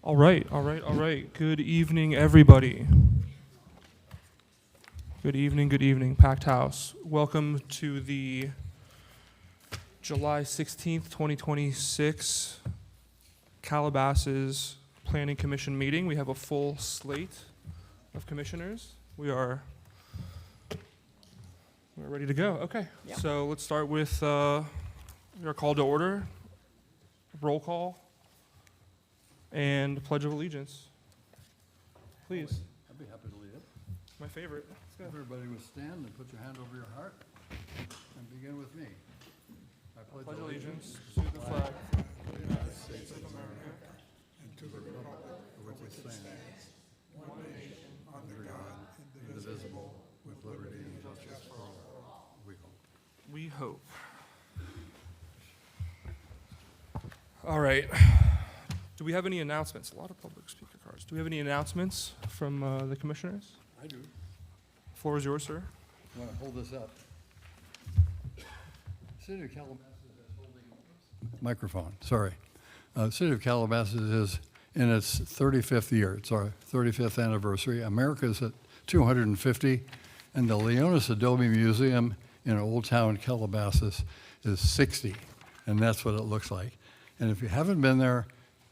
All right. Good evening, everybody. Good evening, packed house. Welcome to the July 16th, 2026 Calabasas Planning Commission meeting. We have a full slate of commissioners. We're ready to go. Okay, Yeah. So let's start with your call to order, roll call, and Pledge of Allegiance. Please. I'd be happy to lead it. My favorite. Let's go. Everybody would stand and put your hand over your heart and begin with me. I Pledge allegiance to the flag of the United States of America and to the republic for which it stands, one nation, under God, indivisible, with liberty and justice for all. We hope. We hope. All right. Do we have any announcements? A lot of public speaker cards. Do we have any announcements from the commissioners? I do. Floor is yours, sir. I want to hold this up. City of Calabasas is holding... Microphone, sorry. City of Calabasas is in its 35th year. It's our 35th anniversary. America's at 250, and the Leonis Adobe Museum in Old Town Calabasas is 60, and that's what it looks like. And if you haven't been there,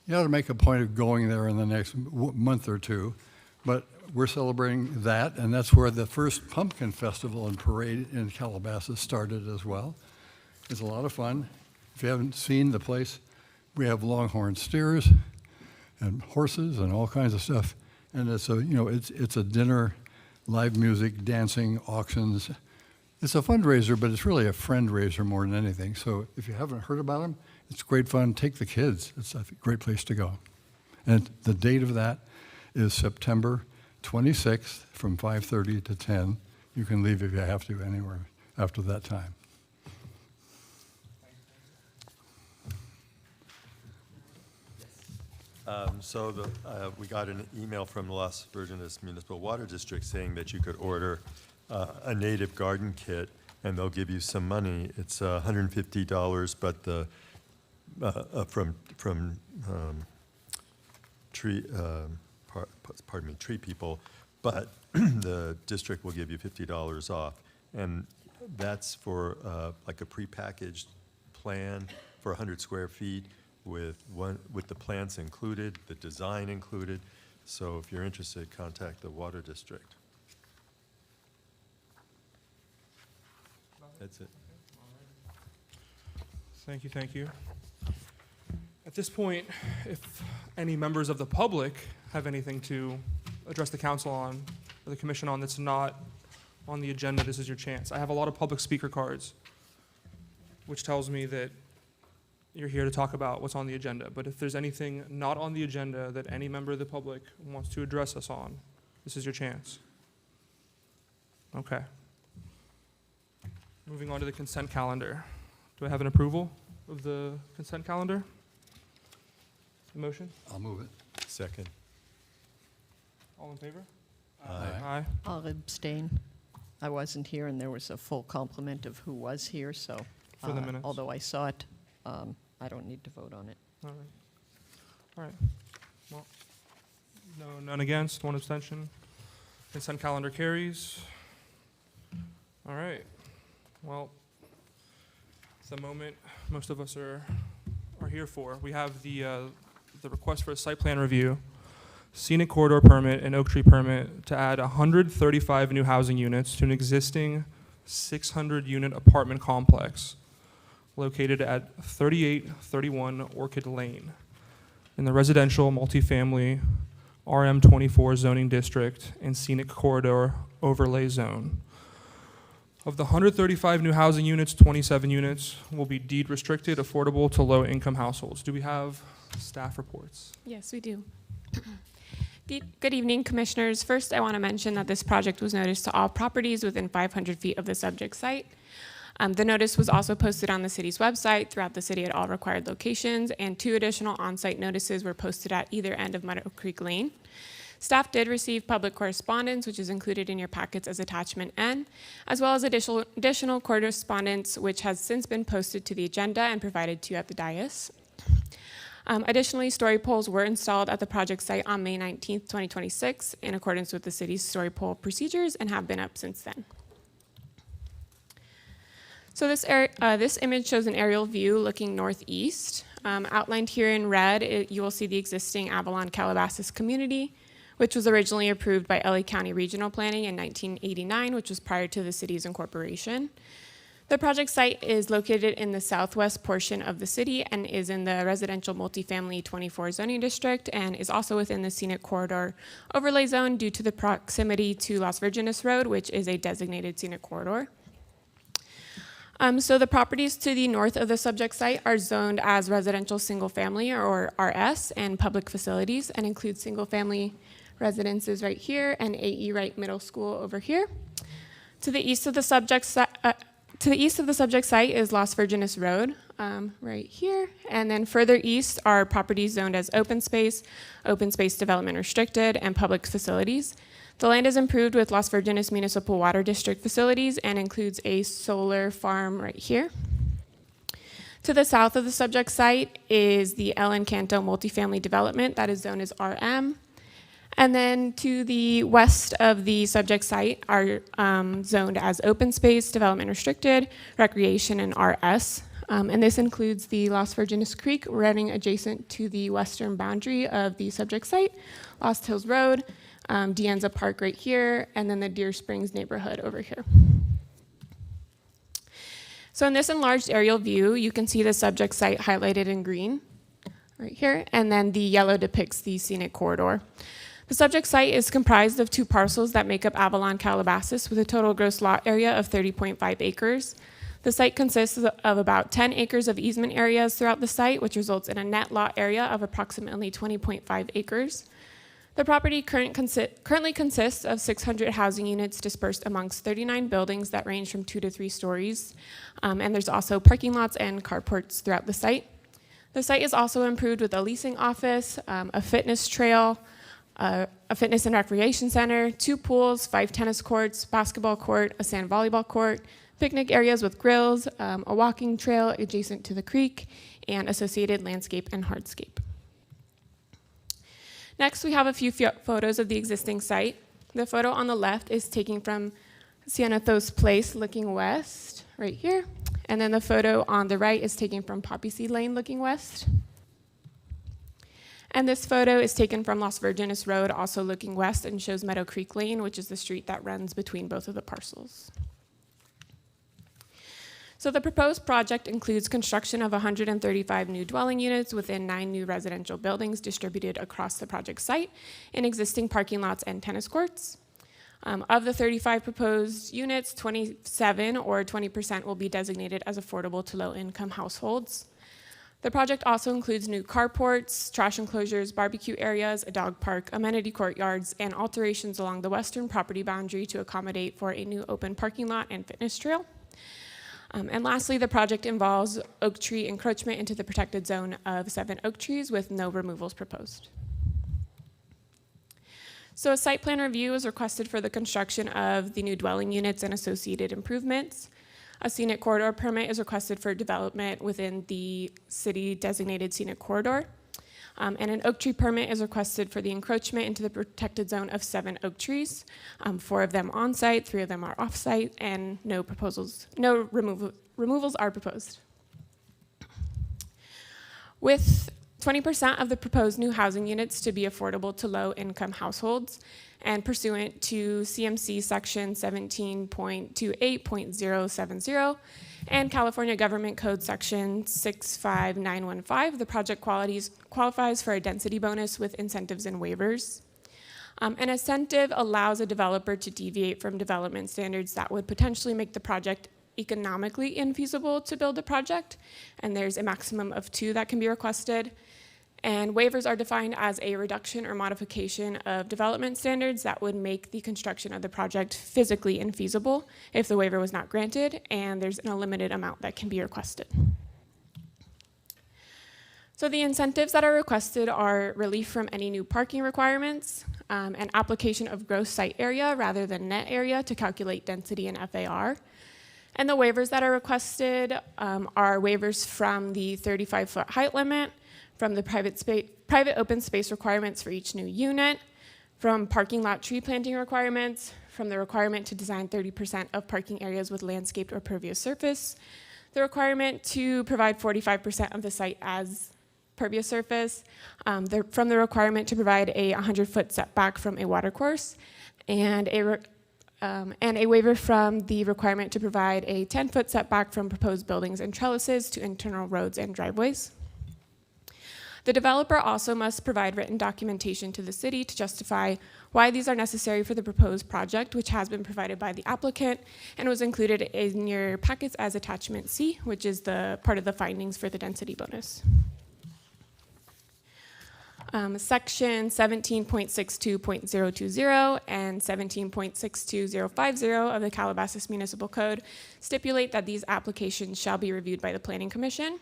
you ought to make a point of going there in the next month or two. But we're celebrating that, and that's where the first pumpkin festival and parade in Calabasas started as well. It's a lot of fun. If you haven't seen the place, we have longhorn steers and horses and all kinds of stuff. And it's a dinner, live music, dancing, auctions. It's a fundraiser, but it's really a friend raiser more than anything. So if you haven't heard about them, it's great fun. Take the kids. It's a great place to go. And the date of that is September 26th from 5:30 to 10. You can leave if you have to anywhere after that time. We got an email from the Las Virgenes Municipal Water District saying that you could order a native garden kit and they'll give you some money. It's $150, but the from tree people, but the district will give you $50 off, and that's for like a prepackaged plan for 100 square feet with the plants included, the design included. So if you're interested, contact the water district. That's it. Thank you. At this point, if any members of the public have anything to address the council on, or the commission on that's not on the agenda, this is your chance. I have a lot of public speaker cards, which tells me that you're here to talk about what's on the agenda. But if there's anything not on the agenda that any member of the public wants to address us on, this is your chance. Okay. Moving on to the consent calendar. Do I have an approval of the consent calendar? Motion? I'll move it. Second. All in favor? Aye. I'll abstain. I wasn't here, and there was a full complement of who was here, so For the minutes. although I saw it, I don't need to vote on it. All right. Well, none against, one abstention. Consent calendar carries. All right. Well, it's the moment most of us are here for. We have the request for a site plan review, scenic corridor permit, and oak tree permit to add 135 new housing units to an existing 600-unit apartment complex located at 3831 Orchid Lane in the residential multifamily RM24 zoning district and scenic corridor overlay zone. Of the 135 new housing units, 27 units will be deed restricted, affordable to low-income households. Do we have staff reports? Yes, we do. Good evening, commissioners. First, I want to mention that this project was noticed to all properties within 500 feet of the subject site. The notice was also posted on the city's website throughout the city at all required locations, and 2 additional on-site notices were posted at either end of Meadow Creek Lane. Staff did receive public correspondence, which is included in your packets as attachment N, as well as additional correspondence, which has since been posted to the agenda and provided to you at the dais. Additionally, story poles were installed at the project site on May 19th, 2026, in accordance with the city's story pole procedures and have been up since then. So this image shows an aerial view looking northeast. Outlined here in red, you will see the existing Avalon Calabasas community, which was originally approved by LA County Regional Planning in 1989, which was prior to the city's incorporation. The project site is located in the southwest portion of the city and is in the residential multifamily 24 zoning district and is also within the scenic corridor overlay zone due to the proximity to Las Virgenes Road, which is a designated scenic corridor. So the properties to the north of the subject site are zoned as residential single family or RS and public facilities and include single family residences right here and AE Wright Middle School over here. To the east of the subject site, is Las Virgenes Road, right here. And then further east are properties zoned as open space development restricted, and public facilities. The land is improved with Las Virgenes Municipal Water District facilities and includes a solar farm right here. To the south of the subject site is the El Encanto multifamily development that is zoned as RM. And then to the west of the subject site are zoned as open space, development restricted, recreation, and RS. And this includes the Las Virgenes Creek running adjacent to the western boundary of the subject site, Lost Hills Road, Dianza Park right here, and then the Deer Springs neighborhood over here. So in this enlarged aerial view, you can see the subject site highlighted in green right here, and then the yellow depicts the scenic corridor. The subject site is comprised of 2 parcels that make up Avalon Calabasas with a total gross lot area of 30.5 acres. The site consists of about 10 acres of easement areas throughout the site, which results in a net lot area of approximately 20.5 acres. The property currently consists of 600 housing units dispersed amongst 39 buildings that range from 2 to 3 stories. And there's also parking lots and carports throughout the site. The site is also improved with a leasing office, a fitness trail, a fitness and recreation center, 2 pools, 5 tennis courts, basketball court, a sand volleyball court, picnic areas with grills, a walking trail adjacent to the creek, and associated landscape and hardscape. Next, we have a few photos of the existing site. The photo on the left is taken from Cientos Place looking west, right here. And then the photo on the right is taken from Poppy Seed Lane looking west. And this photo is taken from Las Virgenes Road, also looking west, and shows Meadow Creek Lane, which is the street that runs between both of the parcels. So the proposed project includes construction of 135 new dwelling units within 9 new residential buildings distributed across the project site in existing parking lots and tennis courts. Of the 35 proposed units, 27 or 20% will be designated as affordable to low-income households. The project also includes new carports, trash enclosures, barbecue areas, a dog park, amenity courtyards, and alterations along the western property boundary to accommodate for a new open parking lot and fitness trail. And lastly, the project involves oak tree encroachment into the protected zone of 7 oak trees with no removals proposed. So a site plan review is requested for the construction of the new dwelling units and associated improvements. A scenic corridor permit is requested for development within the city designated scenic corridor. And an oak tree permit is requested for the encroachment into the protected zone of 7 oak trees. 4 of them on site, 3 of them are off site, and no removals are proposed. With 20% of the proposed new housing units to be affordable to low-income households, and pursuant to CMC section 17.28.070 and California Government Code section 65915, the project qualifies for a density bonus with incentives and waivers. An incentive allows a developer to deviate from development standards that would potentially make the project economically infeasible to build a project, and there's a maximum of 2 that can be requested. And waivers are defined as a reduction or modification of development standards that would make the construction of the project physically infeasible if the waiver was not granted, and there's an unlimited amount that can be requested. So the incentives that are requested are relief from any new parking requirements, an application of gross site area rather than net area to calculate density and FAR. And the waivers that are requested are waivers from the 35-foot height limit, from the private open space requirements for each new unit, from parking lot tree planting requirements, from the requirement to design 30% of parking areas with landscaped or pervious surface, the requirement to provide 45% of the site as pervious surface, from the requirement to provide a 100-foot setback from a watercourse, and a waiver from the requirement to provide a 10-foot setback from proposed buildings and trellises to internal roads and driveways. The developer also must provide written documentation to the city to justify why these are necessary for the proposed project, which has been provided by the applicant and was included in your packets as attachment C, which is the part of the findings for the density bonus. Section 17.62.020 and 17.62050 of the Calabasas Municipal Code stipulate that these applications shall be reviewed by the Planning Commission.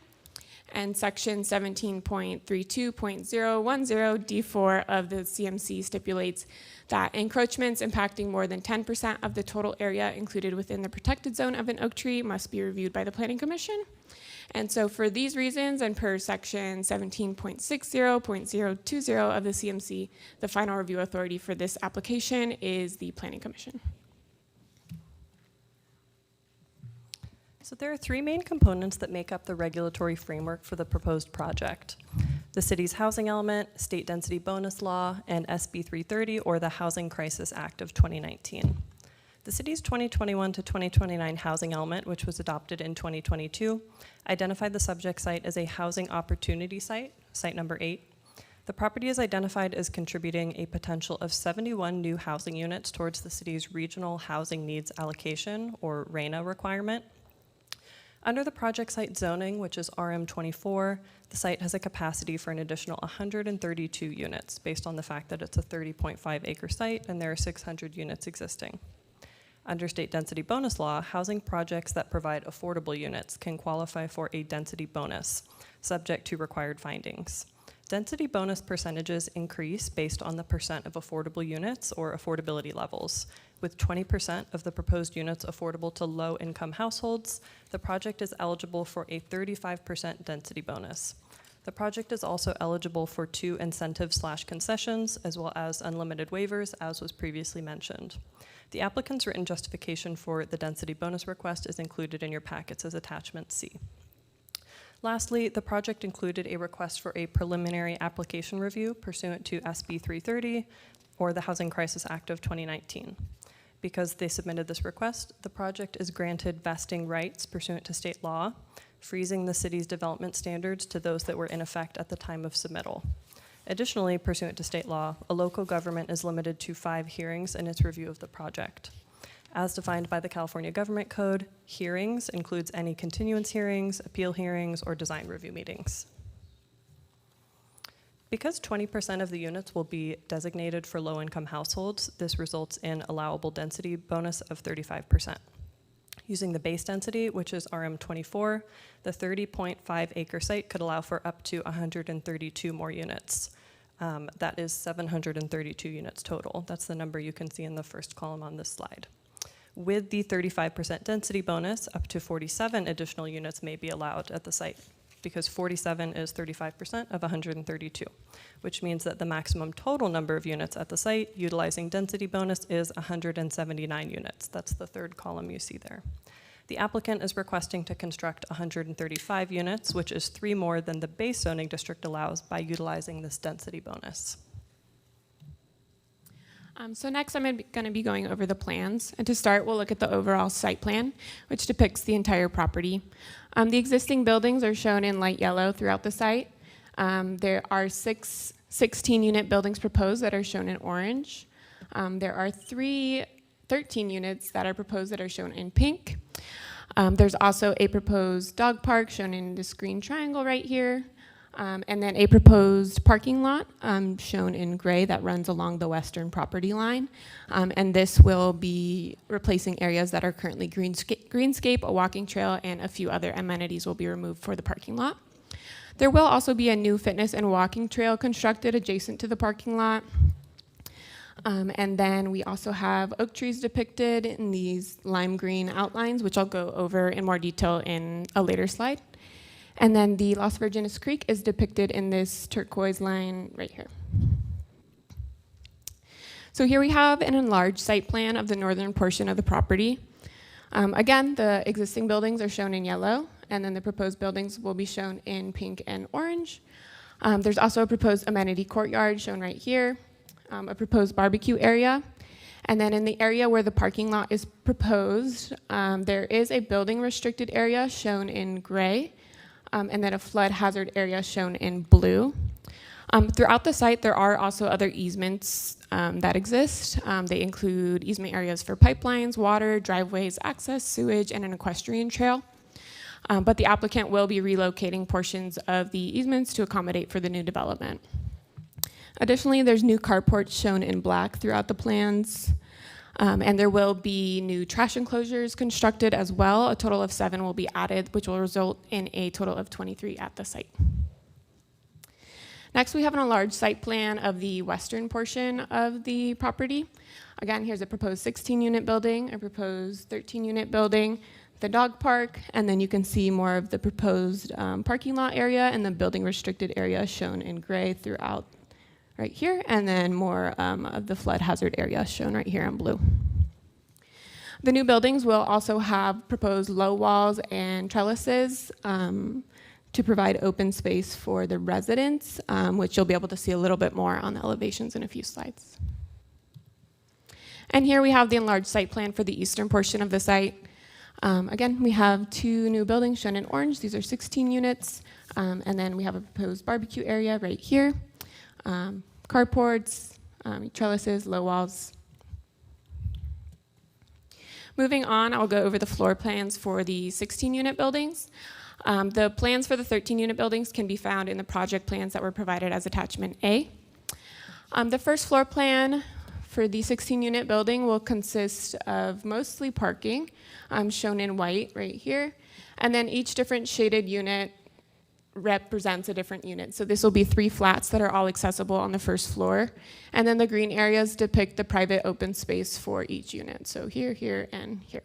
And section 17.32.010 D4 of the CMC stipulates that encroachments impacting more than 10% of the total area included within the protected zone of an oak tree must be reviewed by the Planning Commission. And so for these reasons, and per section 17.60.020 of the CMC, the final review authority for this application is the Planning Commission. So there are three main components that make up the regulatory framework for the proposed project: the city's housing element, state density bonus law, and SB 330, or the Housing Crisis Act of 2019. The city's 2021 to 2029 housing element, which was adopted in 2022, identified the subject site as a housing opportunity site, site number 8. The property is identified as contributing a potential of 71 new housing units towards the city's regional housing needs allocation, or RHNA requirement. Under the project site zoning, which is RM24, the site has a capacity for an additional 132 units based on the fact that it's a 30.5 acre site and there are 600 units existing. Under state density bonus law, housing projects that provide affordable units can qualify for a density bonus, subject to required findings. Density bonus percentages increase based on the percent of affordable units or affordability levels. With 20% of the proposed units affordable to low-income households, the project is eligible for a 35% density bonus. The project is also eligible for 2 incentives/concessions, as well as unlimited waivers, as was previously mentioned. The applicant's written justification for the density bonus request is included in your packets as attachment C. Lastly, the project included a request for a preliminary application review pursuant to SB 330, or the Housing Crisis Act of 2019. Because they submitted this request, the project is granted vesting rights pursuant to state law, freezing the city's development standards to those that were in effect at the time of submittal. Additionally, pursuant to state law, a local government is limited to 5 hearings in its review of the project. As defined by the California Government Code, hearings includes any continuance hearings, appeal hearings, or design review meetings. Because 20% of the units will be designated for low-income households, this results in allowable density bonus of 35%. Using the base density, which is RM24, the 30.5 acre site could allow for up to 132 more units. That is 732 units total. That's the number you can see in the first column on this slide. With the 35% density bonus, up to 47 additional units may be allowed at the site, because 47 is 35% of 132, which means that the maximum total number of units at the site utilizing density bonus is 179 units. That's the third column you see there. The applicant is requesting to construct 135 units, which is 3 more than the base zoning district allows by utilizing this density bonus. So next I'm going to be going over the plans. And to start, we'll look at the overall site plan, which depicts the entire property. The existing buildings are shown in light yellow throughout the site. There are 6 16-unit buildings proposed that are shown in orange. There are 13 units that are proposed that are shown in pink. There's also a proposed dog park shown in this green triangle right here. And then a proposed parking lot shown in gray that runs along the western property line. And this will be replacing areas that are currently greenscape, a walking trail, and a few other amenities will be removed for the parking lot. There will also be a new fitness and walking trail constructed adjacent to the parking lot. And then we also have oak trees depicted in these lime green outlines, which I'll go over in more detail in a later slide. And then the Las Virgenes Creek is depicted in this turquoise line right here. So here we have an enlarged site plan of the northern portion of the property. Again, the existing buildings are shown in yellow, and then the proposed buildings will be shown in pink and orange. There's also a proposed amenity courtyard shown right here, a proposed barbecue area, and then in the area where the parking lot is proposed, there is a building restricted area shown in gray, and then a flood hazard area shown in blue. Throughout the site, there are also other easements that exist. They include easement areas for pipelines, water, driveways, access, sewage, and an equestrian trail. But the applicant will be relocating portions of the easements to accommodate for the new development. Additionally, there's new carports shown in black throughout the plans, and there will be new trash enclosures constructed as well. A total of 7 will be added, which will result in a total of 23 at the site. Next, we have an enlarged site plan of the western portion of the property. Again, here's a proposed 16-unit building, a proposed 13-unit building, the dog park, and then you can see more of the proposed parking lot area and the building restricted area shown in gray throughout right here, and then more of the flood hazard area shown right here in blue. The new buildings will also have proposed low walls and trellises to provide open space for the residents, which you'll be able to see a little bit more on the elevations in a few slides. And here we have the enlarged site plan for the eastern portion of the site. Again, we have 2 new buildings shown in orange. These are 16 units. And then we have a proposed barbecue area right here. Carports, trellises, low walls. Moving on, I'll go over the floor plans for the 16-unit buildings. The plans for the 13-unit buildings can be found in the project plans that were provided as attachment A. The first floor plan for the 16-unit building will consist of mostly parking, shown in white right here, and then each different shaded unit represents a different unit. So this will be 3 flats that are all accessible on the first floor, and then the green areas depict the private open space for each unit. So here, here, and here.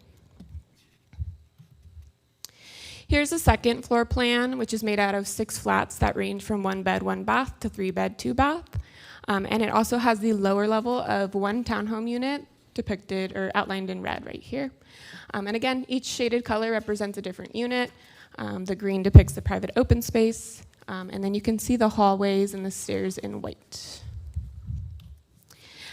Here's the second floor plan, which is made out of 6 flats that range from 1 bed, 1 bath to 3 bed, 2 bath. And it also has the lower level of 1 townhome unit depicted or outlined in red right here. And again, each shaded color represents a different unit. The green depicts the private open space. And then you can see the hallways and the stairs in white.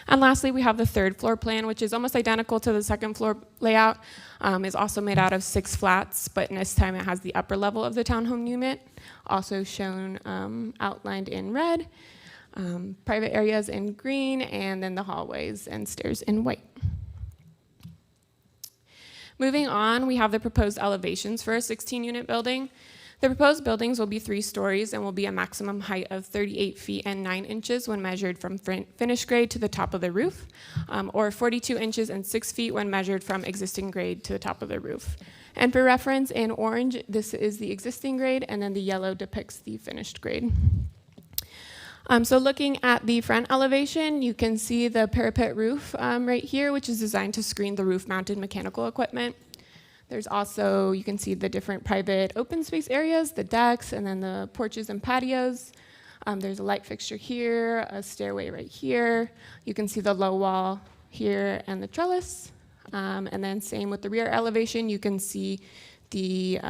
And lastly, we have the third floor plan, which is almost identical to the second floor layout. It's also made out of 6 flats, but this time it has the upper level of the townhome unit, also shown outlined in red, private areas in green, and then the hallways and stairs in white. Moving on, we have the proposed elevations for a 16-unit building. The proposed buildings will be 3 stories and will be a maximum height of 38 feet and 9 inches when measured from finished grade to the top of the roof, or 42 inches and 6 feet when measured from existing grade to the top of the roof. And for reference, in orange, this is the existing grade, and then the yellow depicts the finished grade. So looking at the front elevation, you can see the parapet roof right here, which is designed to screen the roof-mounted mechanical equipment. There's also, you can see the different private open space areas, the decks, and then the porches and patios. There's a light fixture here, a stairway right here. You can see the low wall here and the trellis. And then same with the rear elevation, you can see the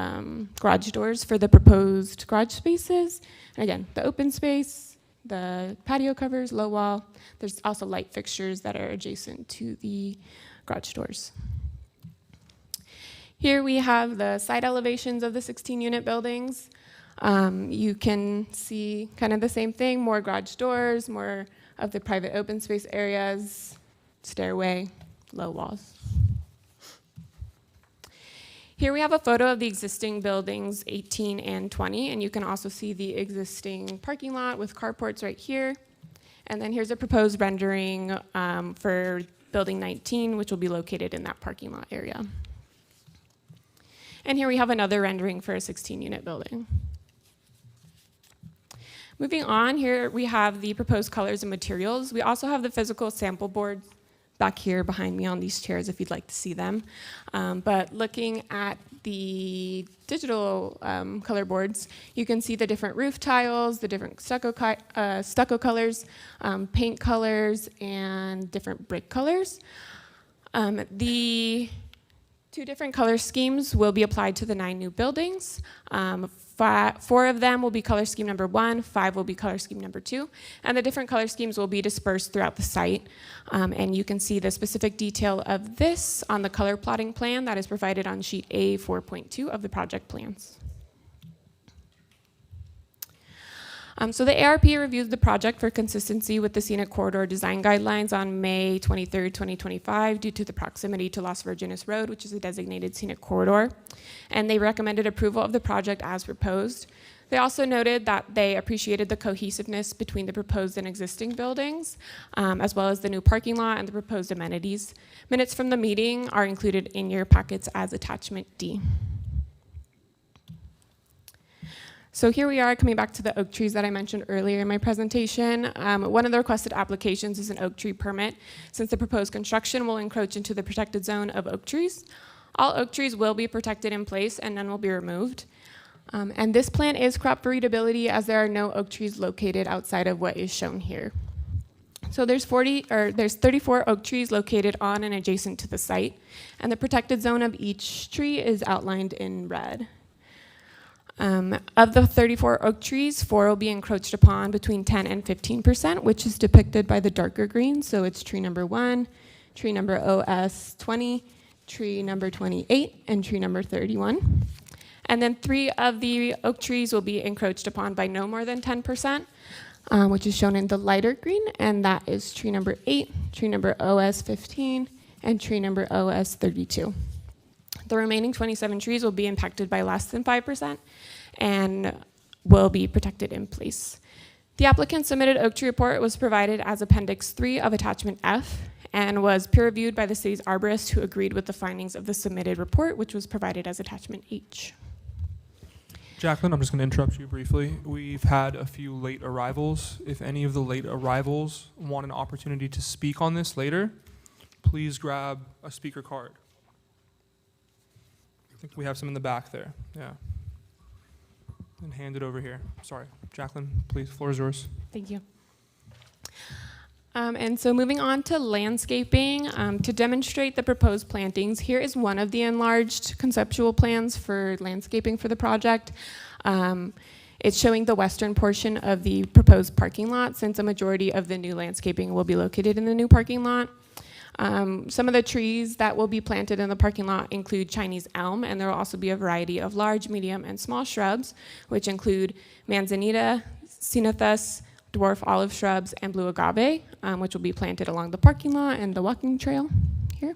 garage doors for the proposed garage spaces. And again, the open space, the patio covers, low wall. There's also light fixtures that are adjacent to the garage doors. Here we have the side elevations of the 16-unit buildings. You can see kind of the same thing, more garage doors, more of the private open space areas, stairway, low walls. Here we have a photo of the existing buildings 18 and 20, and you can also see the existing parking lot with carports right here. And then here's a proposed rendering for building 19, which will be located in that parking lot area. And here we have another rendering for a 16-unit building. Moving on, here we have the proposed colors and materials. We also have the physical sample boards back here behind me on these chairs if you'd like to see them. But looking at the digital color boards, you can see the different roof tiles, the different stucco colors, paint colors, and different brick colors. The 2 different color schemes will be applied to the 9 new buildings. 4 of them will be color scheme number 1, 5 will be color scheme number 2, and the different color schemes will be dispersed throughout the site. And you can see the specific detail of this on the color plotting plan that is provided on sheet A 4.2 of the project plans. So the ARP reviewed the project for consistency with the scenic corridor design guidelines on May 23rd, 2025, due to the proximity to Las Virgenes Road, which is a designated scenic corridor. And they recommended approval of the project as proposed. They also noted that they appreciated the cohesiveness between the proposed and existing buildings, as well as the new parking lot and the proposed amenities. Minutes from the meeting are included in your packets as attachment D. So here we are coming back to the oak trees that I mentioned earlier in my presentation. One of the requested applications is an oak tree permit, since the proposed construction will encroach into the protected zone of oak trees. All oak trees will be protected in place and none will be removed. And this plan is crop breedability, as there are no oak trees located outside of what is shown here. So there's 34 oak trees located on and adjacent to the site, and the protected zone of each tree is outlined in red. Of the 34 oak trees, 4 will be encroached upon between 10 and 15%, which is depicted by the darker green. So it's tree number 1, tree number OS 20, tree number 28, and tree number 31. And then 3 of the oak trees will be encroached upon by no more than 10%, which is shown in the lighter green, and that is tree number 8, tree number OS 15, and tree number OS 32. The remaining 27 trees will be impacted by less than 5% and will be protected in place. The applicant submitted oak tree report was provided as Appendix 3 of Attachment F and was peer reviewed by the city's arborist, who agreed with the findings of the submitted report, which was provided as Attachment H. Jacqueline, I'm just going to interrupt you briefly. We've had a few late arrivals. If any of the late arrivals want an opportunity to speak on this later, please grab a speaker card. I think we have some in the back there. Yeah. And hand it over here. Sorry. Jacqueline, please, floor is yours. Thank you. And so moving on to landscaping, to demonstrate the proposed plantings, here is one of the enlarged conceptual plans for landscaping for the project. It's showing the western portion of the proposed parking lot, since a majority of the new landscaping will be located in the new parking lot. Some of the trees that will be planted in the parking lot include Chinese elm, and there will also be a variety of large, medium, and small shrubs, which include manzanita, ceanothus, dwarf olive shrubs, and blue agave, which will be planted along the parking lot and the walking trail here.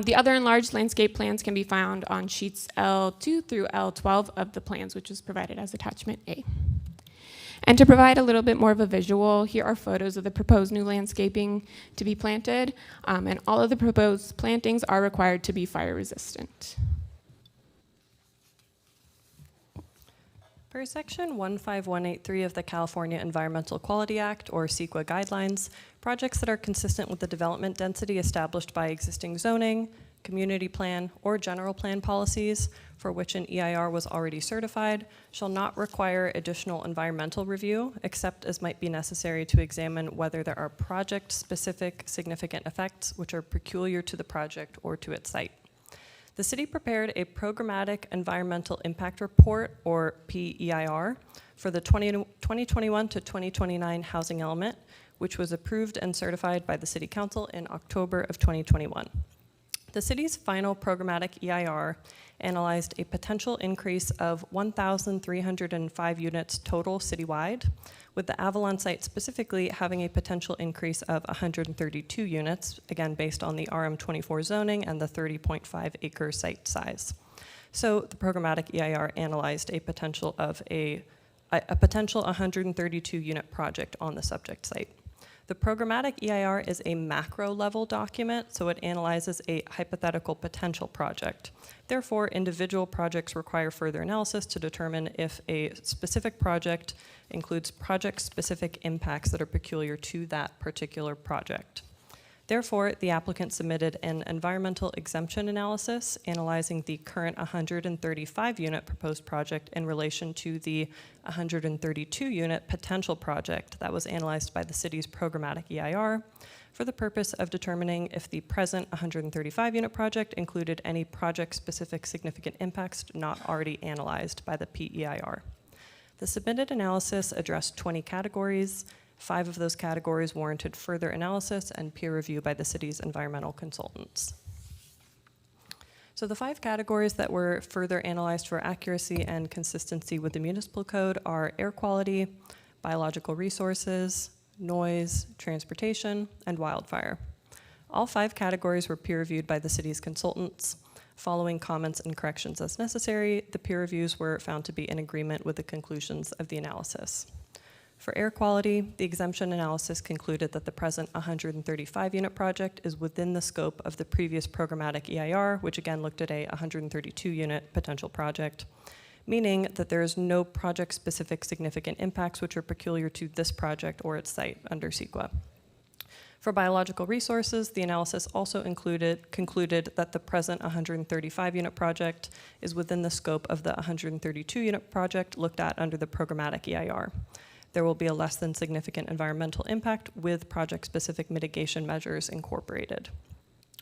The other enlarged landscape plans can be found on sheets L2 through L12 of the plans, which is provided as Attachment A. And to provide a little bit more of a visual, here are photos of the proposed new landscaping to be planted, and all of the proposed plantings are required to be fire resistant. Per Section 15183 of the California Environmental Quality Act, or CEQA guidelines, projects that are consistent with the development density established by existing zoning, community plan, or general plan policies for which an EIR was already certified shall not require additional environmental review, except as might be necessary to examine whether there are project-specific significant effects which are peculiar to the project or to its site. The city prepared a programmatic environmental impact report, or PEIR, for the 2021 to 2029 housing element, which was approved and certified by the City Council in October of 2021. The city's final programmatic EIR analyzed a potential increase of 1,305 units total citywide, with the Avalon site specifically having a potential increase of 132 units, again based on the RM24 zoning and the 30.5 acre site size. So the programmatic EIR analyzed a potential of a potential 132 unit project on the subject site. The programmatic EIR is a macro level document, so it analyzes a hypothetical potential project. Therefore, individual projects require further analysis to determine if a specific project includes project-specific impacts that are peculiar to that particular project. Therefore, the applicant submitted an environmental exemption analysis analyzing the current 135-unit proposed project in relation to the 132-unit potential project that was analyzed by the city's programmatic EIR for the purpose of determining if the present 135-unit project included any project-specific significant impacts not already analyzed by the PEIR. The submitted analysis addressed 20 categories. 5 of those categories warranted further analysis and peer review by the city's environmental consultants. So the 5 categories that were further analyzed for accuracy and consistency with the municipal code are air quality, biological resources, noise, transportation, and wildfire. All 5 categories were peer reviewed by the city's consultants. Following comments and corrections as necessary, the peer reviews were found to be in agreement with the conclusions of the analysis. For air quality, the exemption analysis concluded that the present 135-unit project is within the scope of the previous programmatic EIR, which again looked at a 132-unit potential project, meaning that there is no project-specific significant impacts which are peculiar to this project or its site under CEQA. For biological resources, the analysis also concluded that the present 135-unit project is within the scope of the 132-unit project looked at under the programmatic EIR. There will be a less than significant environmental impact with project-specific mitigation measures incorporated.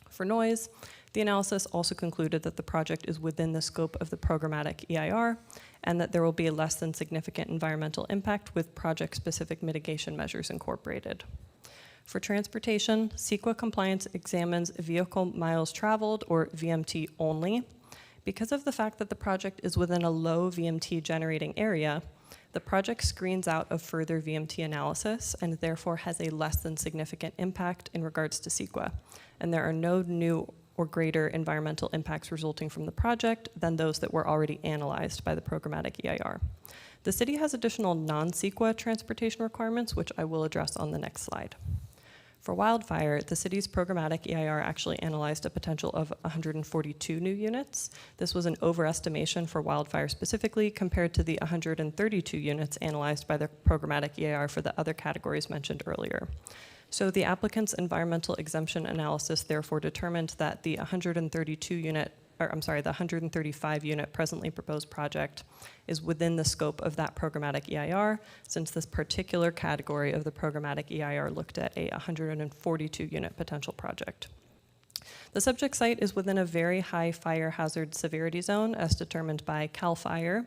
For noise, the analysis also concluded that the project is within the scope of the programmatic EIR and that there will be a less than significant environmental impact with project-specific mitigation measures incorporated. For transportation, CEQA compliance examines vehicle miles traveled, or VMT only. Because of the fact that the project is within a low VMT generating area, the project screens out of further VMT analysis and therefore has a less than significant impact in regards to CEQA. And there are no new or greater environmental impacts resulting from the project than those that were already analyzed by the programmatic EIR. The city has additional non-CEQA transportation requirements, which I will address on the next slide. For wildfire, the city's programmatic EIR actually analyzed a potential of 142 new units. This was an overestimation for wildfire specifically compared to the 132 units analyzed by the programmatic EIR for the other categories mentioned earlier. So the applicant's environmental exemption analysis therefore determined that the 135-unit presently proposed project is within the scope of that programmatic EIR, since this particular category of the programmatic EIR looked at a 142-unit potential project. The subject site is within a very high fire hazard severity zone as determined by CAL FIRE,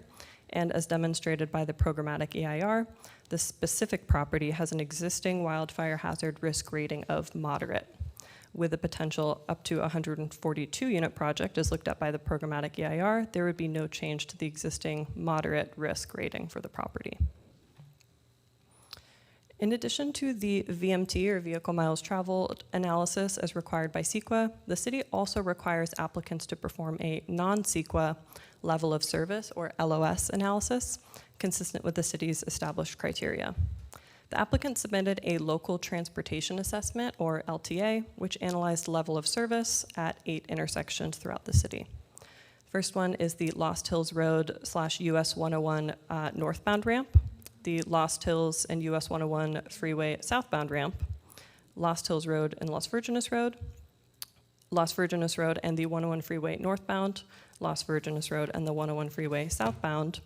and as demonstrated by the programmatic EIR, the specific property has an existing wildfire hazard risk rating of moderate. With a potential up to 142-unit project as looked at by the programmatic EIR, there would be no change to the existing moderate risk rating for the property. In addition to the VMT, or vehicle miles traveled, analysis as required by CEQA, the city also requires applicants to perform a non-CEQA level of service, or LOS, analysis consistent with the city's established criteria. The applicant submitted a local transportation assessment, or LTA, which analyzed level of service at 8 intersections throughout the city. First one is the Lost Hills Road / US 101 northbound ramp, the Lost Hills and US 101 freeway southbound ramp, Lost Hills Road and Las Virgenes Road, Las Virgenes Road and the 101 freeway northbound, Las Virgenes Road and the 101 freeway southbound,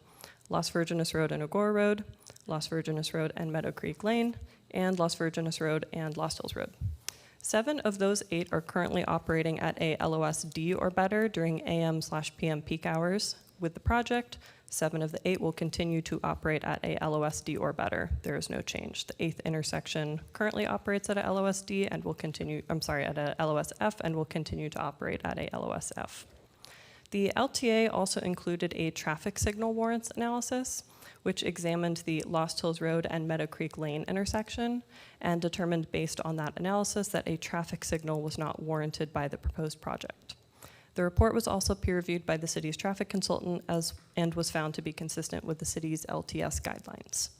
Las Virgenes Road and Agora Road, Las Virgenes Road and Meadow Creek Lane, and Las Virgenes Road and Lost Hills Road. 7 of those 8 are currently operating at a LOS-D or better during AM/PM peak hours. With the project, 7 of the 8 will continue to operate at a LOS-D or better. There is no change. The 8th intersection currently operates at a LOS-D and will continue, at a LOS-F and will continue to operate at a LOS-F. The LTA also included a traffic signal warrants analysis, which examined the Lost Hills Road and Meadow Creek Lane intersection and determined based on that analysis that a traffic signal was not warranted by the proposed project. The report was also peer-reviewed by the city's traffic consultant and was found to be consistent with the city's LTS guidelines.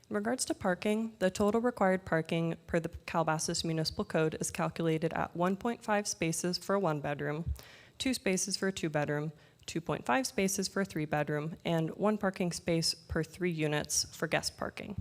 In regards to parking, the total required parking per the Calabasas Municipal Code is calculated at 1.5 spaces for a 1-bedroom, 2 spaces for a 2-bedroom, 2.5 spaces for a 3-bedroom, and 1 parking space per 3 units for guest parking.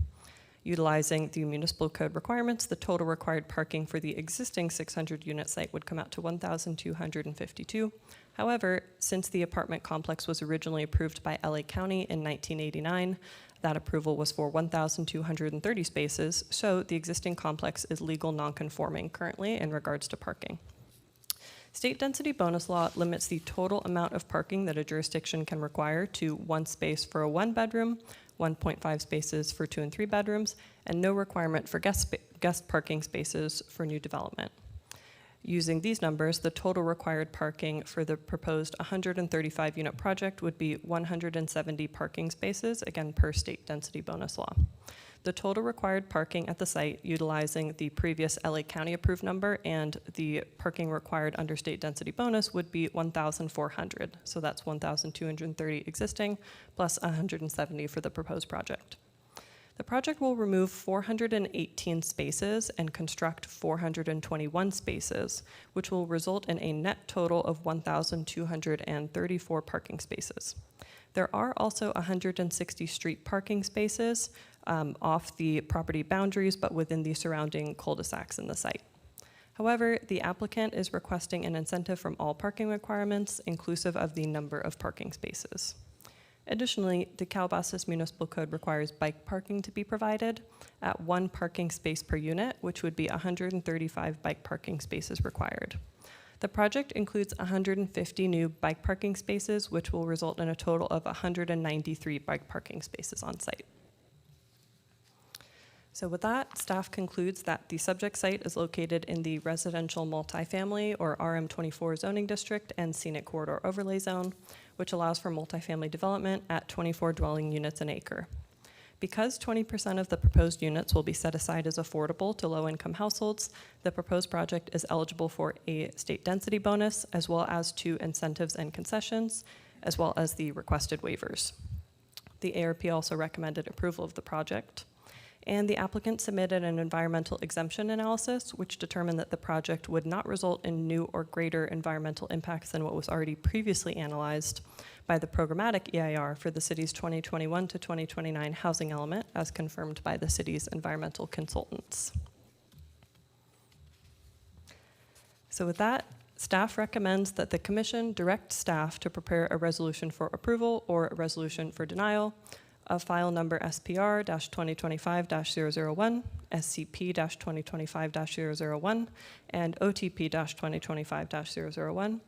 Utilizing the municipal code requirements, the total required parking for the existing 600-unit site would come out to 1,252. However, since the apartment complex was originally approved by LA County in 1989, that approval was for 1,230 spaces, so the existing complex is legal nonconforming currently in regards to parking. State density bonus law limits the total amount of parking that a jurisdiction can require to 1 space for a 1-bedroom, 1.5 spaces for 2 and 3 bedrooms, and no requirement for guest parking spaces for new development. Using these numbers, the total required parking for the proposed 135-unit project would be 170 parking spaces, again per state density bonus law. The total required parking at the site, utilizing the previous LA County approved number and the parking required under state density bonus, would be 1,400. So that's 1,230 existing plus 170 for the proposed project. The project will remove 418 spaces and construct 421 spaces, which will result in a net total of 1,234 parking spaces. There are also 160 street parking spaces off the property boundaries, but within the surrounding cul-de-sacs in the site. However, the applicant is requesting an incentive from all parking requirements, inclusive of the number of parking spaces. Additionally, the Calabasas Municipal Code requires bike parking to be provided at 1 parking space per unit, which would be 135 bike parking spaces required. The project includes 150 new bike parking spaces, which will result in a total of 193 bike parking spaces on site. So with that, staff concludes that the subject site is located in the residential multifamily or RM24 zoning district and scenic corridor overlay zone, which allows for multifamily development at 24 dwelling units an acre. Because 20% of the proposed units will be set aside as affordable to low-income households, the proposed project is eligible for a state density bonus, as well as 2 incentives and concessions, as well as the requested waivers. The ARP also recommended approval of the project. And the applicant submitted an environmental exemption analysis, which determined that the project would not result in new or greater environmental impacts than what was already previously analyzed by the programmatic EIR for the city's 2021 to 2029 housing element, as confirmed by the city's environmental consultants. So with that, staff recommends that the commission direct staff to prepare a resolution for approval or a resolution for denial of file number SPR-2025-001, SCP-2025-001, and OTP-2025-001,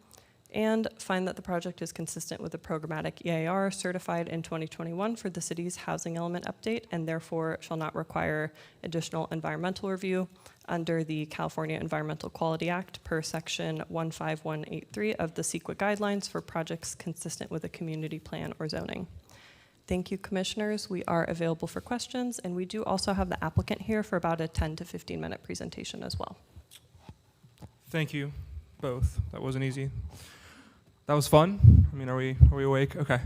and find that the project is consistent with the programmatic EIR certified in 2021 for the city's housing element update, and therefore shall not require additional environmental review under the California Environmental Quality Act per section 15183 of the CEQA guidelines for projects consistent with a community plan or zoning. Thank you, commissioners. We are available for questions, and we do also have the applicant here for about a 10 to 15-minute presentation as well. Thank you both. That wasn't easy. That was fun. I mean, are we awake? Okay.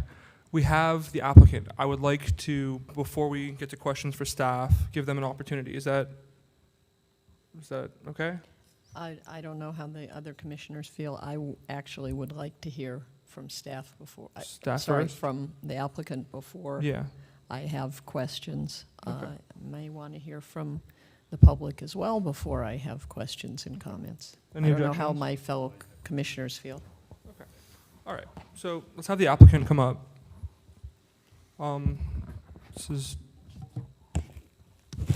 We have the applicant. I would like to, before we get to questions for staff, give them an opportunity. Is that okay? I don't know how the other commissioners feel. Actually would like to hear from staff before. Staff Sorry, first? from the applicant before Yeah. I have questions. Okay. May want to hear from the public as well before I have questions and comments. Any I don't know how objections? my fellow commissioners feel. Okay. All right. So let's have the applicant come up. This is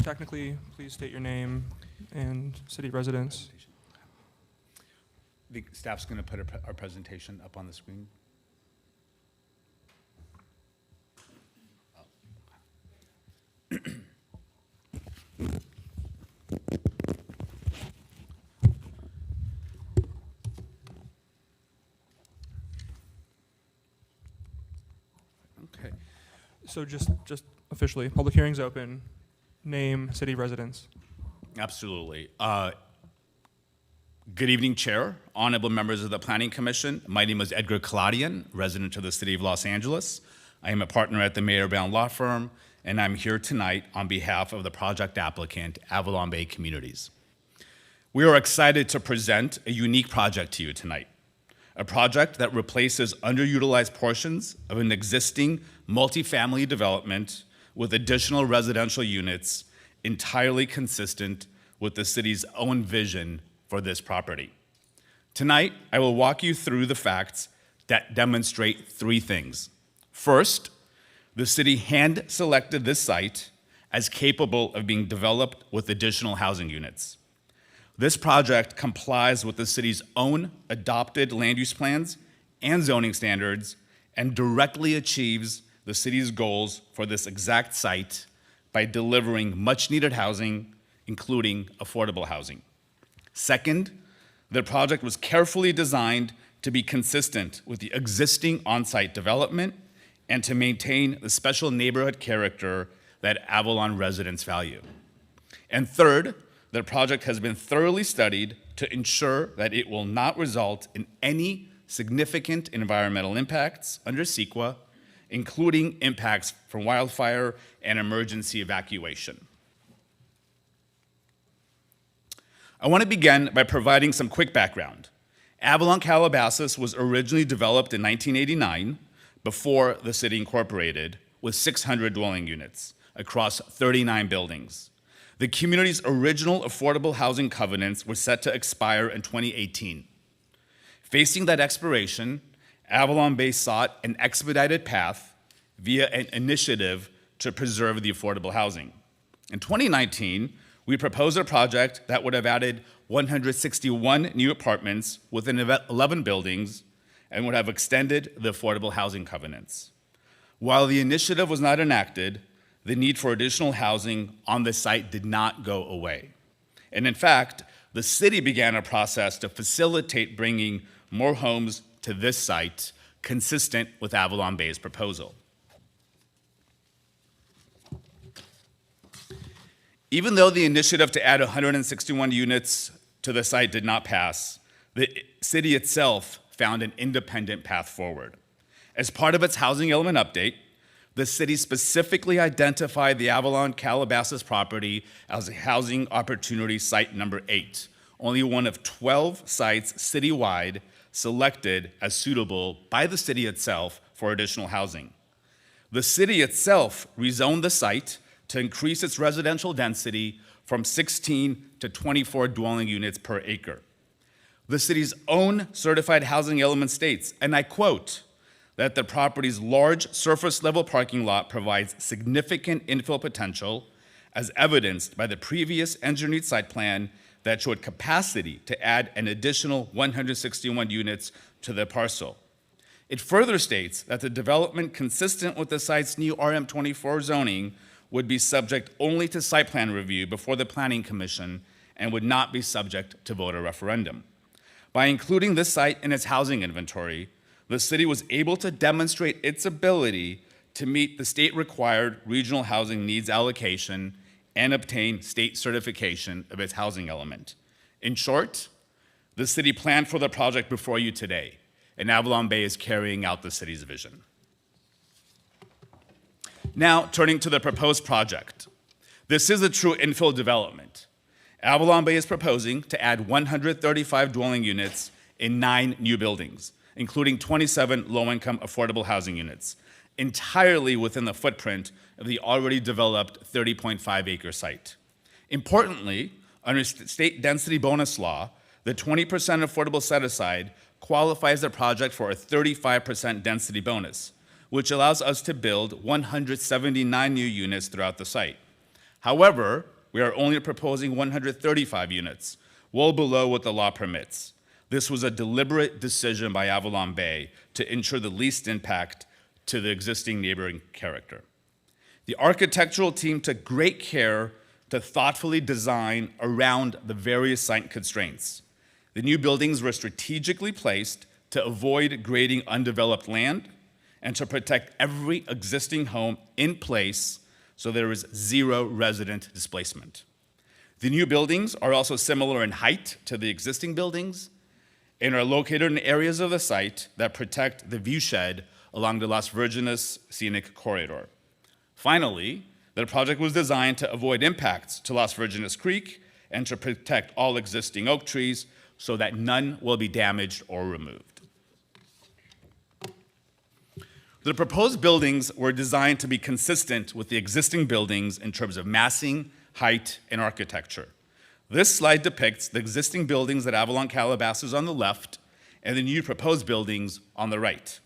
technically, please state your name and city residence. The staff's going to put our presentation up on the screen. Okay. So just officially, public hearing's open. Name, city residence. Absolutely. Good evening, Chair, honorable members of the Planning Commission. My name is Edgar Kaladian, resident of the City of Los Angeles. I am a partner at the Mayer Brown Law Firm, and I'm here tonight on behalf of the project applicant, Avalon Bay Communities. We are excited to present a unique project to you tonight, a project that replaces underutilized portions of an existing multifamily development with additional residential units entirely consistent with the city's own vision for this property. Tonight, I will walk you through the facts that demonstrate three things. First, the city hand-selected this site as capable of being developed with additional housing units. This project complies with the city's own adopted land use plans and zoning standards and directly achieves the city's goals for this exact site by delivering much-needed housing, including affordable housing. Second, the project was carefully designed to be consistent with the existing on-site development and to maintain the special neighborhood character that Avalon residents value. And third, the project has been thoroughly studied to ensure that it will not result in any significant environmental impacts under CEQA, including impacts from wildfire and emergency evacuation. I want to begin by providing some quick background. Avalon Calabasas was originally developed in 1989 before the city incorporated with 600 dwelling units across 39 buildings. The community's original affordable housing covenants were set to expire in 2018. Facing that expiration, Avalon Bay sought an expedited path via an initiative to preserve the affordable housing. In 2019, we proposed a project that would have added 161 new apartments within 11 buildings and would have extended the affordable housing covenants. While the initiative was not enacted, the need for additional housing on the site did not go away. And in fact, the city began a process to facilitate bringing more homes to this site, consistent with Avalon Bay's proposal. Even though the initiative to add 161 units to the site did not pass, the city itself found an independent path forward. As part of its housing element update, the city specifically identified the Avalon Calabasas property as a housing opportunity site number 8, only one of 12 sites citywide selected as suitable by the city itself for additional housing. The city itself rezoned the site to increase its residential density from 16 to 24 dwelling units per acre. The city's own certified housing element states, and I quote, that the property's large surface-level parking lot provides significant infill potential, as evidenced by the previous engineered site plan that showed capacity to add an additional 161 units to the parcel. It further states that the development consistent with the site's new RM24 zoning would be subject only to site plan review before the Planning Commission and would not be subject to voter referendum. By including this site in its housing inventory, the city was able to demonstrate its ability to meet the state-required regional housing needs allocation and obtain state certification of its housing element. In short, the city planned for the project before you today, and Avalon Bay is carrying out the city's vision. Now, turning to the proposed project. This is a true infill development. Avalon Bay is proposing to add 135 dwelling units in 9 new buildings, including 27 low-income affordable housing units, entirely within the footprint of the already developed 30.5-acre site. Importantly, under state density bonus law, the 20% affordable set-aside qualifies the project for a 35% density bonus, which allows us to build 179 new units throughout the site. However, we are only proposing 135 units, well below what the law permits. This was a deliberate decision by Avalon Bay to ensure the least impact to the existing neighboring character. The architectural team took great care to thoughtfully design around the various site constraints. The new buildings were strategically placed to avoid grading undeveloped land and to protect every existing home in place so there is zero resident displacement. The new buildings are also similar in height to the existing buildings and are located in areas of the site that protect the viewshed along the Las Virgenes Scenic Corridor. Finally, the project was designed to avoid impacts to Las Virgenes Creek and to protect all existing oak trees so that none will be damaged or removed. The proposed buildings were designed to be consistent with the existing buildings in terms of massing, height, and architecture. This slide depicts the existing buildings at Avalon Calabasas on the left and the new proposed buildings on the right.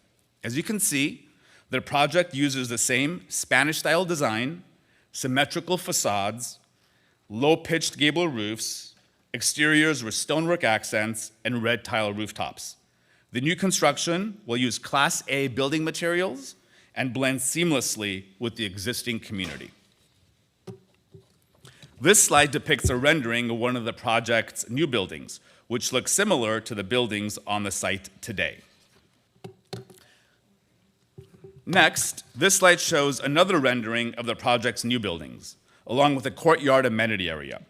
As you can see, the project uses the same Spanish-style design, symmetrical facades, low-pitched gable roofs, exteriors with stonework accents, and red tile rooftops. The new construction will use Class A building materials and blend seamlessly with the existing community. This slide depicts a rendering of one of the project's new buildings, which looks similar to the buildings on the site today. Next, this slide shows another rendering of the project's new buildings, along with a courtyard amenity area.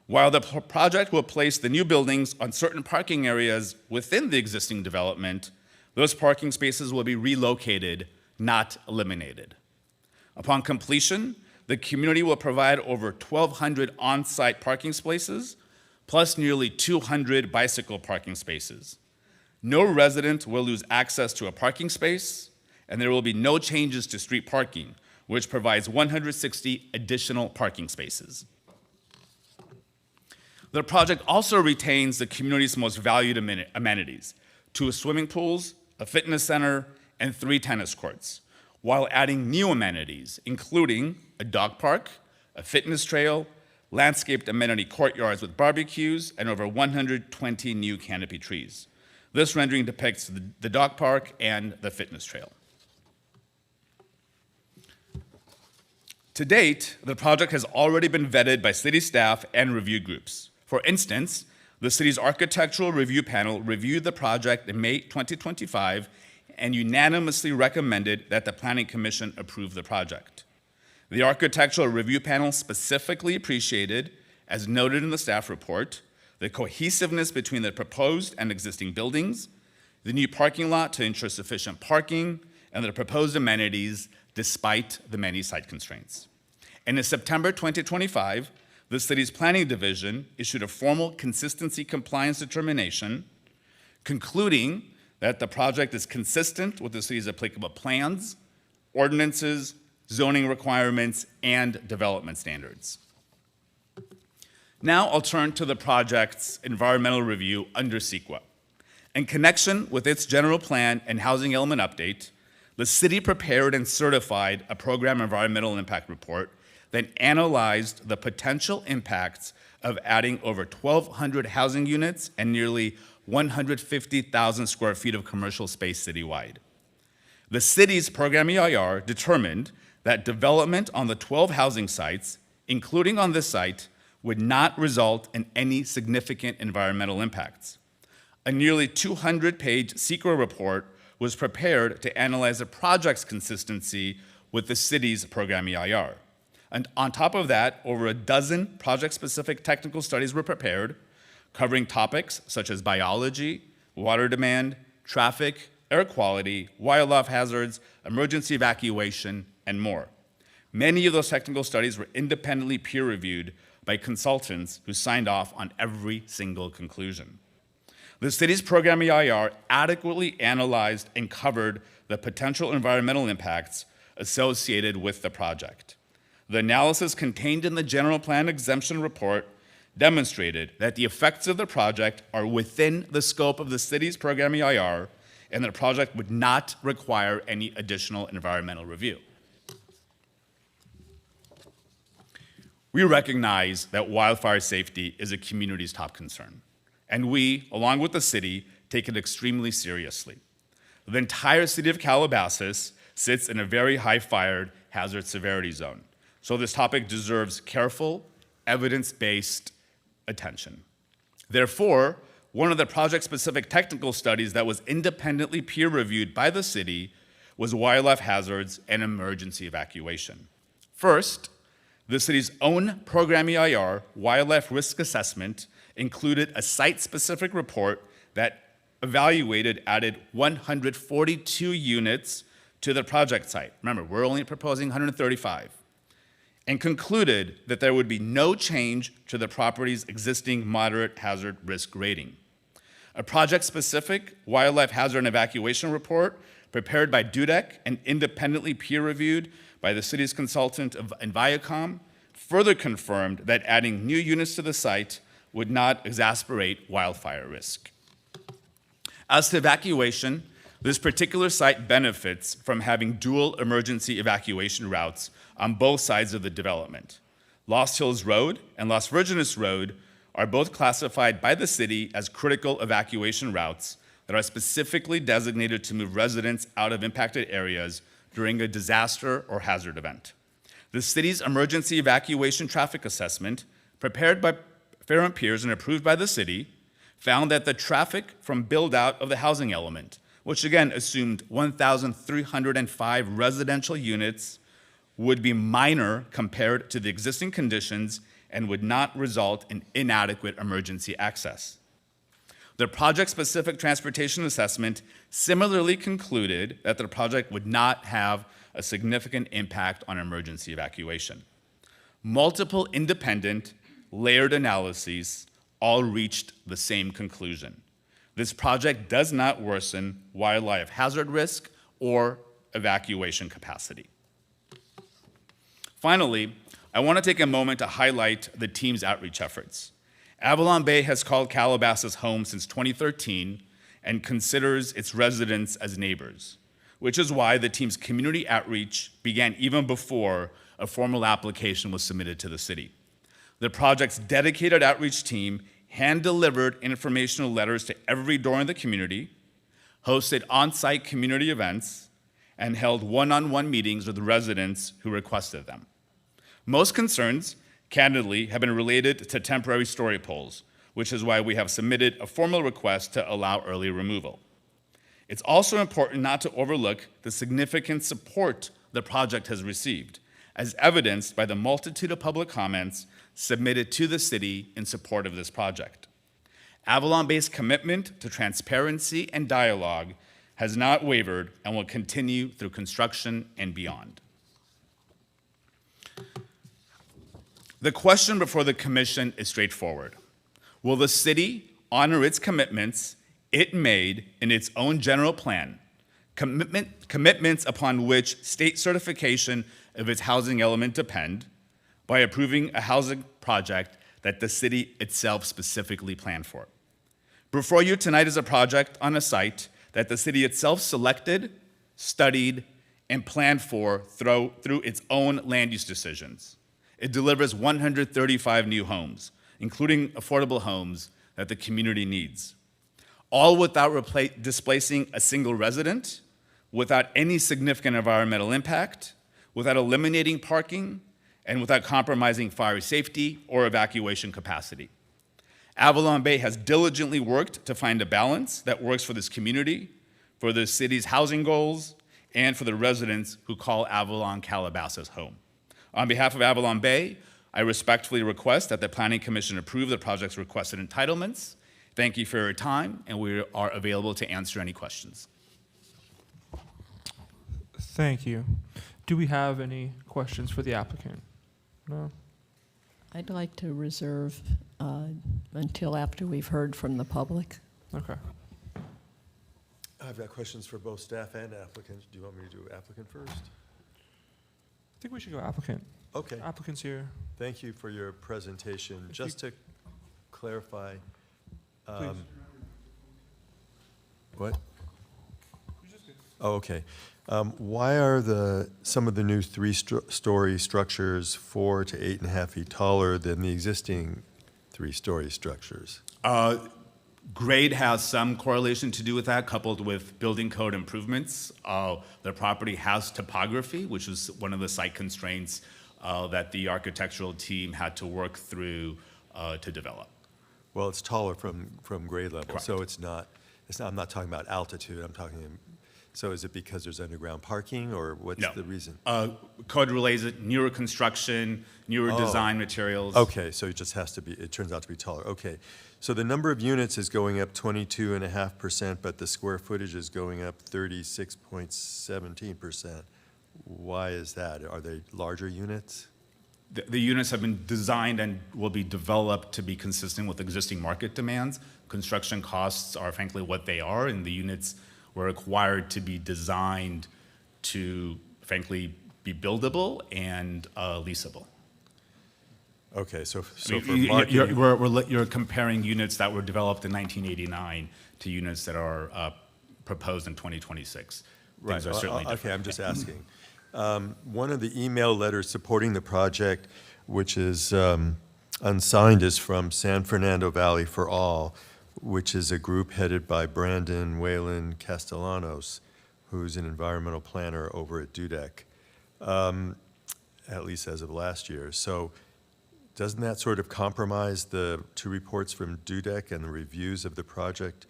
While the project will place the new buildings on certain parking areas within the existing development, those parking spaces will be relocated, not eliminated. Upon completion, the community will provide over 1,200 on-site parking spaces, plus nearly 200 bicycle parking spaces. No resident will lose access to a parking space, and there will be no changes to street parking, which provides 160 additional parking spaces. The project also retains the community's most valued amenities, 2 swimming pools, a fitness center, and 3 tennis courts, while adding new amenities, including a dog park, a fitness trail, landscaped amenity courtyards with barbecues, and over 120 new canopy trees. This rendering depicts the dog park and the fitness trail. To date, the project has already been vetted by city staff and review groups. For instance, the city's architectural review panel reviewed the project in May 2025 and unanimously recommended that the Planning Commission approve the project. The architectural review panel specifically appreciated, as noted in the staff report, the cohesiveness between the proposed and existing buildings, the new parking lot to ensure sufficient parking, and the proposed amenities despite the many site constraints. And in September 2025, the city's planning division issued a formal consistency compliance determination, concluding that the project is consistent with the city's applicable plans, ordinances, zoning requirements, and development standards. Now I'll turn to the project's environmental review under CEQA. In connection with its general plan and housing element update, the city prepared and certified a program environmental impact report that analyzed the potential impacts of adding over 1,200 housing units and nearly 150,000 square feet of commercial space citywide. The city's program EIR determined that development on the 12 housing sites, including on this site, would not result in any significant environmental impacts. A nearly 200-page CEQA report was prepared to analyze the project's consistency with the city's program EIR. And on top of that, over a dozen project-specific technical studies were prepared, covering topics such as biology, water demand, traffic, air quality, wildlife hazards, emergency evacuation, and more. Many of those technical studies were independently peer-reviewed by consultants who signed off on every single conclusion. The city's program EIR adequately analyzed and covered the potential environmental impacts associated with the project. The analysis contained in the general plan exemption report demonstrated that the effects of the project are within the scope of the city's program EIR, and the project would not require any additional environmental review. We recognize that wildfire safety is a community's top concern, and we, along with the city, take it extremely seriously. The entire city of Calabasas sits in a very high fire hazard severity zone, so this topic deserves careful, evidence-based attention. Therefore, one of the project-specific technical studies that was independently peer-reviewed by the city was wildlife hazards and emergency evacuation. First, the city's own program EIR, Wildlife Risk Assessment, included a site-specific report that added 142 units to the project site. Remember, we're only proposing 135. And concluded that there would be no change to the property's existing moderate hazard risk rating. A project-specific wildlife hazard and evacuation report prepared by DUDEC and independently peer-reviewed by the city's consultant in Viacom further confirmed that adding new units to the site would not exacerbate wildfire risk. As to evacuation, this particular site benefits from having dual emergency evacuation routes on both sides of the development. Lost Hills Road and Las Virgenes Road are both classified by the city as critical evacuation routes that are specifically designated to move residents out of impacted areas during a disaster or hazard event. The city's emergency evacuation traffic assessment, prepared by Fair and Peers and approved by the city, found that the traffic from build-out of the housing element, which again assumed 1,305 residential units, would be minor compared to the existing conditions and would not result in inadequate emergency access. The project-specific transportation assessment similarly concluded that the project would not have a significant impact on emergency evacuation. Multiple independent, layered analyses all reached the same conclusion. This project does not worsen wildlife hazard risk or evacuation capacity. Finally, I want to take a moment to highlight the team's outreach efforts. Avalon Bay has called Calabasas home since 2013 and considers its residents as neighbors, which is why the team's community outreach began even before a formal application was submitted to the city. The project's dedicated outreach team hand-delivered informational letters to every door in the community, hosted on-site community events, and held one-on-one meetings with residents who requested them. Most concerns, candidly, have been related to temporary story poles, which is why we have submitted a formal request to allow early removal. It's also important not to overlook the significant support the project has received, as evidenced by the multitude of public comments submitted to the city in support of this project. Avalon Bay's commitment to transparency and dialogue has not wavered and will continue through construction and beyond. The question before the commission is straightforward. Will the city honor its commitments it made in its own general plan, commitments upon which state certification of its housing element depend, by approving a housing project that the city itself specifically planned for? Before you tonight is a project on a site that the city itself selected, studied, and planned for through its own land use decisions. It delivers 135 new homes, including affordable homes that the community needs, all without displacing a single resident, without any significant environmental impact, without eliminating parking, and without compromising fire safety or evacuation capacity. Avalon Bay has diligently worked to find a balance that works for this community, for the city's housing goals, and for the residents who call Avalon Calabasas home. On behalf of Avalon Bay, I respectfully request that the Planning Commission approve the project's requested entitlements. Thank you for your time, and we are available to answer any questions. Thank you. Do we have any questions for the applicant? No? I'd like to reserve until after we've heard from the public. Okay. I've got questions for both staff and applicants. Do you want me to do applicant first? I think we should go applicant. Okay, Applicant's here. thank you for your presentation. If Just to clarify, Please. what? Oh, okay. Why are some of the new three-story structures 4 to 8.5 feet taller than the existing three-story structures? Grade has some correlation to do with that, coupled with building code improvements. The property has topography, which was one of the site constraints that the architectural team had to work through to develop. Well, it's taller from grade level, Correct. so it's not, I'm not talking about altitude, I'm talking, so is it because there's underground parking, or what's No. the reason? Code relays it, newer construction, newer design materials. Okay, so it just has to be, it turns out to be taller, okay. So the number of units is going up 22.5%, but the square footage is going up 36.17%. Why is that? Are they larger units? The units have been designed and will be developed to be consistent with existing market demands. Construction costs are frankly what they are, and the units were required to be designed to frankly be buildable and leasable. Okay, so I mean, for marketing. you're comparing units that were developed in 1989 to units that are proposed in 2026. Right, Things are certainly different. okay, I'm just asking. One of the email letters supporting the project, which is unsigned, is from San Fernando Valley for All, which is a group headed by Brandon Whalen Castellanos, who's an environmental planner over at Dudek, at least as of last year. So doesn't that sort of compromise the two reports from Dudek and the reviews of the project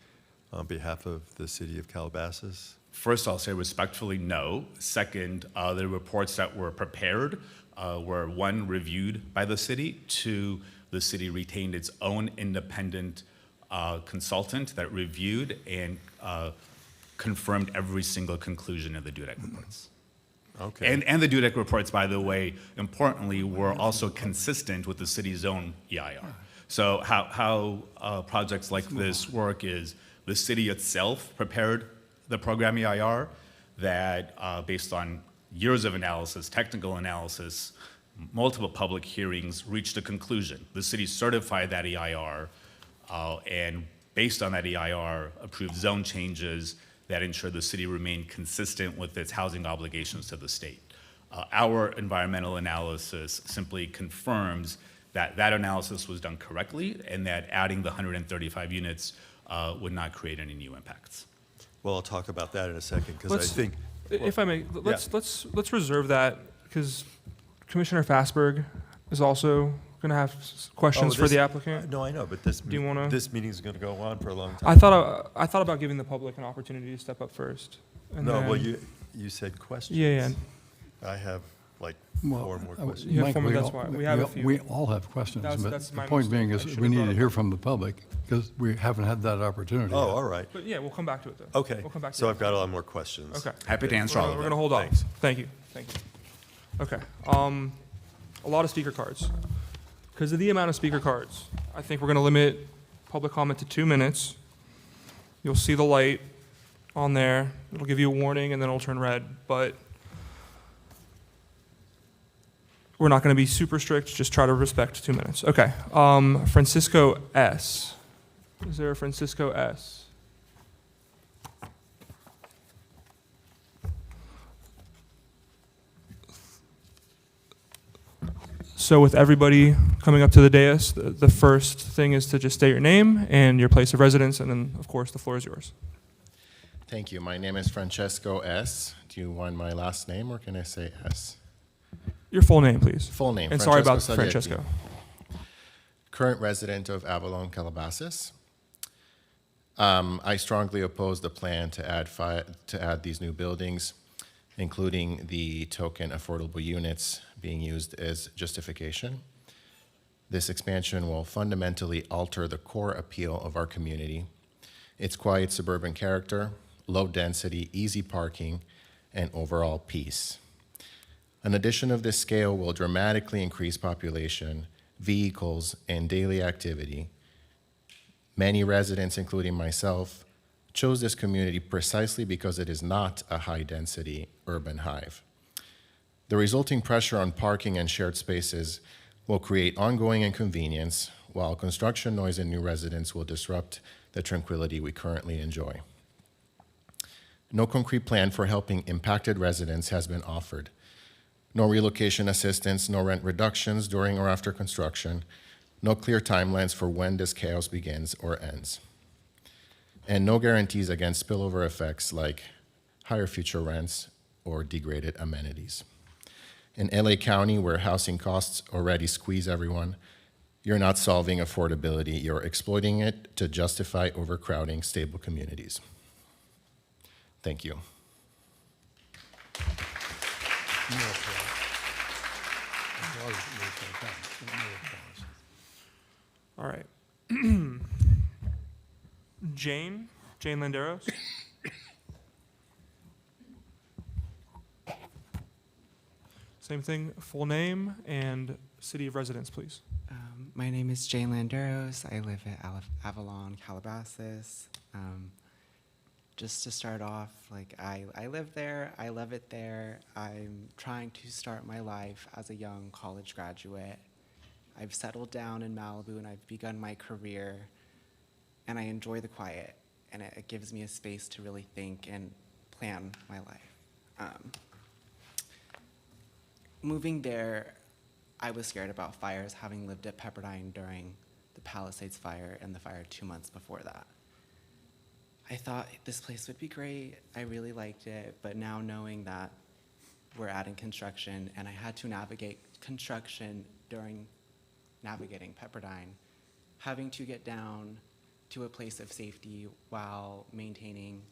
on behalf of the city of Calabasas? First, I'll say respectfully, no. Second, the reports that were prepared were, one, reviewed by the city. Two, the city retained its own independent consultant that reviewed and confirmed every single conclusion of the Dudek reports. Okay. And the Dudek reports, by the way, importantly, were also consistent with the city's own EIR. So how projects like this work is the city itself prepared the program EIR that, based on years of analysis, technical analysis, multiple public hearings, reached a conclusion. The city certified that EIR, and based on that EIR, approved zone changes that ensure the city remained consistent with its housing obligations to the state. Our environmental analysis simply confirms that that analysis was done correctly and that adding the 135 units would not create any new impacts. Well, I'll talk about that in a second, because I Let's- think, If I may, let's reserve that, because Commissioner Fassberg is also going to have questions for this- the applicant. no, I know, but this, Do you wanna- this meeting's going to go on for a long time. I thought about giving the public an opportunity to step up first. And No, well, then- you said questions. Yeah. I have like Well, four more I- questions. You have Mike, four more, we that's all- why. We have a few. We all have questions, That's but my the point mistake. being I is should've we need brought to it hear up. from the public because we haven't had that opportunity. Oh, yet. all right. But yeah, we'll come back to it though. Okay, We'll come back to so it. I've got a lot more questions. Okay. Happy to answer all of We're them. going to hold off. Thanks. Thank you. Okay. A lot of speaker cards. Because of the amount of speaker cards, I think we're going to limit public comment to 2 minutes. You'll see the light on there. It'll give you a warning and then it'll turn red. But we're not going to be super strict. Just try to respect 2 minutes. Okay. Francisco S. Is there a Francisco S? So with everybody coming up to the dais, the first thing is to just state your name and your place of residence, and then, of course, the floor is yours. Thank you. My name is Francesco S. Do you want my last name or can I say S? Your full name, please. Full name. And sorry about Saglietti. Francesco. Current resident of Avalon, Calabasas. I strongly oppose the plan to add these new buildings, including the token affordable units being used as justification. This expansion will fundamentally alter the core appeal of our community, its quiet suburban character, low density, easy parking, and overall peace. An addition of this scale will dramatically increase population, vehicles, and daily activity. Many residents, including myself, chose this community precisely because it is not a high-density urban hive. The resulting pressure on parking and shared spaces will create ongoing inconvenience, while construction noise in new residents will disrupt the tranquility we currently enjoy. No concrete plan for helping impacted residents has been offered. No relocation assistance, no rent reductions during or after construction, no clear timelines for when this chaos begins or ends, and no guarantees against spillover effects like higher future rents or degraded amenities. In LA County, where housing costs already squeeze everyone, you're not solving affordability, you're exploiting it to justify overcrowding stable communities. Thank you. All right. Jane Landeros. Same thing, full name and city of residence, please. My name is Jane Landeros. I live at Avalon, Calabasas. Just to start off, I live there. I love it there. I'm trying to start my life as a young college graduate. I've settled down in Malibu and I've begun my career, and I enjoy the quiet, and it gives me a space to really think and plan my life. Moving there, I was scared about fires, having lived at Pepperdine during the Palisades fire and the fire 2 months before that. I thought this place would be great. I really liked it, but now knowing that we're adding construction, and I had to navigate construction during navigating Pepperdine, having to get down to a place of safety while maintaining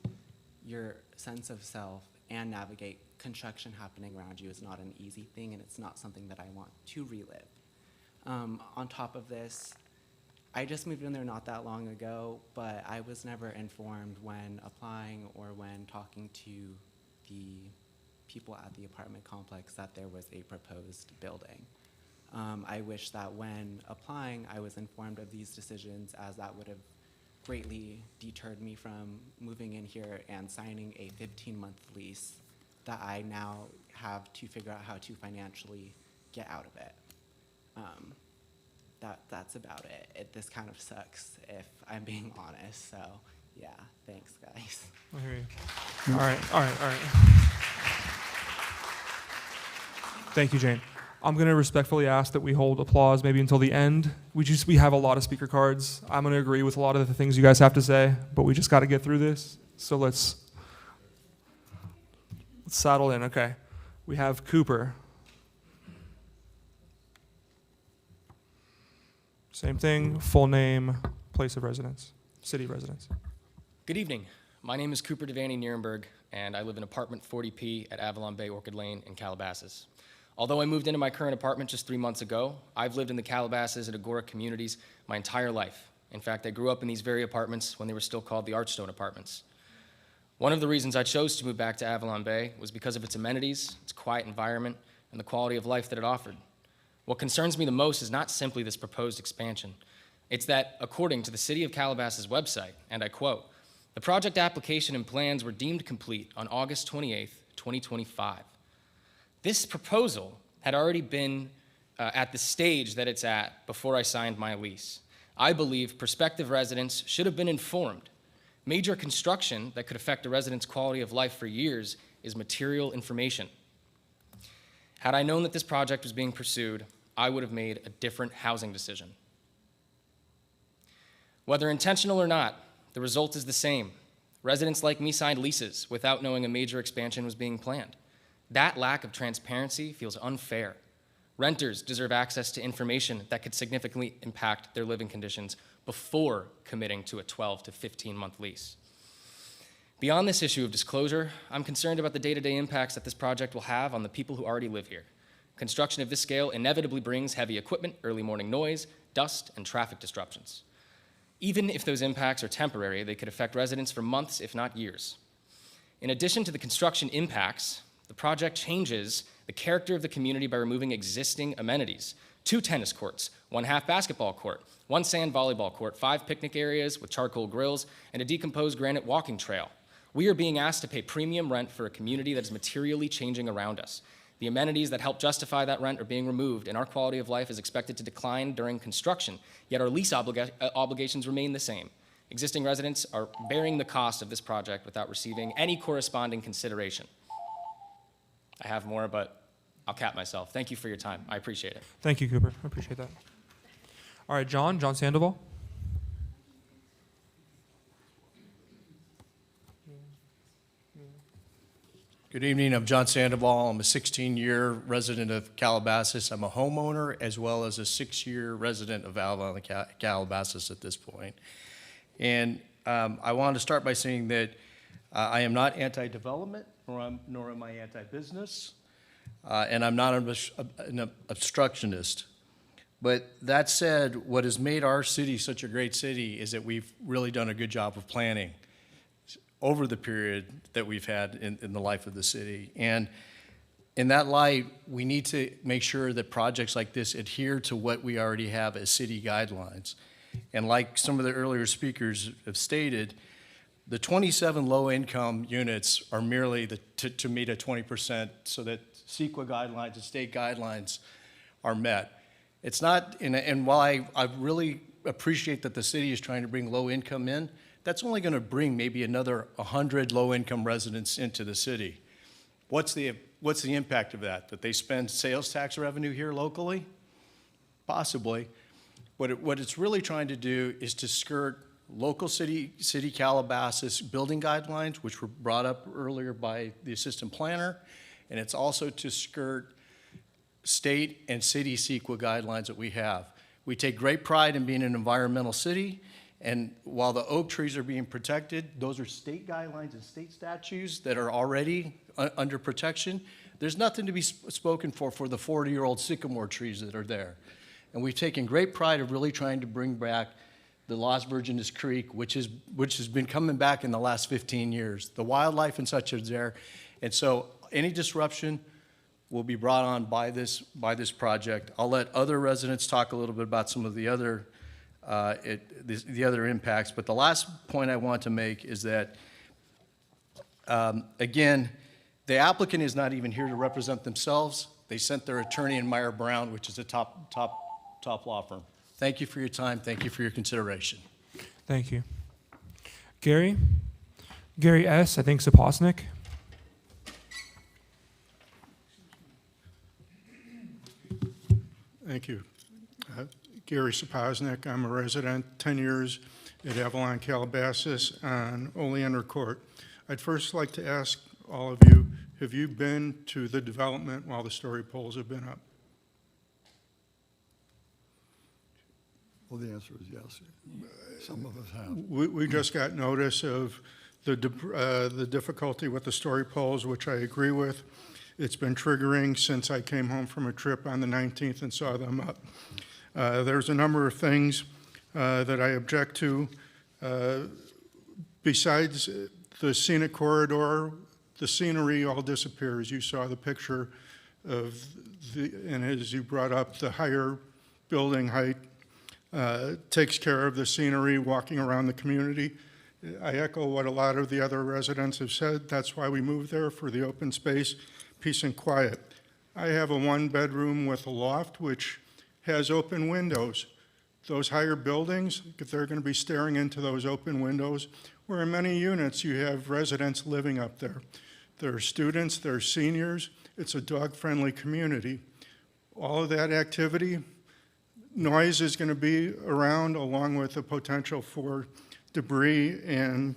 your sense of self and navigate construction happening around you is not an easy thing, and it's not something that I want to relive. On top of this, I just moved in there not that long ago, but I was never informed when applying or when talking to the people at the apartment complex that there was a proposed building. I wish that when applying, I was informed of these decisions, as that would have greatly deterred me from moving in here and signing a 15-month lease that I now have to figure out how to financially get out of it. That's about it. This kind of sucks, if I'm being honest. So, yeah, thanks, guys. I hear you. All right. Thank you, Jane. I'm going to respectfully ask that we hold applause maybe until the end. We have a lot of speaker cards. I'm going to agree with a lot of the things you guys have to say, but we just got to get through this. So let's settle in. Okay. We have Cooper. Same thing, full name, place of residence, city residence. Good evening. My name is Cooper Devaney Nierenberg, and I live in apartment 40P at Avalon Bay Orchid Lane in Calabasas. Although I moved into my current apartment just 3 months ago, I've lived in the Calabasas and Agora communities my entire life. In fact, I grew up in these very apartments when they were still called the Archstone Apartments. One of the reasons I chose to move back to Avalon Bay was because of its amenities, its quiet environment, and the quality of life that it offered. What concerns me the most is not simply this proposed expansion. It's that, according to the City of Calabasas website, and I quote, "The project application and plans were deemed complete on August 28th, 2025. This proposal had already been at the stage that it's at before I signed my lease. I believe prospective residents should have been informed. Major construction that could affect a resident's quality of life for years is material information. Had I known that this project was being pursued, I would have made a different housing decision. Whether intentional or not, the result is the same. Residents like me signed leases without knowing a major expansion was being planned. That lack of transparency feels unfair. Renters deserve access to information that could significantly impact their living conditions before committing to a 12 to 15-month lease. Beyond this issue of disclosure, I'm concerned about the day-to-day impacts that this project will have on the people who already live here. Construction of this scale inevitably brings heavy equipment, early morning noise, dust, and traffic disruptions. Even if those impacts are temporary, they could affect residents for months, if not years. In addition to the construction impacts, the project changes the character of the community by removing existing amenities. 2 tennis courts, 1 half basketball court, 1 sand volleyball court, 5 picnic areas with charcoal grills, and a decomposed granite walking trail. We are being asked to pay premium rent for a community that is materially changing around us. The amenities that help justify that rent are being removed, and our quality of life is expected to decline during construction, yet our lease obligations remain the same. Existing residents are bearing the cost of this project without receiving any corresponding consideration. I have more, but I'll cap myself. Thank you for your time. I appreciate it. Thank you, Cooper. I appreciate that. All right, John Sandoval. Good evening, I'm John Sandoval. I'm a 16-year resident of Calabasas. I'm a homeowner as well as a 6-year resident of Avalon, Calabasas at this point. And I wanted to start by saying that I am not anti-development, nor am I anti-business, and I'm not an obstructionist. But that said, what has made our city such a great city is that we've really done a good job of planning over the period that we've had in the life of the city. And in that light, we need to make sure that projects like this adhere to what we already have as city guidelines. And like some of the earlier speakers have stated, the 27 low-income units are merely to meet a 20% so that CEQA guidelines and state guidelines are met. It's not, and while I really appreciate that the city is trying to bring low income in, that's only going to bring maybe another 100 low-income residents into the city. What's the impact of that? That they spend sales tax revenue here locally? Possibly. What it's really trying to do is to skirt local city Calabasas building guidelines, which were brought up earlier by the assistant planner, and it's also to skirt state and city CEQA guidelines that we have. We take great pride in being an environmental city, and while the oak trees are being protected, those are state guidelines and state statutes that are already under protection. There's nothing to be spoken for the 40-year-old sycamore trees that are there. And we've taken great pride of really trying to bring back the Lost Virginis Creek, which has been coming back in the last 15 years. The wildlife and such is there. And so any disruption will be brought on by this project. I'll let other residents talk a little bit about some of the other impacts. But the last point I want to make is that, again, the applicant is not even here to represent themselves. They sent their attorney in Meyer Brown, which is a top law firm. Thank you for your time. Thank you for your consideration. Thank you. Gary S., I think Saposnik. Thank you. Gary Saposnik. I'm a resident, 10 years at Avalon Calabasas on Oleander Court. I'd first like to ask all of you, have you been to the development while the story poles have been up? Well, the answer is yes. Some of us have. We just got notice of the difficulty with the story poles, which I agree with. It's been triggering since I came home from a trip on the 19th and saw them up. There's a number of things that I object to. Besides the scenic corridor, the scenery all disappears. You saw the picture of and as you brought up, the higher building height takes care of the scenery, walking around the community. I echo what a lot of the other residents have said. That's why we moved there, for the open space, peace and quiet. I have a 1-bedroom with a loft, which has open windows. Those higher buildings, if they're going to be staring into those open windows, where in many units you have residents living up there. There are students, there are seniors. It's a dog-friendly community. All of that activity, noise is going to be around, along with the potential for debris and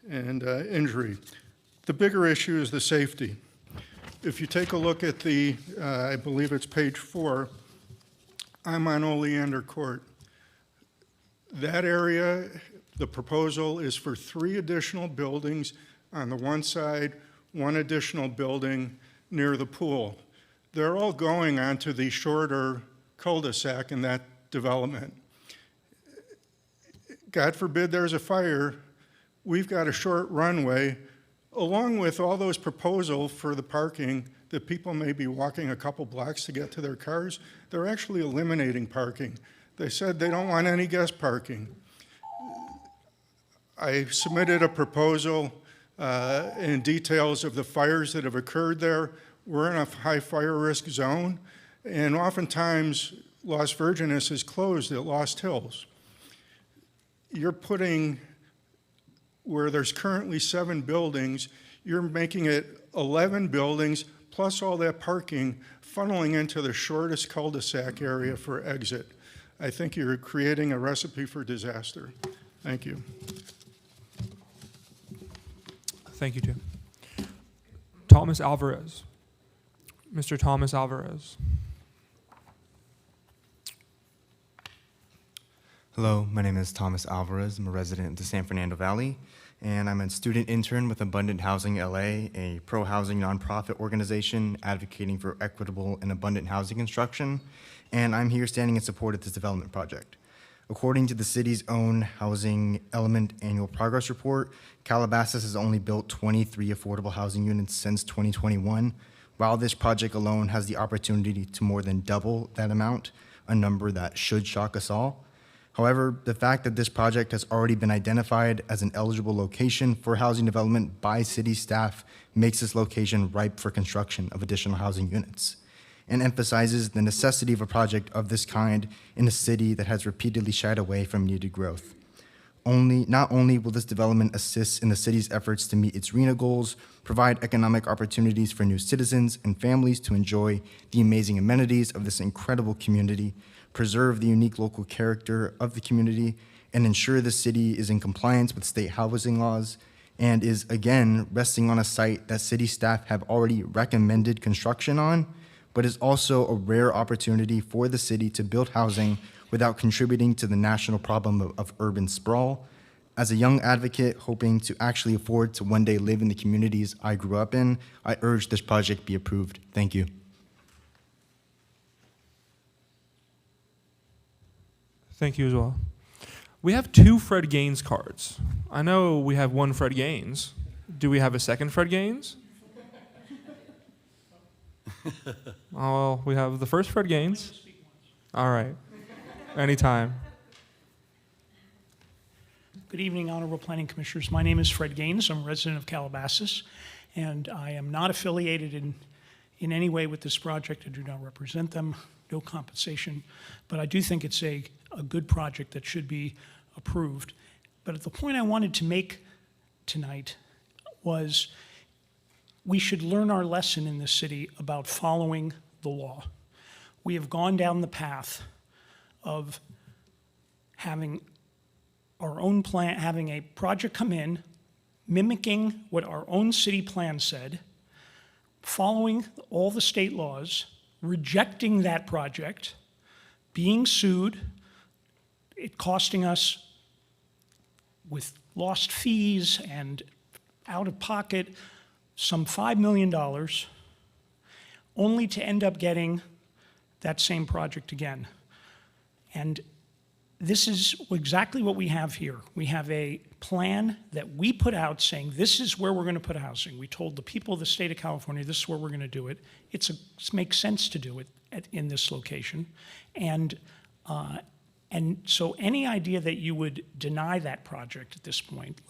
injury. The bigger issue is the safety. If you take a look at the, I believe it's page 4, I'm on Oleander Court. That area, the proposal is for 3 additional buildings on the one side, 1 additional building near the pool. They're all going onto the shorter cul-de-sac in that development. God forbid there's a fire, we've got a short runway, along with all those proposals for the parking that people may be walking a couple blocks to get to their cars. They're actually eliminating parking. They said they don't want any guest parking. I submitted a proposal in details of the fires that have occurred there. We're in a high fire risk zone, and oftentimes Lost Virginis is closed at Lost Hills. You're putting, where there's currently 7 buildings, you're making it 11 buildings plus all that parking funneling into the shortest cul-de-sac area for exit. I think you're creating a recipe for disaster. Thank you. Thank you, Tim. Thomas Alvarez. Mr. Thomas Alvarez. Hello, my name is Thomas Alvarez. I'm a resident of the San Fernando Valley, and I'm a student intern with Abundant Housing LA, a pro-housing nonprofit organization advocating for equitable and abundant housing construction, and I'm here standing in support of this development project. According to the city's own Housing Element Annual Progress Report, Calabasas has only built 23 affordable housing units since 2021, while this project alone has the opportunity to more than double that amount, a number that should shock us all. However, the fact that this project has already been identified as an eligible location for housing development by city staff makes this location ripe for construction of additional housing units. and emphasizes the necessity of a project of this kind in a city that has repeatedly shied away from needed growth. Not only will this development assist in the city's efforts to meet its RENA goals, provide economic opportunities for new citizens and families to enjoy the amazing amenities of this incredible community, preserve the unique local character of the community, and ensure the city is in compliance with state housing laws, and is again resting on a site that city staff have already recommended construction on, but is also a rare opportunity for the city to build housing without contributing to the national problem of urban sprawl. As a young advocate hoping to actually afford to one day live in the communities I grew up in, I urge this project be approved. Thank you. Thank you as well. We have 2 Fred Gaines cards. I know we have 1 Fred Gaines. Do we have a second Fred Gaines? Oh, well, we have the first Fred Gaines. All right. Anytime. Good evening, Honorable Planning Commissioners. My name is Fred Gaines. I'm a resident of Calabasas, and I am not affiliated in any way with this project. I do not represent them, no compensation, but I do think it's a good project that should be approved. But the point I wanted to make tonight was we should learn our lesson in this city about following the law. We have gone down the path of having our own plan, having a project come in, mimicking what our own city plan said, following all the state laws, rejecting that project, being sued, it costing us with lost fees and out of pocket some $5 million, only to end up getting that same project again. And this is exactly what we have here. We have a plan that we put out saying this is where we're going to put housing. We told the people of the state of California this is where we're going to do it. It makes sense to do it in this location. And so any idea that you would deny that project at this point,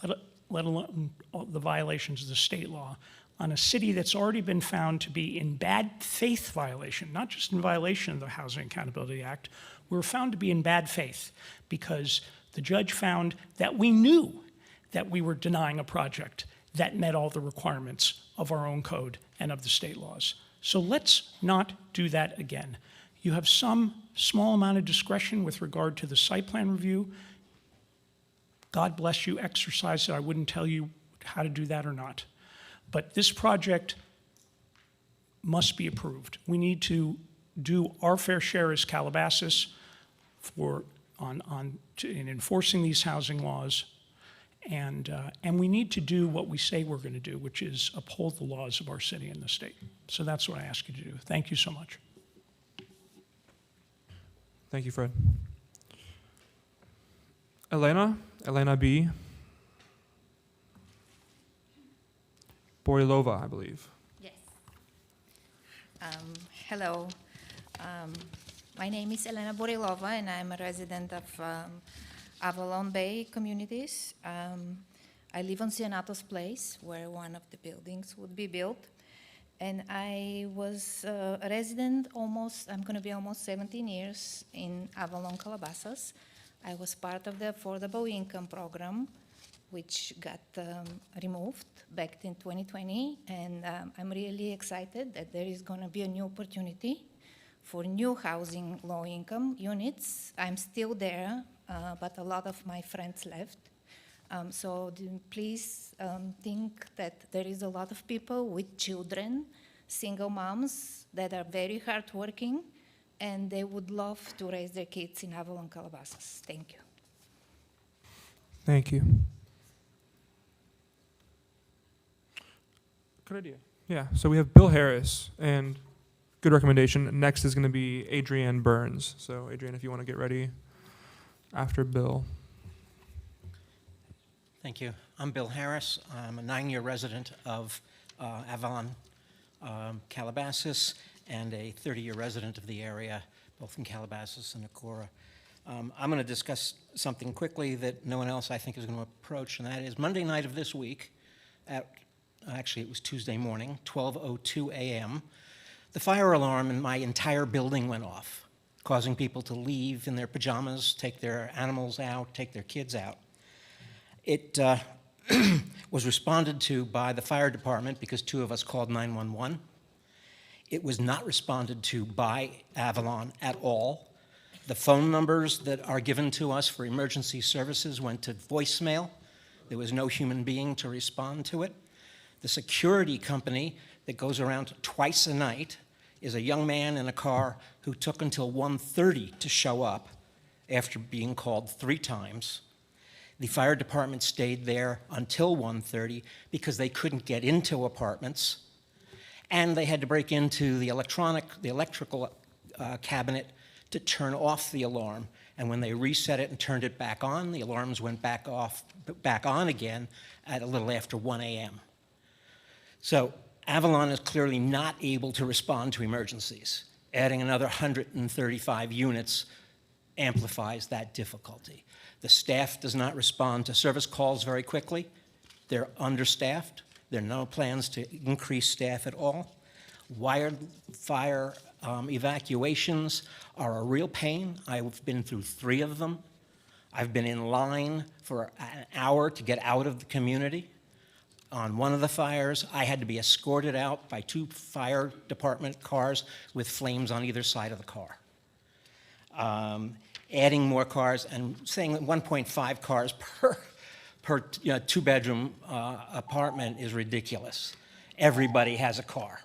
let alone the violations of the state law, on a city that's already been found to be in bad faith violation, not just in violation of the Housing Accountability Act, we're found to be in bad faith because the judge found that we knew that we were denying a project that met all the requirements of our own code and of the state laws. So let's not do that again. You have some small amount of discretion with regard to the site plan review. God bless you, exercise it. I wouldn't tell you how to do that or not. But this project must be approved. We need to do our fair share as Calabasas in enforcing these housing laws, and we need to do what we say we're going to do, which is uphold the laws of our city and the state. So that's what I ask you to do. Thank you so much. Thank you, Fred. Elena B. Borilova, I believe. Yes. Hello. My name is Elena Borilova, and I'm a resident of Avalon Bay Communities. I live on Cianatos Place, where one of the buildings would be built. And I was a resident I'm going to be almost 17 years in Avalon, Calabasas. I was part of the Affordable Income Program, which got removed back in 2020. And I'm really excited that there is going to be a new opportunity for new housing low-income units. I'm still there, but a lot of my friends left. So please think that there is a lot of people with children, single moms that are very hardworking, and they would love to raise their kids in Avalon, Calabasas. Thank you. Thank you. Good idea. Yeah, so we have Bill Harris, and good recommendation. Next is going to be Adrienne Burns. So Adrienne, if you want to get ready after Bill. Thank you. I'm Bill Harris. I'm a 9-year resident of Avalon, Calabasas, and a 30-year resident of the area, both in Calabasas and Ancora. I'm going to discuss something quickly that no one else, I think, is going to approach, and that is Monday night of this week, actually it was Tuesday morning, 12:02 a.m., The fire alarm in my entire building went off, causing people to leave in their pajamas, take their animals out, take their kids out. It was responded to by the fire department because 2 of us called 911. It was not responded to by Avalon at all. The phone numbers that are given to us for emergency services went to voicemail. There was no human being to respond to it. The security company that goes around twice a night is a young man in a car who took until 1:30 to show up after being called 3 times. The fire department stayed there until 1:30 because they couldn't get into apartments, and they had to break into the electrical cabinet to turn off the alarm. And when they reset it and turned it back on, the alarms went back on again at a little after 1 a.m. So Avalon is clearly not able to respond to emergencies. Adding another 135 units amplifies that difficulty. The staff does not respond to service calls very quickly. They're understaffed. There are no plans to increase staff at all. Wildfire evacuations are a real pain. I've been through 3 of them. I've been in line for an hour to get out of the community. On one of the fires, I had to be escorted out by 2 fire department cars with flames on either side of the car. Adding more cars and saying that 1.5 cars per 2-bedroom apartment is ridiculous. Everybody has a car.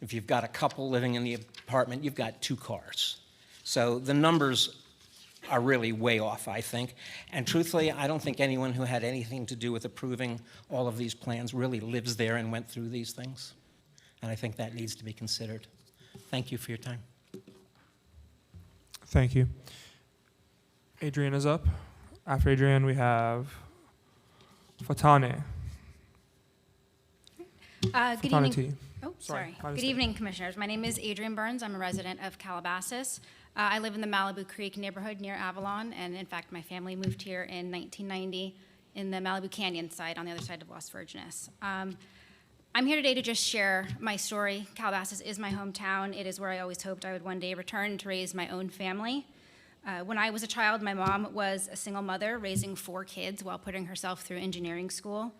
If you've got a couple living in the apartment, you've got 2 cars. So the numbers are really way off, I think. And truthfully, I don't think anyone who had anything to do with approving all of these plans really lives there and went through these things. And I think that needs to be considered. Thank you for your time. Thank you. Adrian is up. After Adrian, we have Fatane. Good Fatane evening. T. Oh, Sorry, sorry. my Good mistake. evening, Commissioners. My name is Adrian Burns. I'm a resident of Calabasas. I live in the Malibu Creek neighborhood near Avalon, and in fact, my family moved here in 1990 in the Malibu Canyon side on the other side of Las Virgenes. I'm here today to just share my story. Calabasas is my hometown. It is where I always hoped I would one day return to raise my own family. When I was a child, my mom was a single mother raising 4 kids while putting herself through engineering school.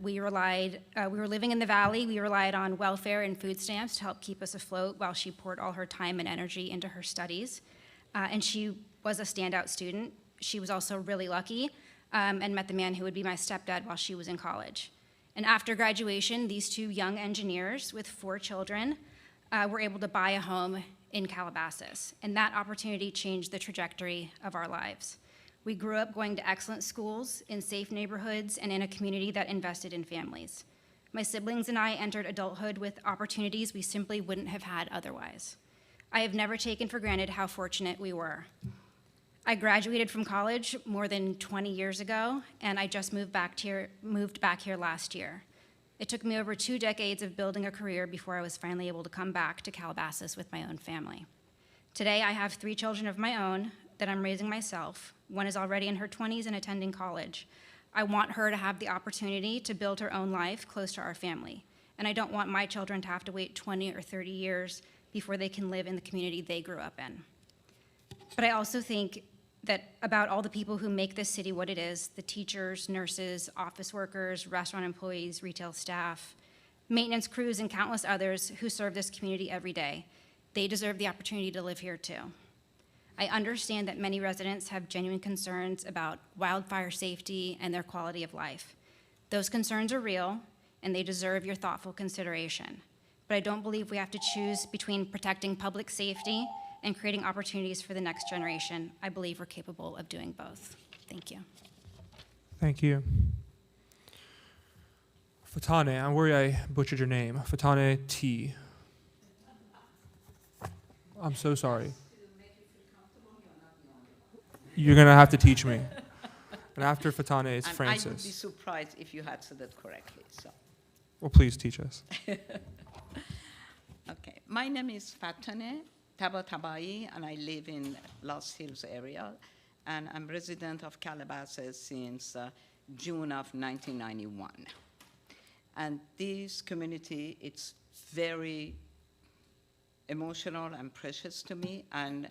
We were living in the valley. We relied on welfare and food stamps to help keep us afloat while she poured all her time and energy into her studies. And she was a standout student. She was also really lucky and met the man who would be my stepdad while she was in college. And after graduation, these 2 young engineers with 4 children were able to buy a home in Calabasas. And that opportunity changed the trajectory of our lives. We grew up going to excellent schools, in safe neighborhoods, and in a community that invested in families. My siblings and I entered adulthood with opportunities we simply wouldn't have had otherwise. I have never taken for granted how fortunate we were. I graduated from college more than 20 years ago, and I just moved back here last year. It took me over 2 decades of building a career before I was finally able to come back to Calabasas with my own family. Today, I have 3 children of my own that I'm raising myself. One is already in her 20s and attending college. I want her to have the opportunity to build her own life close to our family. And I don't want my children to have to wait 20 or 30 years before they can live in the community they grew up in. But I also think that about all the people who make this city what it is, the teachers, nurses, office workers, restaurant employees, retail staff, maintenance crews, and countless others who serve this community every day. They deserve the opportunity to live here too. I understand that many residents have genuine concerns about wildfire safety and their quality of life. Those concerns are real, and they deserve your thoughtful consideration. But I don't believe we have to choose between protecting public safety and creating opportunities for the next generation. I believe we're capable of doing both. Thank you. Thank you. Fatane, I'm worried I butchered your name. Fatane T. I'm so sorry. You're going to have to teach me. And after Fatane, it's And Francis. I would be surprised if you had said it correctly. So. Well, please teach us. Okay, my name is Fatane Tabatabai, and I live in Los Hills area, and I'm resident of Calabasas since June of 1991. And this community, it's very emotional and precious to me, and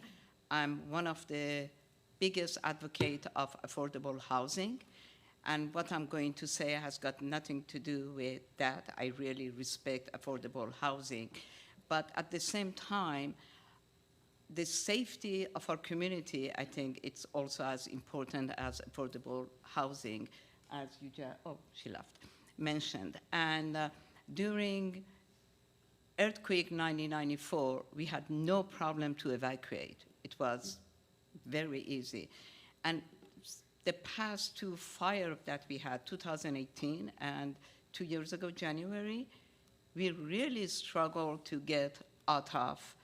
I'm one of the biggest advocate of affordable housing. And what I'm going to say has got nothing to do with that. I really respect affordable housing. But at the same time, the safety of our community, I think it's also as important as affordable housing, as you she left, mentioned. And during earthquake 1994, we had no problem to evacuate. It was very easy. And the past two fires that we had, 2018 and 2 years ago, January, we really struggled to get out of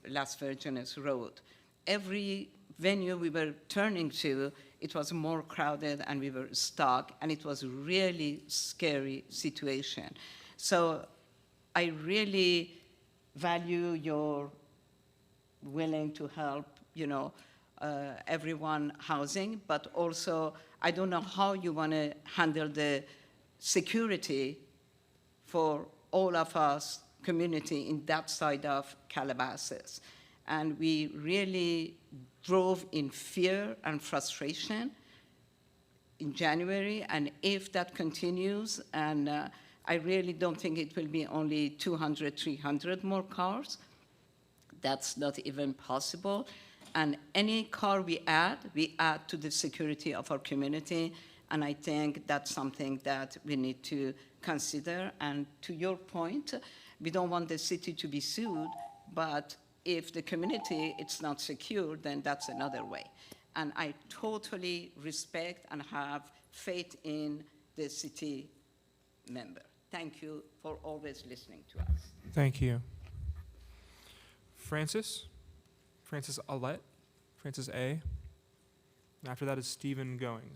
Las Virgenes Road. Every venue we were turning to, it was more crowded and we were stuck, and it was a really scary situation. So I really value your willing to help, everyone housing, but also I don't know how you want to handle the security for all of us community in that side of Calabasas. And we really drove in fear and frustration in January, and if that continues, and I really don't think it will be only 200, 300 more cars. That's not even possible. And any car we add to the security of our community, and I think that's something that we need to consider. And to your point, we don't want the city to be sued, but if the community is not secure, then that's another way. And I totally respect and have faith in the city member. Thank you for always listening to us. Thank you. Francis Alette, Francis A. And after that is Stephen Going.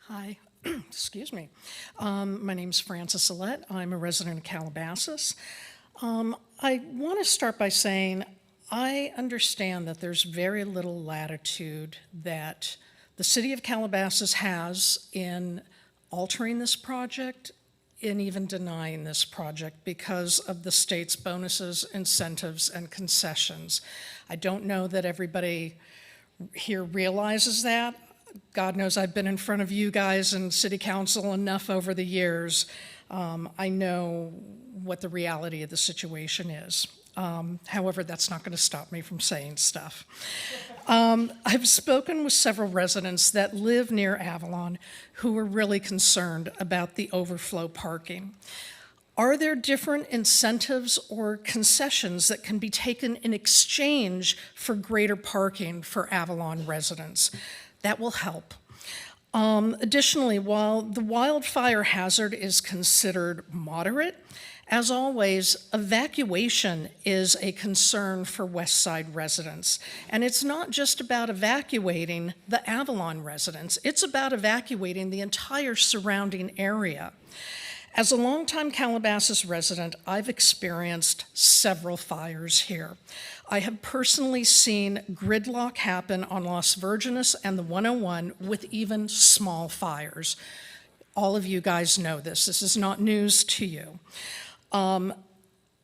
Hi, excuse me. My name is Frances Alette. I'm a resident of Calabasas. I want to start by saying I understand that there's very little latitude that the city of Calabasas has in altering this project and even denying this project because of the state's bonuses, incentives, and concessions. I don't know that everybody here realizes that. God knows I've been in front of you guys and city council enough over the years. I know what the reality of the situation is. However, that's not going to stop me from saying stuff. I've spoken with several residents that live near Avalon who are really concerned about the overflow parking. Are there different incentives or concessions that can be taken in exchange for greater parking for Avalon residents? That will help. Additionally, while the wildfire hazard is considered moderate, as always, evacuation is a concern for West Side residents. And it's not just about evacuating the Avalon residents, it's about evacuating the entire surrounding area. As a longtime Calabasas resident, I've experienced several fires here. I have personally seen gridlock happen on Las Virgenes and the 101 with even small fires. All of you guys know this. This is not news to you.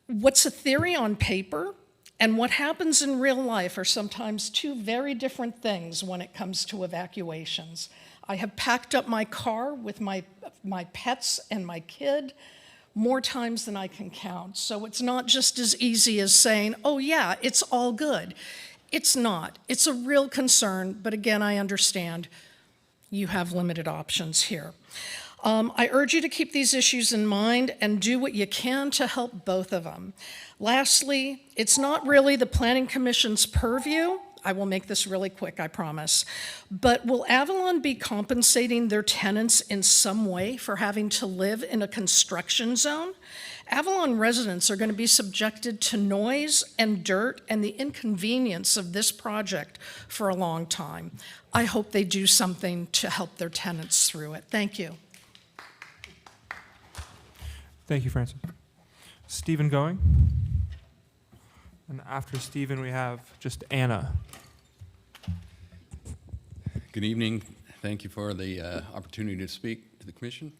What's a theory on paper and what happens in real life are sometimes two very different things when it comes to evacuations. I have packed up my car with my pets and my kid more times than I can count. So it's not just as easy as saying, oh yeah, it's all good. It's not. It's a real concern, but again, I understand you have limited options here. I urge you to keep these issues in mind and do what you can to help both of them. Lastly, it's not really the Planning Commission's purview. I will make this really quick, I promise. But will Avalon be compensating their tenants in some way for having to live in a construction zone? Avalon residents are going to be subjected to noise and dirt and the inconvenience of this project for a long time. I hope they do something to help their tenants through it. Thank you. Thank you, Francis. Stephen Going. And after Stephen, we have just Anna. Good evening. Thank you for the opportunity to speak to the commission.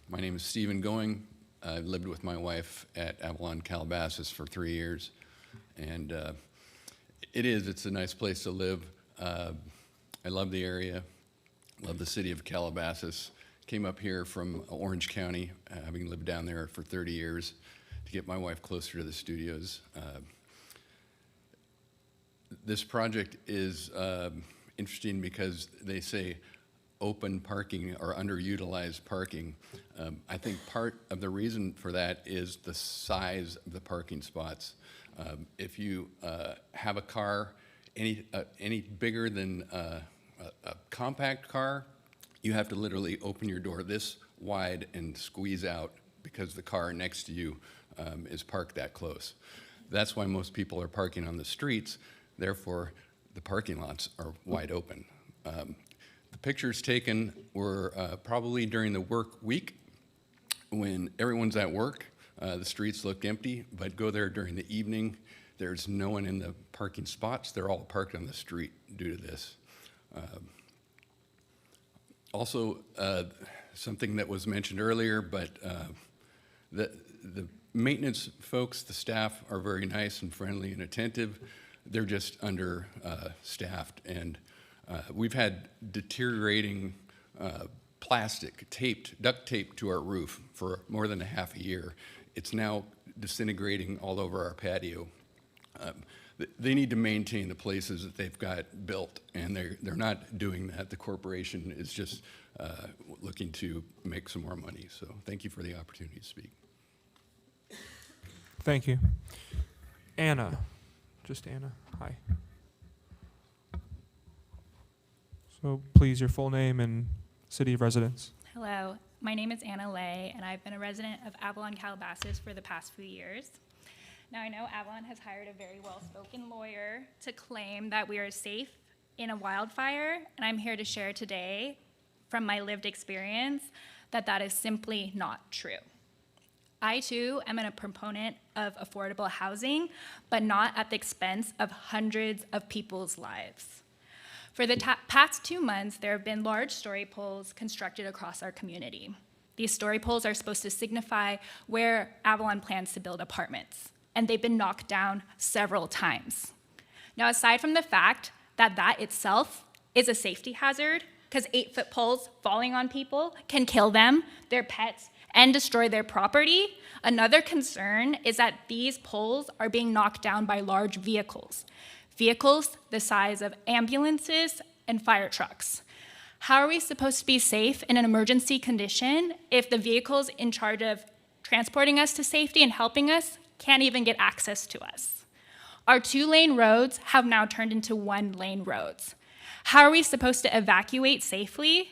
My name is Stephen Going. I've lived with my wife at Avalon, Calabasas for 3 years. And it's a nice place to live. I love the area, love the city of Calabasas. Came up here from Orange County, having lived down there for 30 years, to get my wife closer to the studios. This project is interesting because they say open parking or underutilized parking. I think part of the reason for that is the size of the parking spots. If you have a car any bigger than a compact car, you have to literally open your door this wide and squeeze out because the car next to you is parked that close. That's why most people are parking on the streets. Therefore, the parking lots are wide open. The pictures taken were probably during the work week when everyone's at work. The streets look empty, but go there during the evening. There's no one in the parking spots. They're all parked on the street due to this. Also, something that was mentioned earlier, but the maintenance folks, the staff are very nice and friendly and attentive. They're just understaffed, and we've had deteriorating plastic duct taped to our roof for more than a half a year. It's now disintegrating all over our patio. They need to maintain the places that they've got built, and they're not doing that. The corporation is just looking to make some more money. So thank you for the opportunity to speak. Thank you. Anna. Just Anna. Hi. So please, your full name and city of residence. Hello, my name is Anna Lay, and I've been a resident of Avalon, Calabasas for the past few years. Now, I know Avalon has hired a very well-spoken lawyer to claim that we are safe in a wildfire, and I'm here to share today, from my lived experience, that that is simply not true. I, too, am a proponent of affordable housing, but not at the expense of hundreds of people's lives. For the past 2 months, there have been large story poles constructed across our community. These story poles are supposed to signify where Avalon plans to build apartments, and they've been knocked down several times. Now, aside from the fact that that itself is a safety hazard, because 8-foot poles falling on people can kill them, their pets, and destroy their property, another concern is that these poles are being knocked down by large vehicles the size of ambulances and fire trucks. How are we supposed to be safe in an emergency condition if the vehicles in charge of transporting us to safety and helping us can't even get access to us? Our 2-lane roads have now turned into 1-lane roads. How are we supposed to evacuate safely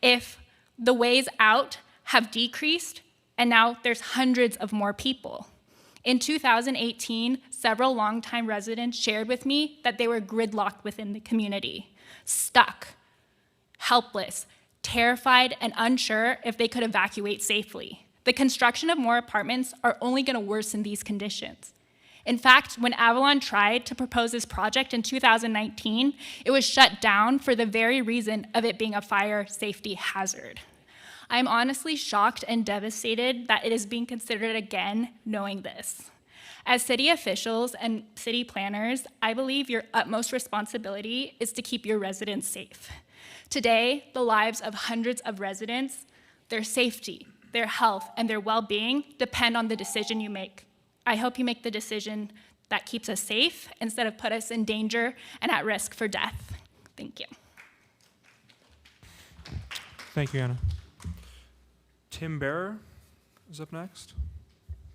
if the ways out have decreased and now there's hundreds of more people? In 2018, several longtime residents shared with me that they were gridlocked within the community, stuck, helpless, terrified, and unsure if they could evacuate safely. The construction of more apartments are only going to worsen these conditions. In fact, when Avalon tried to propose this project in 2019, it was shut down for the very reason of it being a fire safety hazard. I'm honestly shocked and devastated that it is being considered again, knowing this. As city officials and city planners, I believe your utmost responsibility is to keep your residents safe. Today, the lives of hundreds of residents, their safety, their health, and their well-being depend on the decision you make. I hope you make the decision that keeps us safe instead of put us in danger and at risk for death. Thank you. Thank you, Anna. Tim Bearer is up next.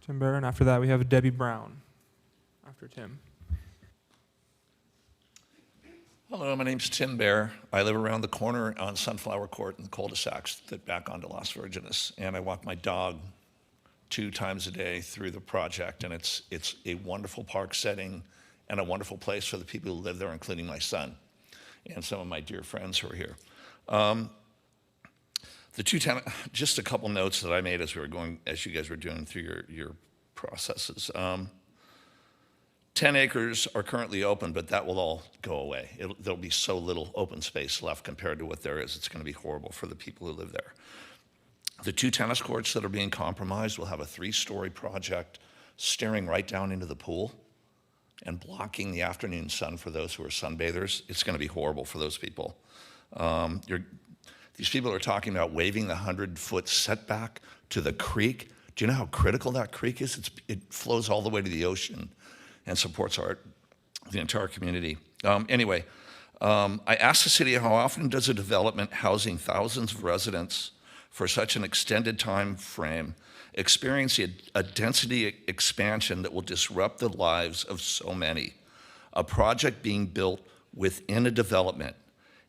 Tim Bearer, and after that we have Debbie Brown after Tim. Hello, my name's Tim Bear. I live around the corner on Sunflower Court in the cul-de-sacs that back onto Las Virgenes, and I walk my dog 2 times a day through the project, and it's a wonderful park setting and a wonderful place for the people who live there, including my son and some of my dear friends who are here. Just a couple notes that I made as you guys were doing through your processes. 10 acres are currently open, but that will all go away. There'll be so little open space left compared to what there is. It's going to be horrible for the people who live there. The 2 tennis courts that are being compromised will have a 3-story project staring right down into the pool and blocking the afternoon sun for those who are sunbathers. It's going to be horrible for those people. These people are talking about waiving the 100-foot setback to the creek. Do you know how critical that creek is? It flows all the way to the ocean and supports the entire community. Anyway, I asked the city, how often does a development housing thousands of residents for such an extended time frame experience a density expansion that will disrupt the lives of so many? A project being built within a development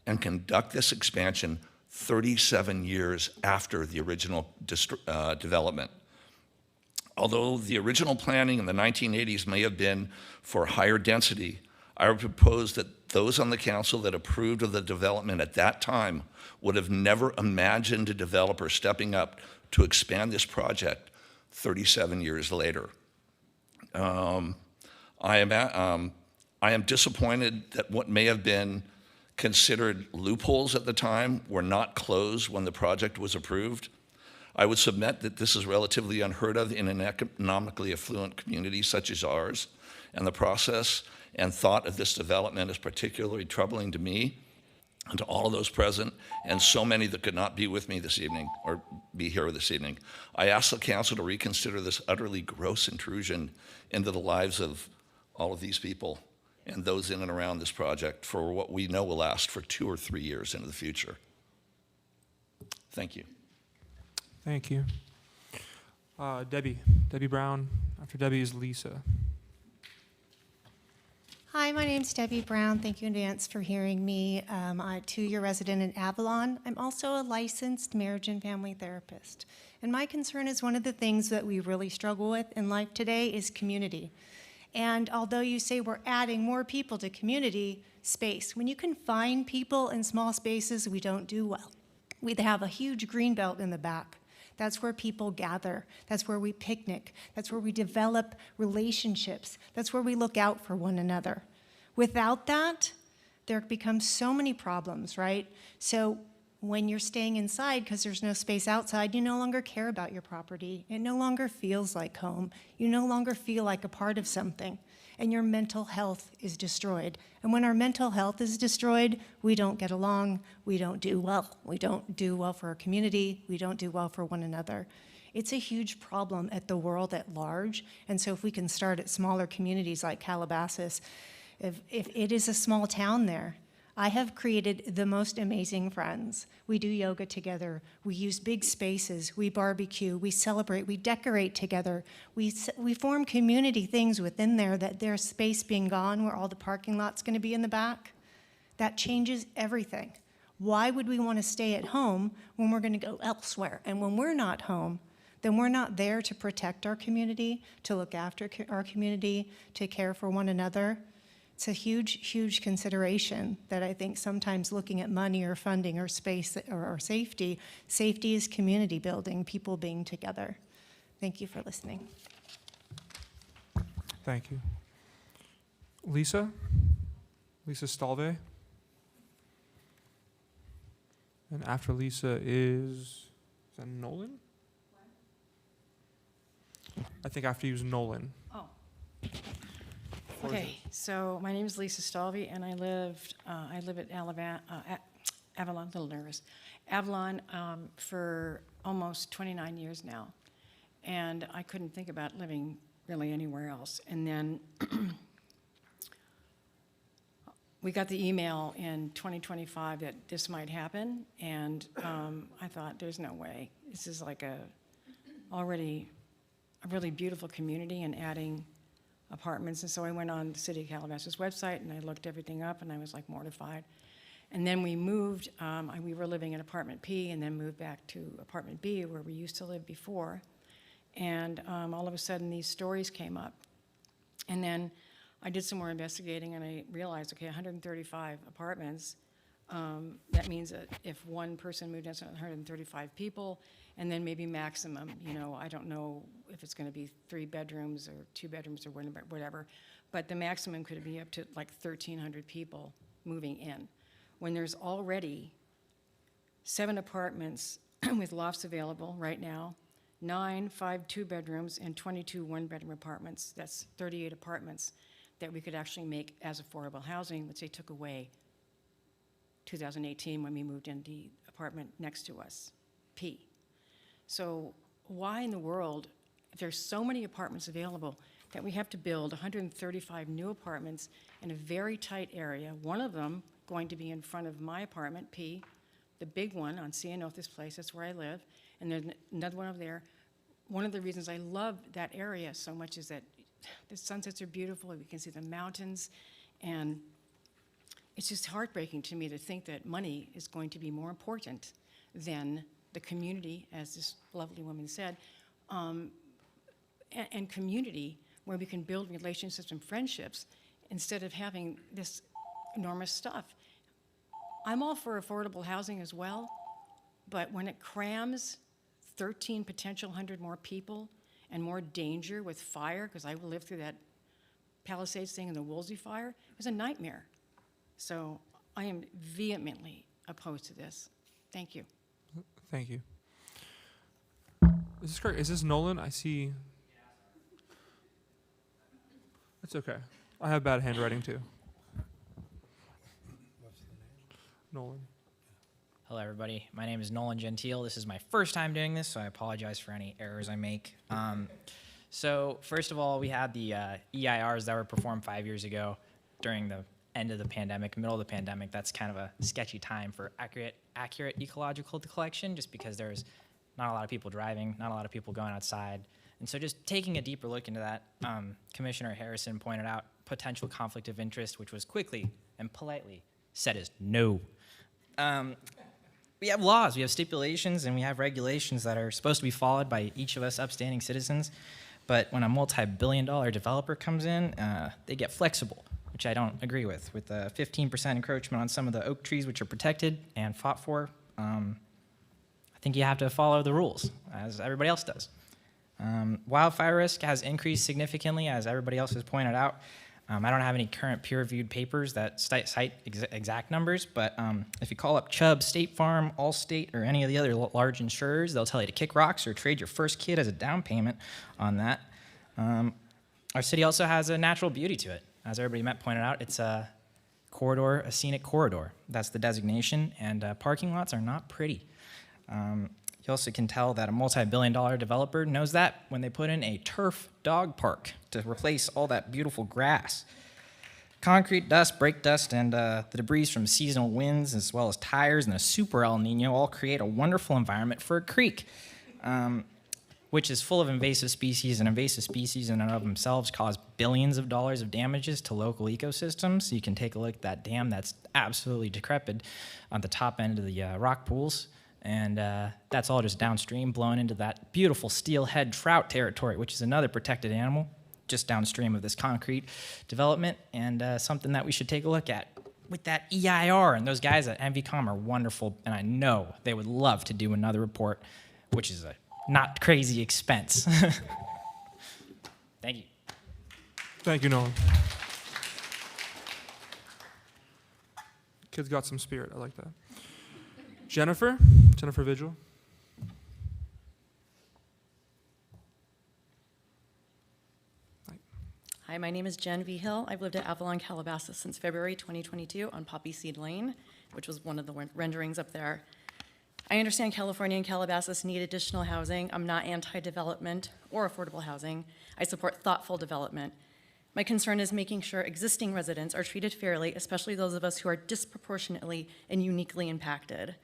and conduct this expansion 37 years after the original development. Although the original planning in the 1980s may have been for higher density, I would propose that those on the council that approved of the development at that time would have never imagined a developer stepping up to expand this project 37 years later. I am disappointed that what may have been considered loopholes at the time were not closed when the project was approved. I would submit that this is relatively unheard of in an economically affluent community such as ours, and the process and thought of this development is particularly troubling to me and to all of those present, and so many that could not be with me this evening or be here this evening. I ask the council to reconsider this utterly gross intrusion into the lives of all of these people and those in and around this project for what we know will last for 2 or 3 years into the future. Thank you. Thank you. Debbie Brown. After Debbie is Lisa. Hi, my name's Debbie Brown. Thank you in advance for hearing me. I'm a 2-year resident in Avalon. I'm also a licensed marriage and family therapist. And my concern is one of the things that we really struggle with in life today is community. And although you say we're adding more people to community space, when you can find people in small spaces, we don't do well. We have a huge green belt in the back. That's where people gather. That's where we picnic. That's where we develop relationships. That's where we look out for one another. Without that, there becomes so many problems, right? So when you're staying inside because there's no space outside, you no longer care about your property. It no longer feels like home. You no longer feel like a part of something. And your mental health is destroyed. And when our mental health is destroyed, we don't get along, we don't do well. We don't do well for our community, we don't do well for one another. It's a huge problem at the world at large. And so if we can start at smaller communities like Calabasas, if it is a small town there, I have created the most amazing friends. We do yoga together. We use big spaces. We barbecue. We celebrate. We decorate together. We form community things within there that there's space being gone where all the parking lot's going to be in the back. That changes everything. Why would we want to stay at home when we're going to go elsewhere? And when we're not home, then we're not there to protect our community, to look after our community, to care for one another. It's a huge, huge consideration that I think sometimes looking at money or funding or space or safety is community building, people being together. Thank you for listening. Thank you. Lisa Stalve. And after Lisa is that Nolan? I think after you is Nolan. Oh. Okay, so my name is Lisa Stalvey, and I live at Avalon, a little nervous, Avalon for almost 29 years now. And I couldn't think about living really anywhere else. And then we got the email in 2025 that this might happen, and I thought, there's no way. This is like already a really beautiful community and adding apartments. And so I went on the City of Calabasas website and I looked everything up and I was like mortified. And then we moved, we were living in apartment P and then moved back to apartment B where we used to live before. And all of a sudden these stories came up. And then I did some more investigating and I realized, okay, 135 apartments, that means that if one person moved in, 135 people, And then maybe maximum, I don't know if it's going to be 3 bedrooms or 2 bedrooms or whatever, but the maximum could be up to like 1,300 people moving in. When there's already 7 apartments with lofts available right now, 9 5 2-bedrooms, and 22 1-bedroom apartments. That's 38 apartments that we could actually make as affordable housing, which they took away 2018 when we moved in the apartment next to us, P. So why in the world, if there's so many apartments available, that we have to build 135 new apartments in a very tight area, one of them going to be in front of my apartment, P, the big one on Cianothus Place, that's where I live, and there's another one over there. One of the reasons I love that area so much is that the sunsets are beautiful, we can see the mountains, and it's just heartbreaking to me to think that money is going to be more important than the community, as this lovely woman said, and community where we can build relationships and friendships instead of having this enormous stuff. I'm all for affordable housing as well, but when it crams 13 potential 100 more people and more danger with fire, because I lived through that Palisades thing and the Woolsey fire, it was a nightmare. So I am vehemently opposed to this. Thank you. Thank you. This is correct. Is this Nolan? I see. It's okay. I have bad handwriting too. Nolan. Hello, everybody. My name is Nolan Gentile. This is my first time doing this, so I apologize for any errors I make. So first of all, we had the EIRs that were performed 5 years ago during the end of the pandemic, middle of the pandemic. That's kind of a sketchy time for accurate ecological collection, just because there's not a lot of people driving, not a lot of people going outside. And so just taking a deeper look into that, Commissioner Harrison pointed out potential conflict of interest, which was quickly and politely said is no. We have laws, we have stipulations, and we have regulations that are supposed to be followed by each of us upstanding citizens. But when a multi-billion-dollar developer comes in, they get flexible, which I don't agree with a 15% encroachment on some of the oak trees which are protected and fought for. I think you have to follow the rules, as everybody else does. Wildfire risk has increased significantly, as everybody else has pointed out. I don't have any current peer-reviewed papers that cite exact numbers, but if you call up Chubb, State Farm, Allstate, or any of the other large insurers, they'll tell you to kick rocks or trade your first kid as a down payment on that. Our city also has a natural beauty to it. As everybody pointed out, it's a corridor, a scenic corridor. That's the designation, and parking lots are not pretty. You also can tell that a multi-billion-dollar developer knows that when they put in a turf dog park to replace all that beautiful grass. Concrete dust, brake dust, and the debris from seasonal winds, as well as tires and a super El Nino, all create a wonderful environment for a creek, which is full of invasive species, and invasive species in and of themselves cause billions of dollars of damages to local ecosystems. So you can take a look at that dam that's absolutely decrepit on the top end of the rock pools. And that's all just downstream, blowing into that beautiful steelhead trout territory, which is another protected animal just downstream of this concrete development, and something that we should take a look at. With that EIR, and those guys at MVCOM are wonderful, and I know they would love to do another report, which is a not crazy expense. Thank you. Thank you, Nolan. Kid's got some spirit. I like that. Jennifer Vigil. Hi, my name is Jen V. Hill. I've lived at Avalon, Calabasas since February 2022 on Poppy Seed Lane, which was one of the renderings up there. I understand California and Calabasas need additional housing. I'm not anti-development or affordable housing. I support thoughtful development. My concern is making sure existing residents are treated fairly, especially those of us who are disproportionately and uniquely impacted.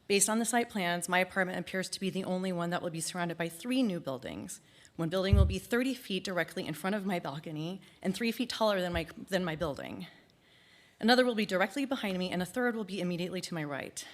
Based on the site plans, my apartment appears to be the only one that will be surrounded by 3 new buildings. One building will be 30 feet directly in front of my balcony and 3 feet taller than my building. Another will be directly behind me, and a third will be immediately to my right.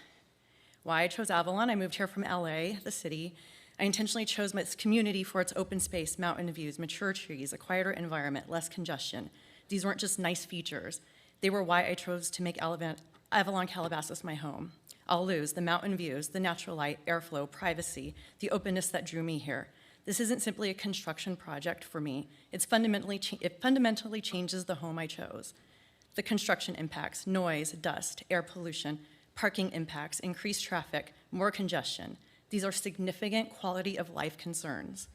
Why I chose Avalon? I moved here from LA, the city. I intentionally chose this community for its open space, mountain views, mature trees, a quieter environment, less congestion. These weren't just nice features. They were why I chose to make Avalon, Calabasas my home. I'll lose the mountain views, the natural light, airflow, privacy, the openness that drew me here. This isn't simply a construction project for me. It fundamentally changes the home I chose. The construction impacts, noise, dust, air pollution, parking impacts, increased traffic, more congestion. These are significant quality of life concerns.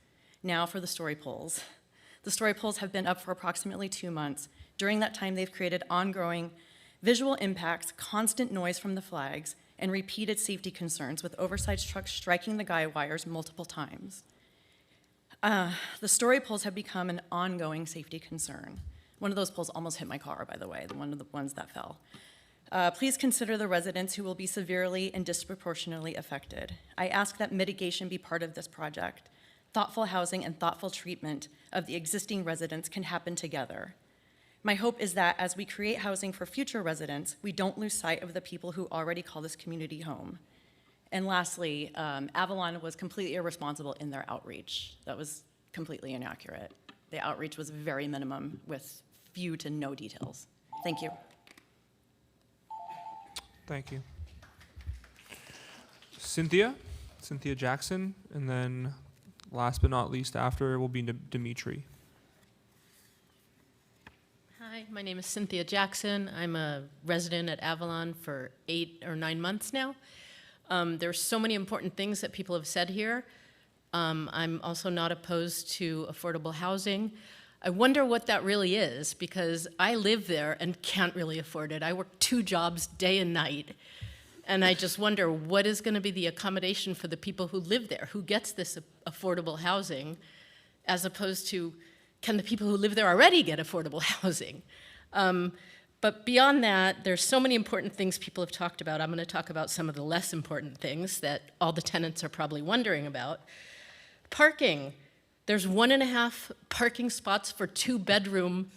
Now for the story poles. The story poles have been up for approximately 2 months. During that time, they've created ongoing visual impacts, constant noise from the flags, and repeated safety concerns with oversized trucks striking the guy wires multiple times. The story poles have become an ongoing safety concern. One of those poles almost hit my car, by the way, one of the ones that fell. Please consider the residents who will be severely and disproportionately affected. I ask that mitigation be part of this project. Thoughtful housing and thoughtful treatment of the existing residents can happen together. My hope is that as we create housing for future residents, we don't lose sight of the people who already call this community home. And lastly, Avalon was completely irresponsible in their outreach. That was completely inaccurate. The outreach was very minimum with few to no details. Thank you. Thank you. Cynthia Jackson, and then last but not least after will be Dimitri. Hi, my name is Cynthia Jackson. I'm a resident at Avalon for 8 or 9 months now. There's so many important things that people have said here. I'm also not opposed to affordable housing. I wonder what that really is, because I live there and can't really afford it. I work 2 jobs day and night, and I just wonder what is going to be the accommodation for the people who live there, who gets this affordable housing, as opposed to, can the people who live there already get affordable housing? But beyond that, there's so many important things people have talked about. I'm going to talk about some of the less important things that all the tenants are probably wondering about. Parking. There's 1.5 parking spots for 2-bedroom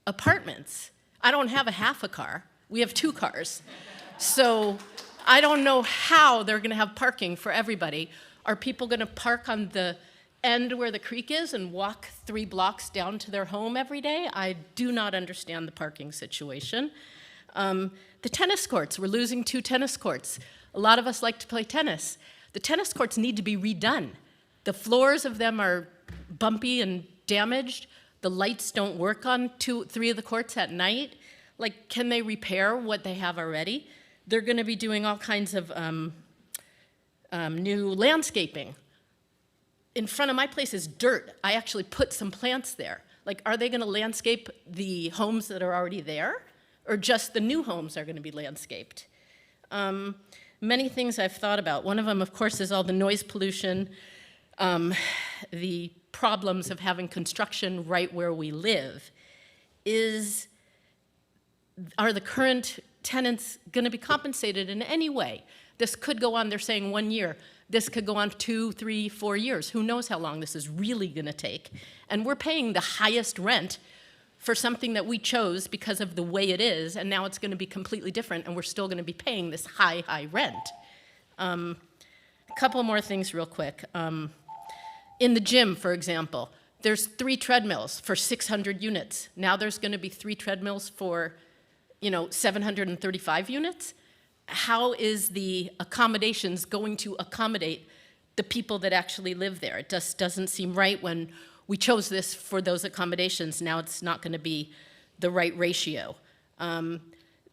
apartments. I don't have a half a car. We have 2 cars. So I don't know how they're going to have parking for everybody. Are people going to park on the end where the creek is and walk 3 blocks down to their home every day? I do not understand the parking situation. The tennis courts, we're losing 2 tennis courts. A lot of us like to play tennis. The tennis courts need to be redone. The floors of them are bumpy and damaged. The lights don't work on 3 of the courts at night. Like, can they repair what they have already? They're going to be doing all kinds of new landscaping. In front of my place is dirt. I actually put some plants there. Like, are they going to landscape the homes that are already there? Or just the new homes are going to be landscaped? Many things I've thought about. One of them, of course, is all the noise pollution, the problems of having construction right where we live. Are the current tenants going to be compensated in any way? This could go on, they're saying 1 year. This could go on 2, 3, 4 years. Who knows how long this is really going to take? And we're paying the highest rent for something that we chose because of the way it is, and now it's going to be completely different, and we're still going to be paying this high, high rent. A couple more things real quick. In the gym, for example, there's 3 treadmills for 600 units. Now there's going to be 3 treadmills for, 735 units. How is the accommodations going to accommodate the people that actually live there? It just doesn't seem right when we chose this for those accommodations. Now it's not going to be the right ratio.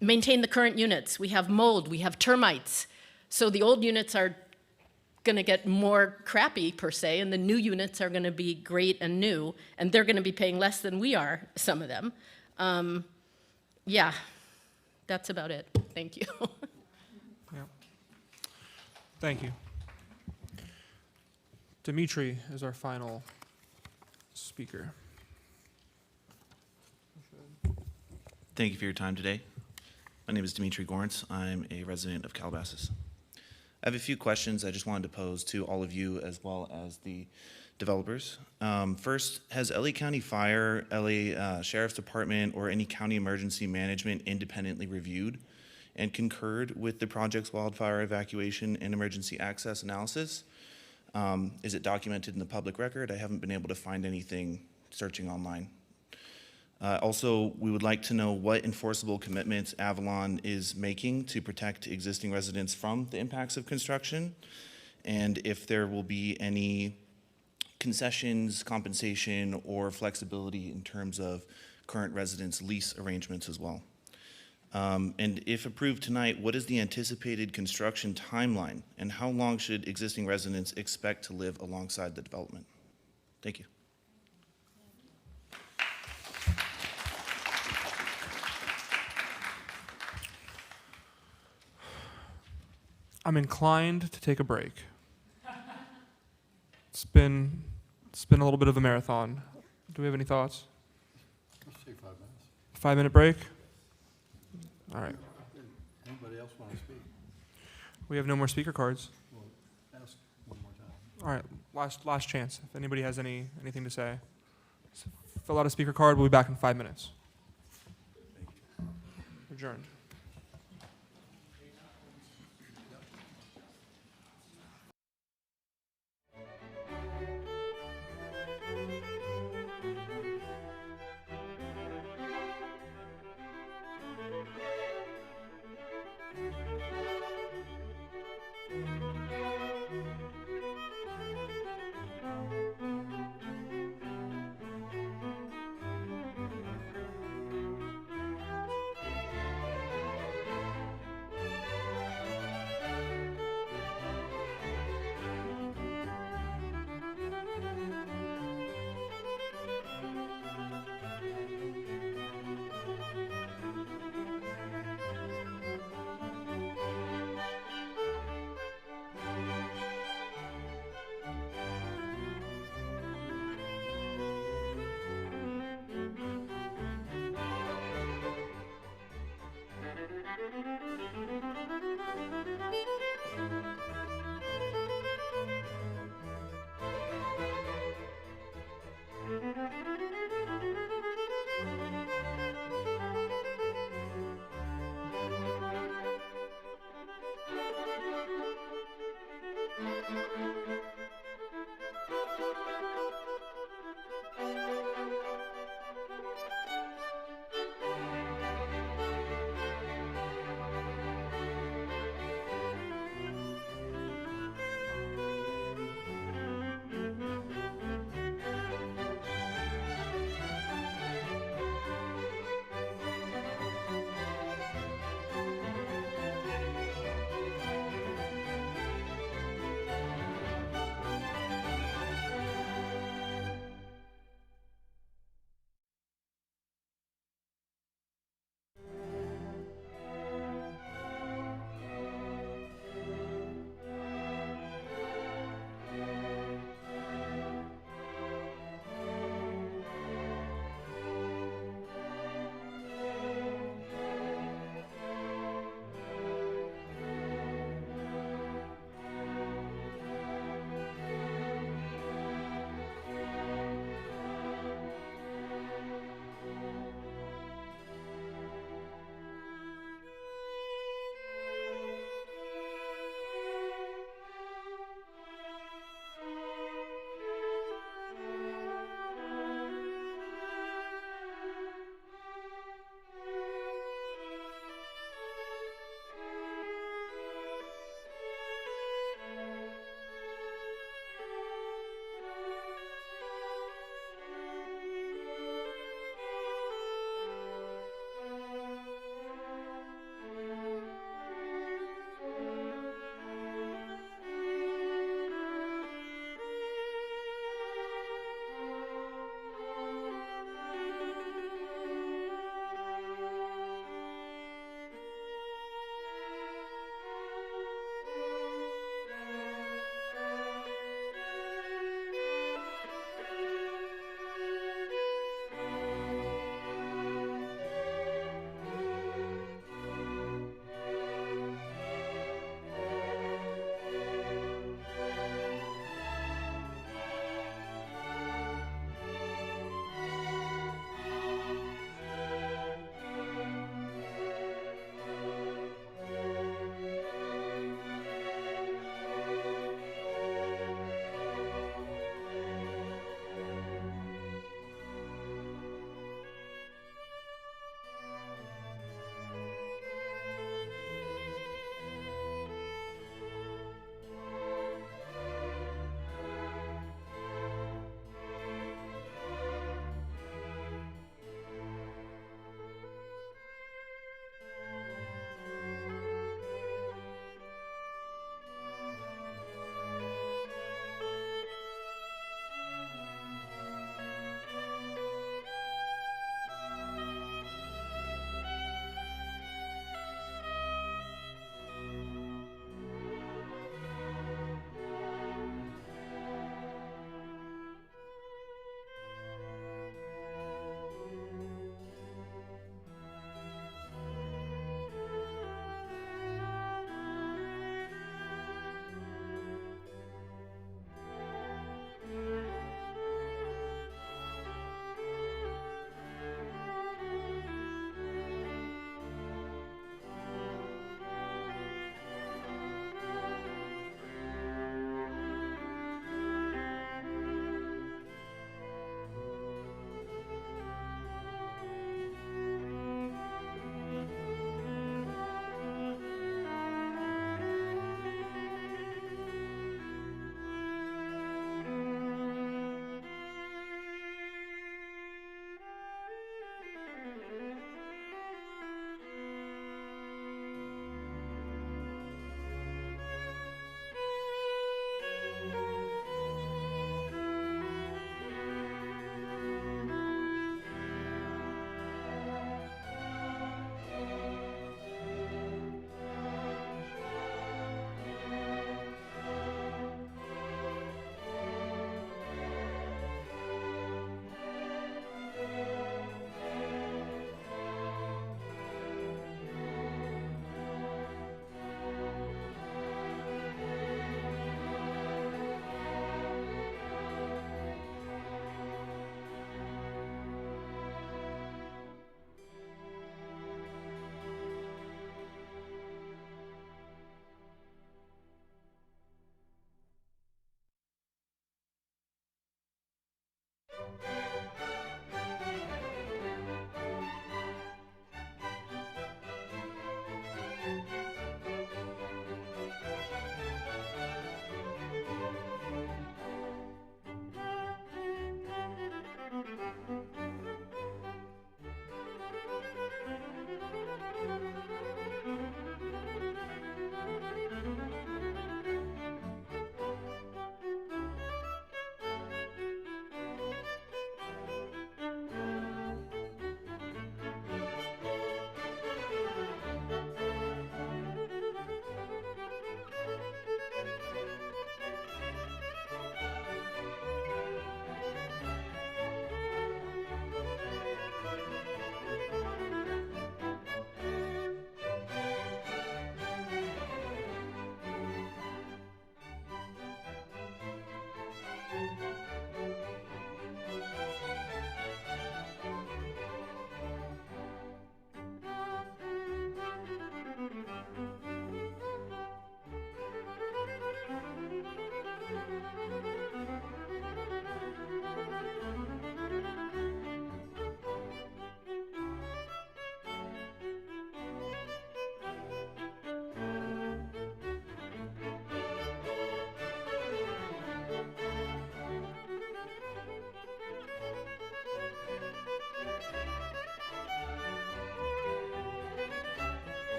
Maintain the current units. We have mold, we have termites. So the old units are going to get more crappy, per se, and the new units are going to be great and new, and they're going to be paying less than we are, some of them. Yeah, that's about it. Thank you. Yeah. Thank you. Dimitri is our final speaker. Thank you for your time today. My name is Dimitri Gorentz. I'm a resident of Calabasas. I have a few questions I just wanted to pose to all of you as well as the developers. First, has LA County Fire, LA Sheriff's Department, or any county emergency management independently reviewed and concurred with the project's wildfire evacuation and emergency access analysis? Is it documented in the public record? I haven't been able to find anything searching online. Also, we would like to know what enforceable commitments Avalon is making to protect existing residents from the impacts of construction, and if there will be any concessions, compensation, or flexibility in terms of current residents' lease arrangements as well. And if approved tonight, what is the anticipated construction timeline, and how long should existing residents expect to live alongside the development? Thank you. I'm inclined to take a break. It's been a little bit of a marathon. Do we have any thoughts? Let's take 5 minutes. 5-minute break? All right. Anybody else want to speak? We have no more speaker cards. Well, ask one more time. All right, last chance. If anybody has anything to say, fill out a speaker card. We'll be back in 5 minutes. Adjourned.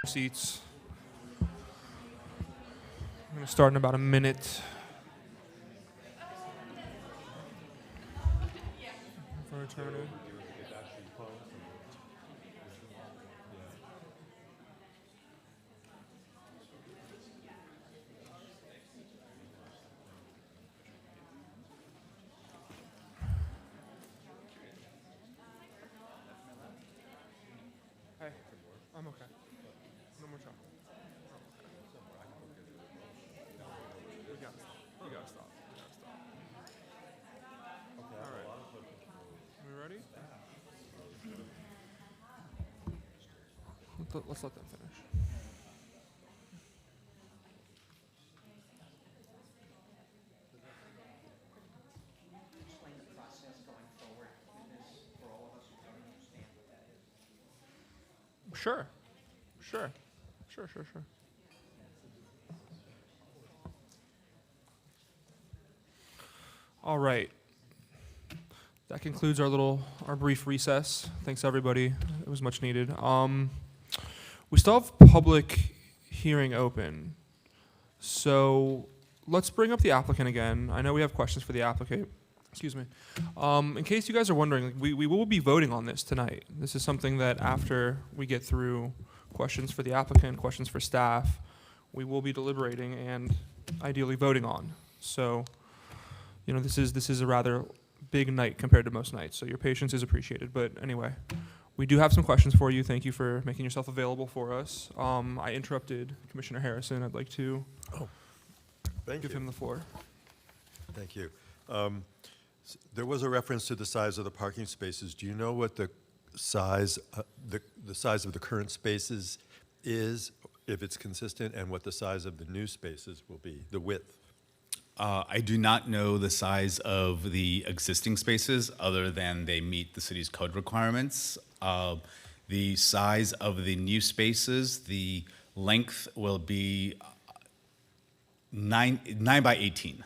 Seats. I'm going to start in about a minute. For eternity. Hey, I'm okay. No more chocolate. We gotta stop. We gotta stop. We gotta stop. Okay. All right. We ready? Let's let them finish. Explain the process going forward with this for all of us who don't understand what that is. Sure. Sure. Sure, sure, sure. All right. That concludes our brief recess. Thanks, everybody. It was much needed. We still have public hearing open. So let's bring up the applicant again. I know we have questions for the applicant. Excuse me. In case you guys are wondering, we will be voting on this tonight. This is something that after we get through questions for the applicant, questions for staff, we will be deliberating and ideally voting on. So, you know, this is a rather big night compared to most nights, so your patience is appreciated. But anyway, we do have some questions for you. Thank you for making yourself available for us. I interrupted Commissioner Harrison. I'd like to give him the floor. Thank you. There was a reference to the size of the parking spaces. Do you know what the size, the size of the current spaces is, if it's consistent, and what the size of the new spaces will be, the width? I do not know the size of the existing spaces other than they meet the city's code requirements. The size of the new spaces, the length will be 9 by 18.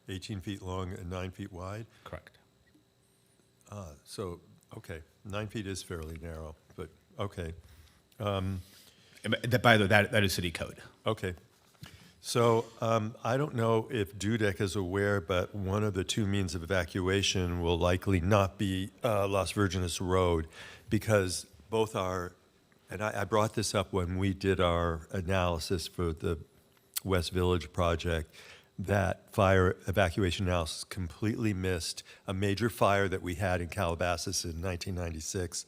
18 feet long and 9 feet wide? Correct. So, okay, 9 feet is fairly narrow, but okay. By the way, that is city code. Okay. So I don't know if Dudek is aware, but one of the two means of evacuation will likely not be Las Virgenes Road, because both are, and I brought this up when we did our analysis for the West Village project, that fire evacuation analysis completely missed a major fire that we had in Calabasas in 1996.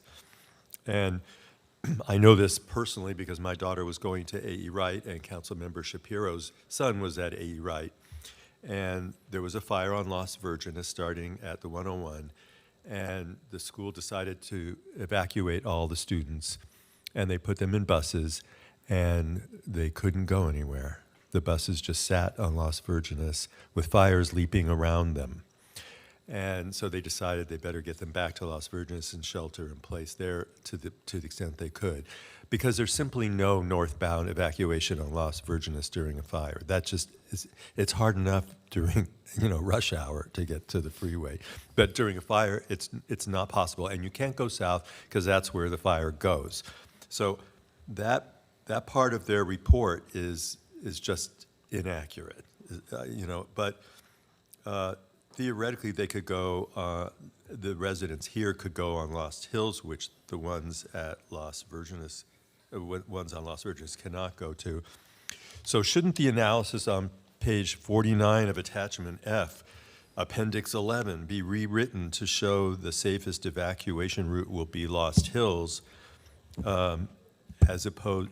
And I know this personally because my daughter was going to A.E. Wright, and Councilmember Shapiro's son was at A.E. Wright. And there was a fire on Las Virgenes starting at the 101, and the school decided to evacuate all the students, and they put them in buses, and they couldn't go anywhere. The buses just sat on Las Virgenes with fires leaping around them. And so they decided they better get them back to Las Virgenes and shelter in place there to the extent they could, because there's simply no northbound evacuation on Las Virgenes during a fire. That just is, it's hard enough during, you know, rush hour to get to the freeway, but during a fire, it's not possible, and you can't go south because that's where the fire goes. So that part of their report is just inaccurate, you know, but. Theoretically, they could go, the residents here could go on Lost Hills, which the ones at Las Virgenes, ones on Las Virgenes cannot go to. So shouldn't the analysis on page 49 of attachment F, appendix 11, be rewritten to show the safest evacuation route will be Lost Hills, as opposed,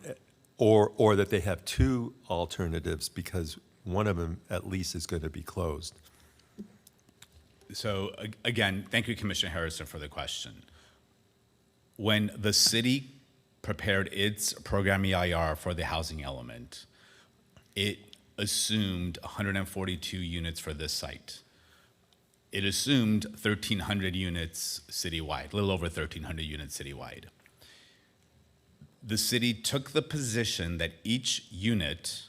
or that they have two alternatives because one of them at least is going to be closed? So again, thank you, Commissioner Harrison, for the question. When the city prepared its program EIR for the housing element, it assumed 142 units for this site. It assumed 1,300 units citywide, a little over 1,300 units citywide. The city took the position that each unit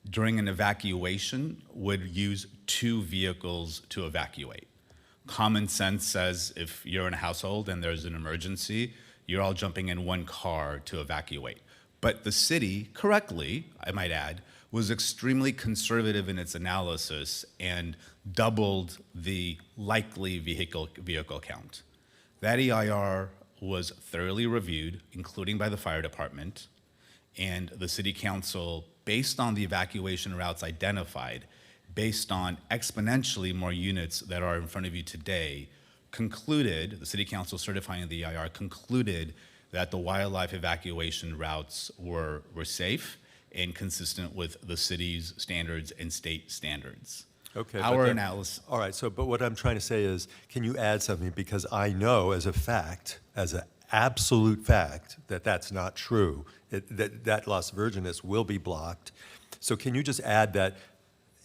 during an evacuation would use 2 vehicles to evacuate. Common sense says if you're in a household and there's an emergency, you're all jumping in one car to evacuate. But the city, correctly, I might add, was extremely conservative in its analysis and doubled the likely vehicle count. That EIR was thoroughly reviewed, including by the fire department, and the city council, based on the evacuation routes identified, based on exponentially more units that are in front of you today, concluded, the city council certifying the EIR concluded that the wildlife evacuation routes were safe and consistent with the city's standards and state standards. Okay. Our analysis. All right. So, but what I'm trying to say is, can you add something? Because I know as a fact, as an absolute fact, that that's not true. That Las Virgenes will be blocked. So can you just add that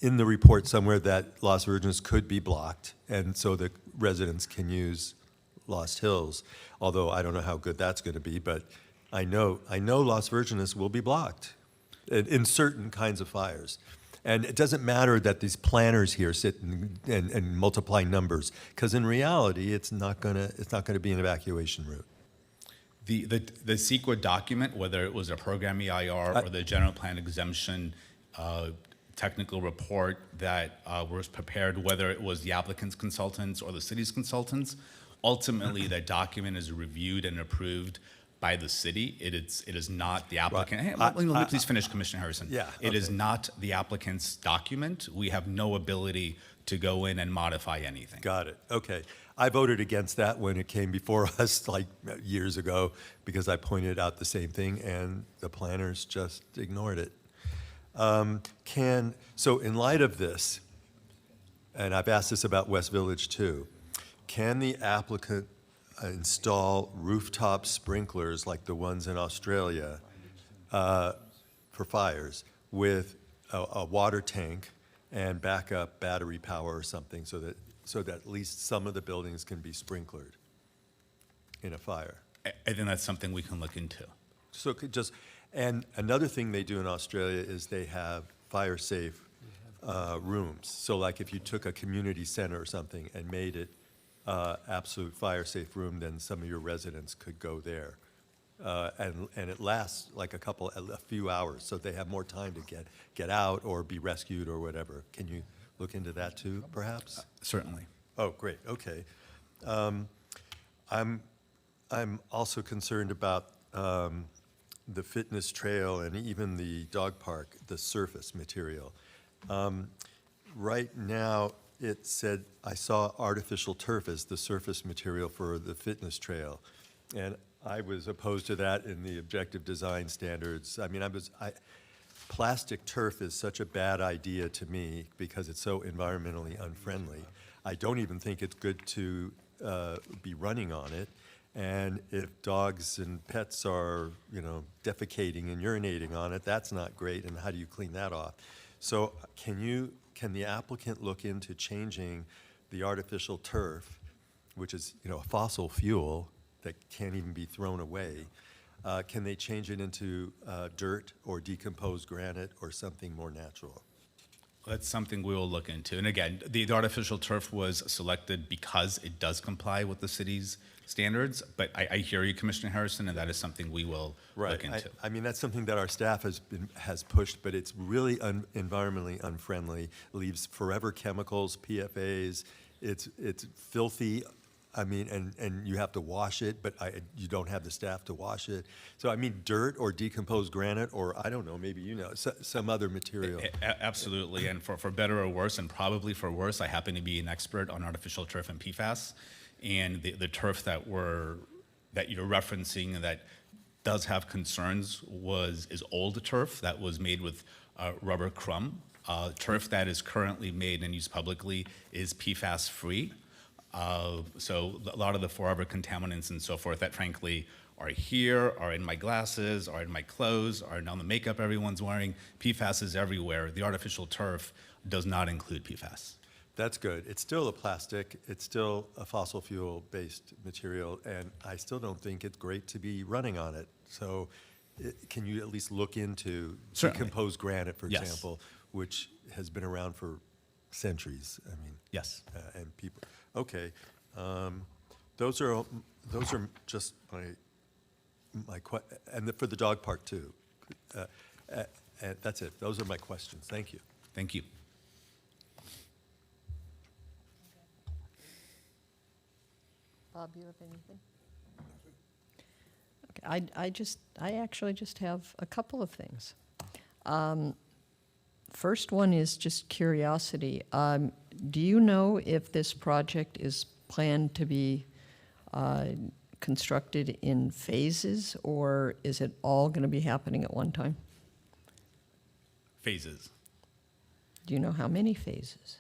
in the report somewhere that Las Virgenes could be blocked, and so the residents can use Lost Hills? Although I don't know how good that's going to be, but I know Las Virgenes will be blocked in certain kinds of fires. And it doesn't matter that these planners here sit and multiply numbers, because in reality, it's not gonna be an evacuation route. The CEQA document, whether it was a program EIR or the general plan exemption technical report that was prepared, whether it was the applicant's consultants or the city's consultants, ultimately that document is reviewed and approved by the city. It is not the applicant. Hey, let me please finish, Commissioner Harrison. Yeah. It is not the applicant's document. We have no ability to go in and modify anything. Got it. Okay. I voted against that when it came before us like years ago because I pointed out the same thing and the planners just ignored it. So in light of this, and I've asked this about West Village too, can the applicant install rooftop sprinklers like the ones in Australia for fires with a water tank and backup battery power or something so that at least some of the buildings can be sprinklered in a fire? I think that's something we can look into. So and another thing they do in Australia is they have fire-safe rooms. So like if you took a community center or something and made it absolute fire-safe room, then some of your residents could go there. And it lasts like a few hours, so they have more time to get out or be rescued or whatever. Can you look into that too, perhaps? Certainly. Oh, great, okay. I'm also concerned about the fitness trail and even the dog park, the surface material. Right now, it said, I saw artificial turf as the surface material for the fitness trail. And I was opposed to that in the objective design standards. I mean, plastic turf is such a bad idea to me because it's so environmentally unfriendly. I don't even think it's good to be running on it. And if dogs and pets are, defecating and urinating on it, that's not great. And how do you clean that off? So can the applicant look into changing the artificial turf, which is, a fossil fuel that can't even be thrown away? Can they change it into dirt or decomposed granite or something more natural? That's something we will look into. And again, the artificial turf was selected because it does comply with the city's standards. But I hear you, Commissioner Harrison, and that is something we will look into. I mean, that's something that our staff has pushed, but it's really environmentally unfriendly. Leaves forever chemicals, PFAs. It's filthy. I mean, and you have to wash it, but you don't have the staff to wash it. So, I mean, dirt or decomposed granite, or I don't know, maybe some other material. Absolutely, and for better or worse, and probably for worse, I happen to be an expert on artificial turf and PFAS, and the turf that you're referencing that does have concerns is old turf that was made with rubber crumb. Turf that is currently made and used publicly is PFAS free. So a lot of the forever contaminants and so forth that frankly are here, are in my glasses, are in my clothes, are on the makeup everyone's wearing. PFAS is everywhere. The artificial turf does not include PFAS. That's good. It's still a plastic. It's still a fossil fuel-based material, and I still don't think it's great to be running on it. So can you at least look into decomposed granite, for example, which has been around for centuries? I mean, yes, and people. Okay, those are just my and for the dog park too. And that's it. Those are my questions. Thank you. Thank you. Bob, you have anything? Okay, I actually just have a couple of things. First one is just curiosity. Do you know if this project is planned to be constructed in phases, or is it all going to be happening at one time? Phases. Do you know how many phases?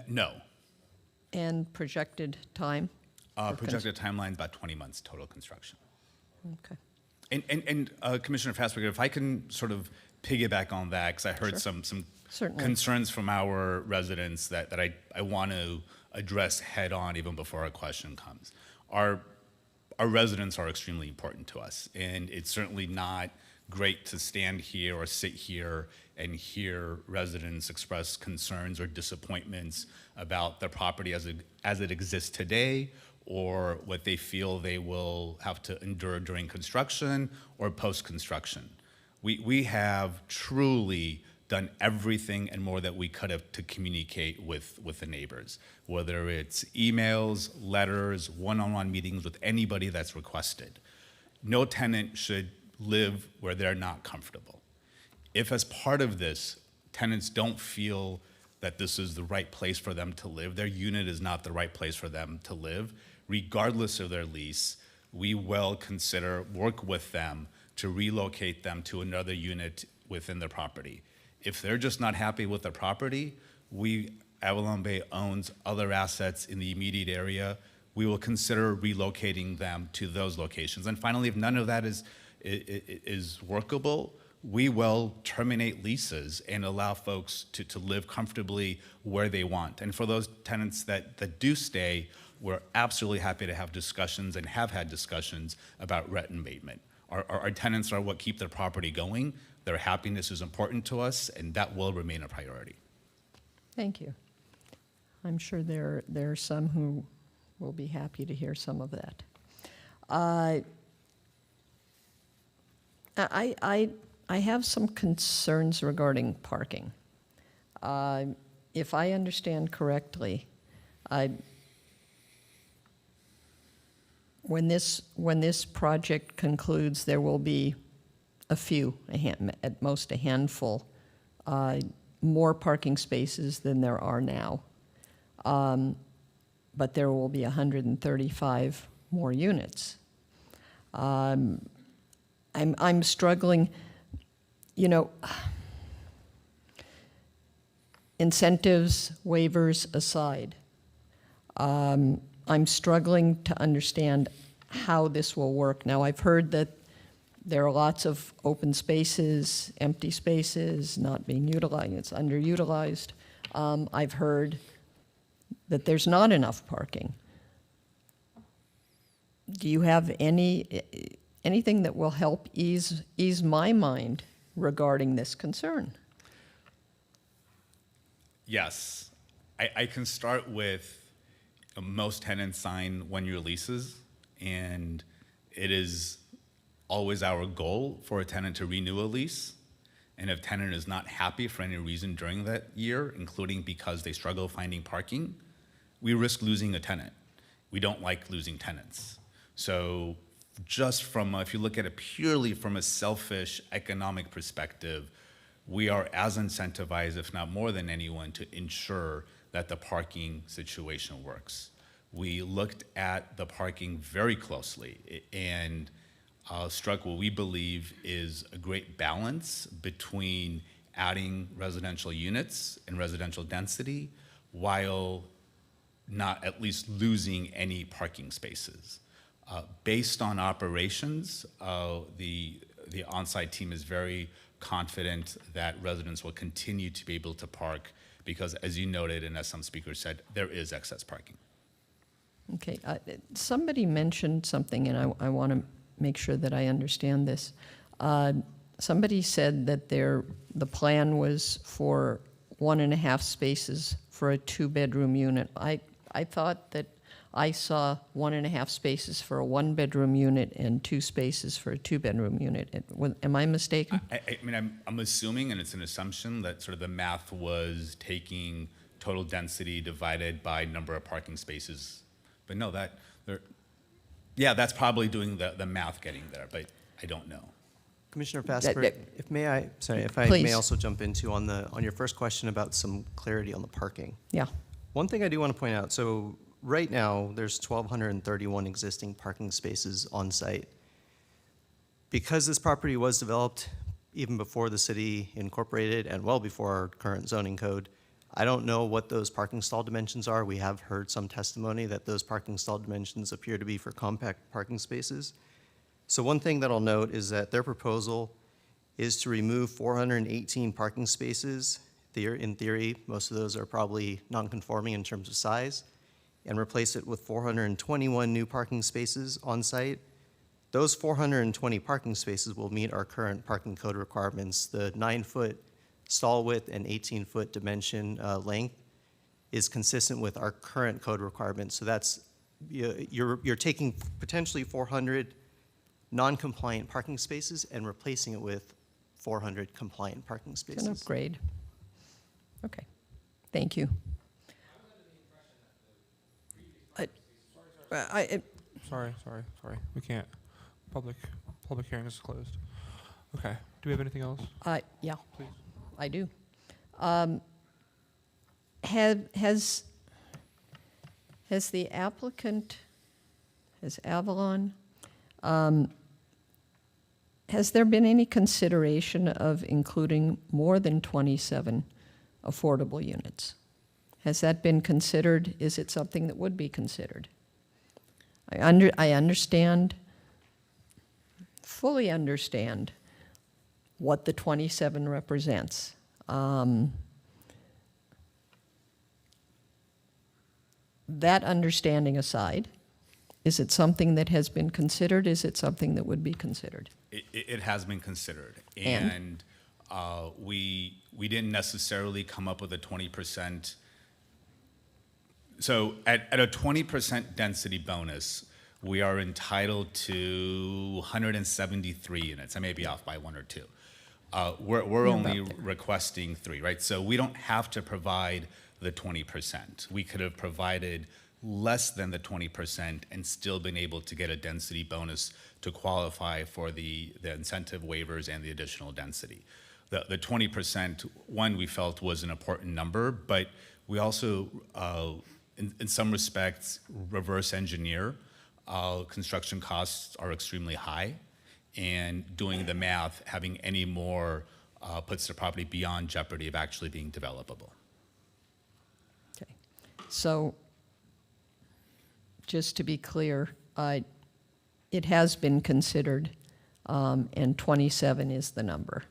No. And projected time? for Projected timeline, about 20 months total construction. Okay. And Commissioner Fassberger, if I can sort of piggyback on that, because I heard Sure. some Certainly. concerns from our residents that I want to address head on even before a question comes. Our residents are extremely important to us, and it's certainly not great to stand here or sit here and hear residents express concerns or disappointments about the property as it exists today, or what they feel they will have to endure during construction or post-construction. We have truly done everything and more that we could have to communicate with the neighbors, whether it's emails, letters, one-on-one meetings with anybody that's requested. No tenant should live where they're not comfortable. If as part of this, tenants don't feel that this is the right place for them to live, their unit is not the right place for them to live, regardless of their lease, we will consider work with them to relocate them to another unit within the property. If they're just not happy with the property, Avalon Bay owns other assets in the immediate area. We will consider relocating them to those locations. And finally, if none of that is workable, we will terminate leases and allow folks to live comfortably where they want. And for those tenants that do stay, we're absolutely happy to have discussions and have had discussions about rent abatement. Our tenants are what keep their property going. Their happiness is important to us, and that will remain a priority. Thank you. I'm sure there are some who will be happy to hear some of that. I have some concerns regarding parking. If I understand correctly, when this project concludes, there will be at most a handful, more parking spaces than there are now. But there will be 135 more units. I'm struggling, incentives, waivers aside, I'm struggling to understand how this will work. Now, I've heard that there are lots of open spaces, empty spaces, not being utilized, it's underutilized. I've heard that there's not enough parking. Do you have anything that will help ease my mind regarding this concern? Yes. I can start with most tenants sign one-year leases, and it is always our goal for a tenant to renew a lease. And if tenant is not happy for any reason during that year, including because they struggle finding parking, we risk losing a tenant. We don't like losing tenants. So just if you look at it purely from a selfish economic perspective, we are as incentivized, if not more than anyone, to ensure that the parking situation works. We looked at the parking very closely and struck what we believe is a great balance between adding residential units and residential density while not at least losing any parking spaces. Based on operations, the on-site team is very confident that residents will continue to be able to park because, as you noted and as some speakers said, there is excess parking. Okay, somebody mentioned something, and I want to make sure that I understand this. Somebody said that the plan was for 1.5 spaces for a 2-bedroom unit. I thought that I saw 1.5 spaces for a one-bedroom unit and 2 spaces for a two-bedroom unit. Am I mistaken? I mean, I'm assuming, and it's an assumption, that sort of the math was taking total density divided by number of parking spaces. But no, that's probably doing the math getting there, but I don't know. Commissioner Fassberg, if I Please. may also jump into on your first question about some clarity on the parking. Yeah. One thing I do want to point out, so right now, there's 1,231 existing parking spaces on site. Because this property was developed even before the city incorporated and well before our current zoning code, I don't know what those parking stall dimensions are. We have heard some testimony that those parking stall dimensions appear to be for compact parking spaces. So one thing that I'll note is that their proposal is to remove 418 parking spaces. In theory, most of those are probably non-conforming in terms of size, and replace it with 421 new parking spaces on site. Those 420 parking spaces will meet our current parking code requirements. The 9-foot stall width and 18-foot dimension length is consistent with our current code requirements. So that's, you're taking potentially 400 non-compliant parking spaces and replacing it with 400 compliant parking spaces. An upgrade. Okay, thank you. Sorry. We can't. Public hearing is closed. Okay. Do we have anything else? Yeah, Please. I do. Has the applicant, has Avalon, has there been any consideration of including more than 27 affordable units? Has that been considered? Is it something that would be considered? I understand, fully understand what the 27 represents. That understanding aside, is it something that has been considered? Is it something that would be considered? It has been considered, And? we didn't necessarily come up with a 20%. So at a 20% density bonus, we are entitled to 173 units. I may be off by 1 or 2. We're only requesting 3, right? So we don't have to provide the 20%. We could have provided less than the 20% and still been able to get a density bonus to qualify for the incentive waivers and the additional density. The 20%, one, we felt was an important number, but we also, in some respects, reverse engineer. Construction costs are extremely high, and doing the math, having any more puts the property beyond jeopardy of actually being developable. Okay. So, just to be clear, it has been considered, and 27 is the number.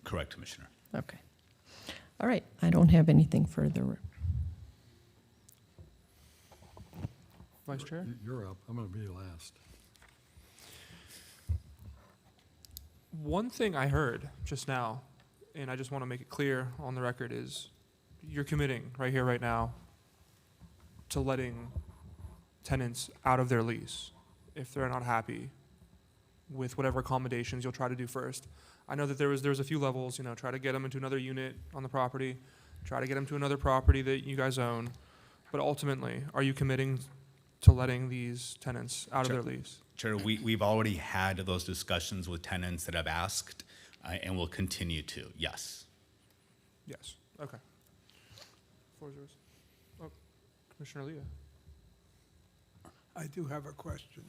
Correct, Commissioner. Okay. All right. I don't have anything further. Vice Chair? You're up. I'm going to be last. One thing I heard just now, and I just want to make it clear on the record, is you're committing right here, right now, to letting tenants out of their lease if they're not happy with whatever accommodations you'll try to do first. I know that there was a few levels, try to get them into another unit on the property, try to get them to another property that you guys own, but ultimately, are you committing to letting these tenants out of their lease? Chair, we've already had those discussions with tenants that have asked, and will continue to, yes. Yes, okay. Floor is yours. Oh, Commissioner Leah. I do have a question.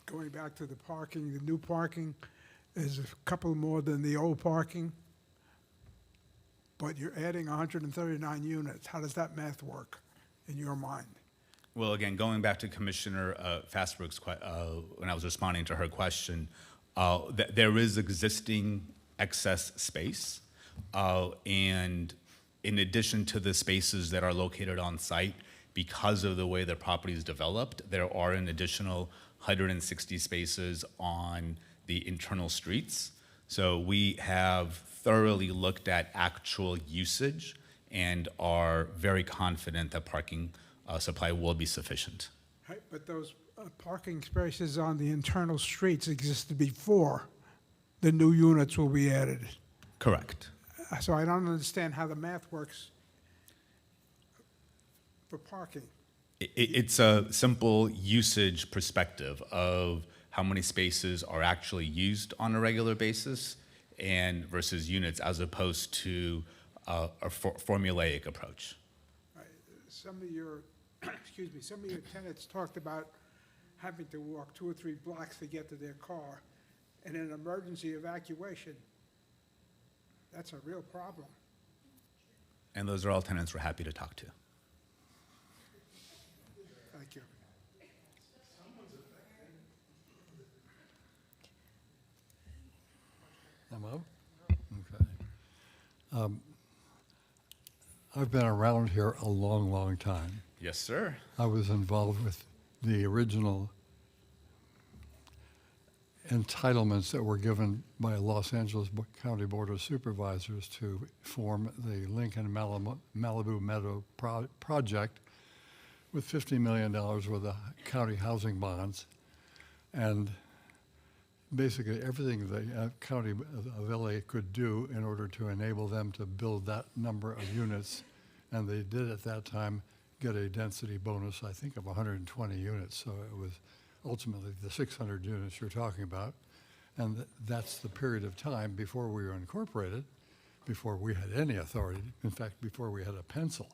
Going back to the parking, the new parking is a couple more than the old parking, but you're adding 139 units. How does that math work in your mind? Well, again, going back to Commissioner Fassberg's when I was responding to her question, there is existing excess space, and in addition to the spaces that are located on site, because of the way the property is developed, there are an additional 160 spaces on the internal streets. So we have thoroughly looked at actual usage and are very confident that parking supply will be sufficient. Right, but those parking spaces on the internal streets existed before the new units will be added. Correct. So I don't understand how the math works for parking. It's a simple usage perspective of how many spaces are actually used on a regular basis and versus units as opposed to a formulaic approach. Some of your, excuse me, some of your tenants talked about having to walk 2 or 3 blocks to get to their car. And in an emergency evacuation, that's a real problem. And those are all tenants we're happy to talk to. Thank you. I'm up? Okay. I've been around here a long, long time. Yes, sir. I was involved with the original entitlements that were given by Los Angeles County Board of Supervisors to form the Lincoln Malibu Meadow project with $50 million worth of county housing bonds. And basically everything the county of LA could do in order to enable them to build that number of units. And they did at that time get a density bonus, I think, of 120 units. So it was ultimately the 600 units you're talking about. And that's the period of time before we were incorporated, before we had any authority, in fact, before we had a pencil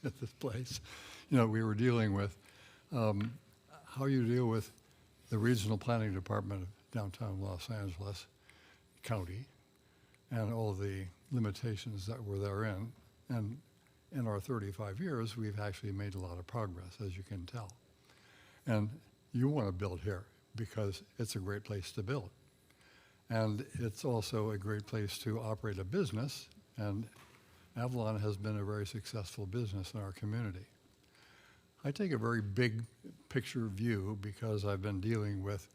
at this place. You know, we were dealing with how you deal with the Regional Planning Department of downtown Los Angeles County and all the limitations that were therein. And in our 35 years, we've actually made a lot of progress, as you can tell. And you want to build here because it's a great place to build. And it's also a great place to operate a business, and Avalon has been a very successful business in our community. I take a very big picture view because I've been dealing with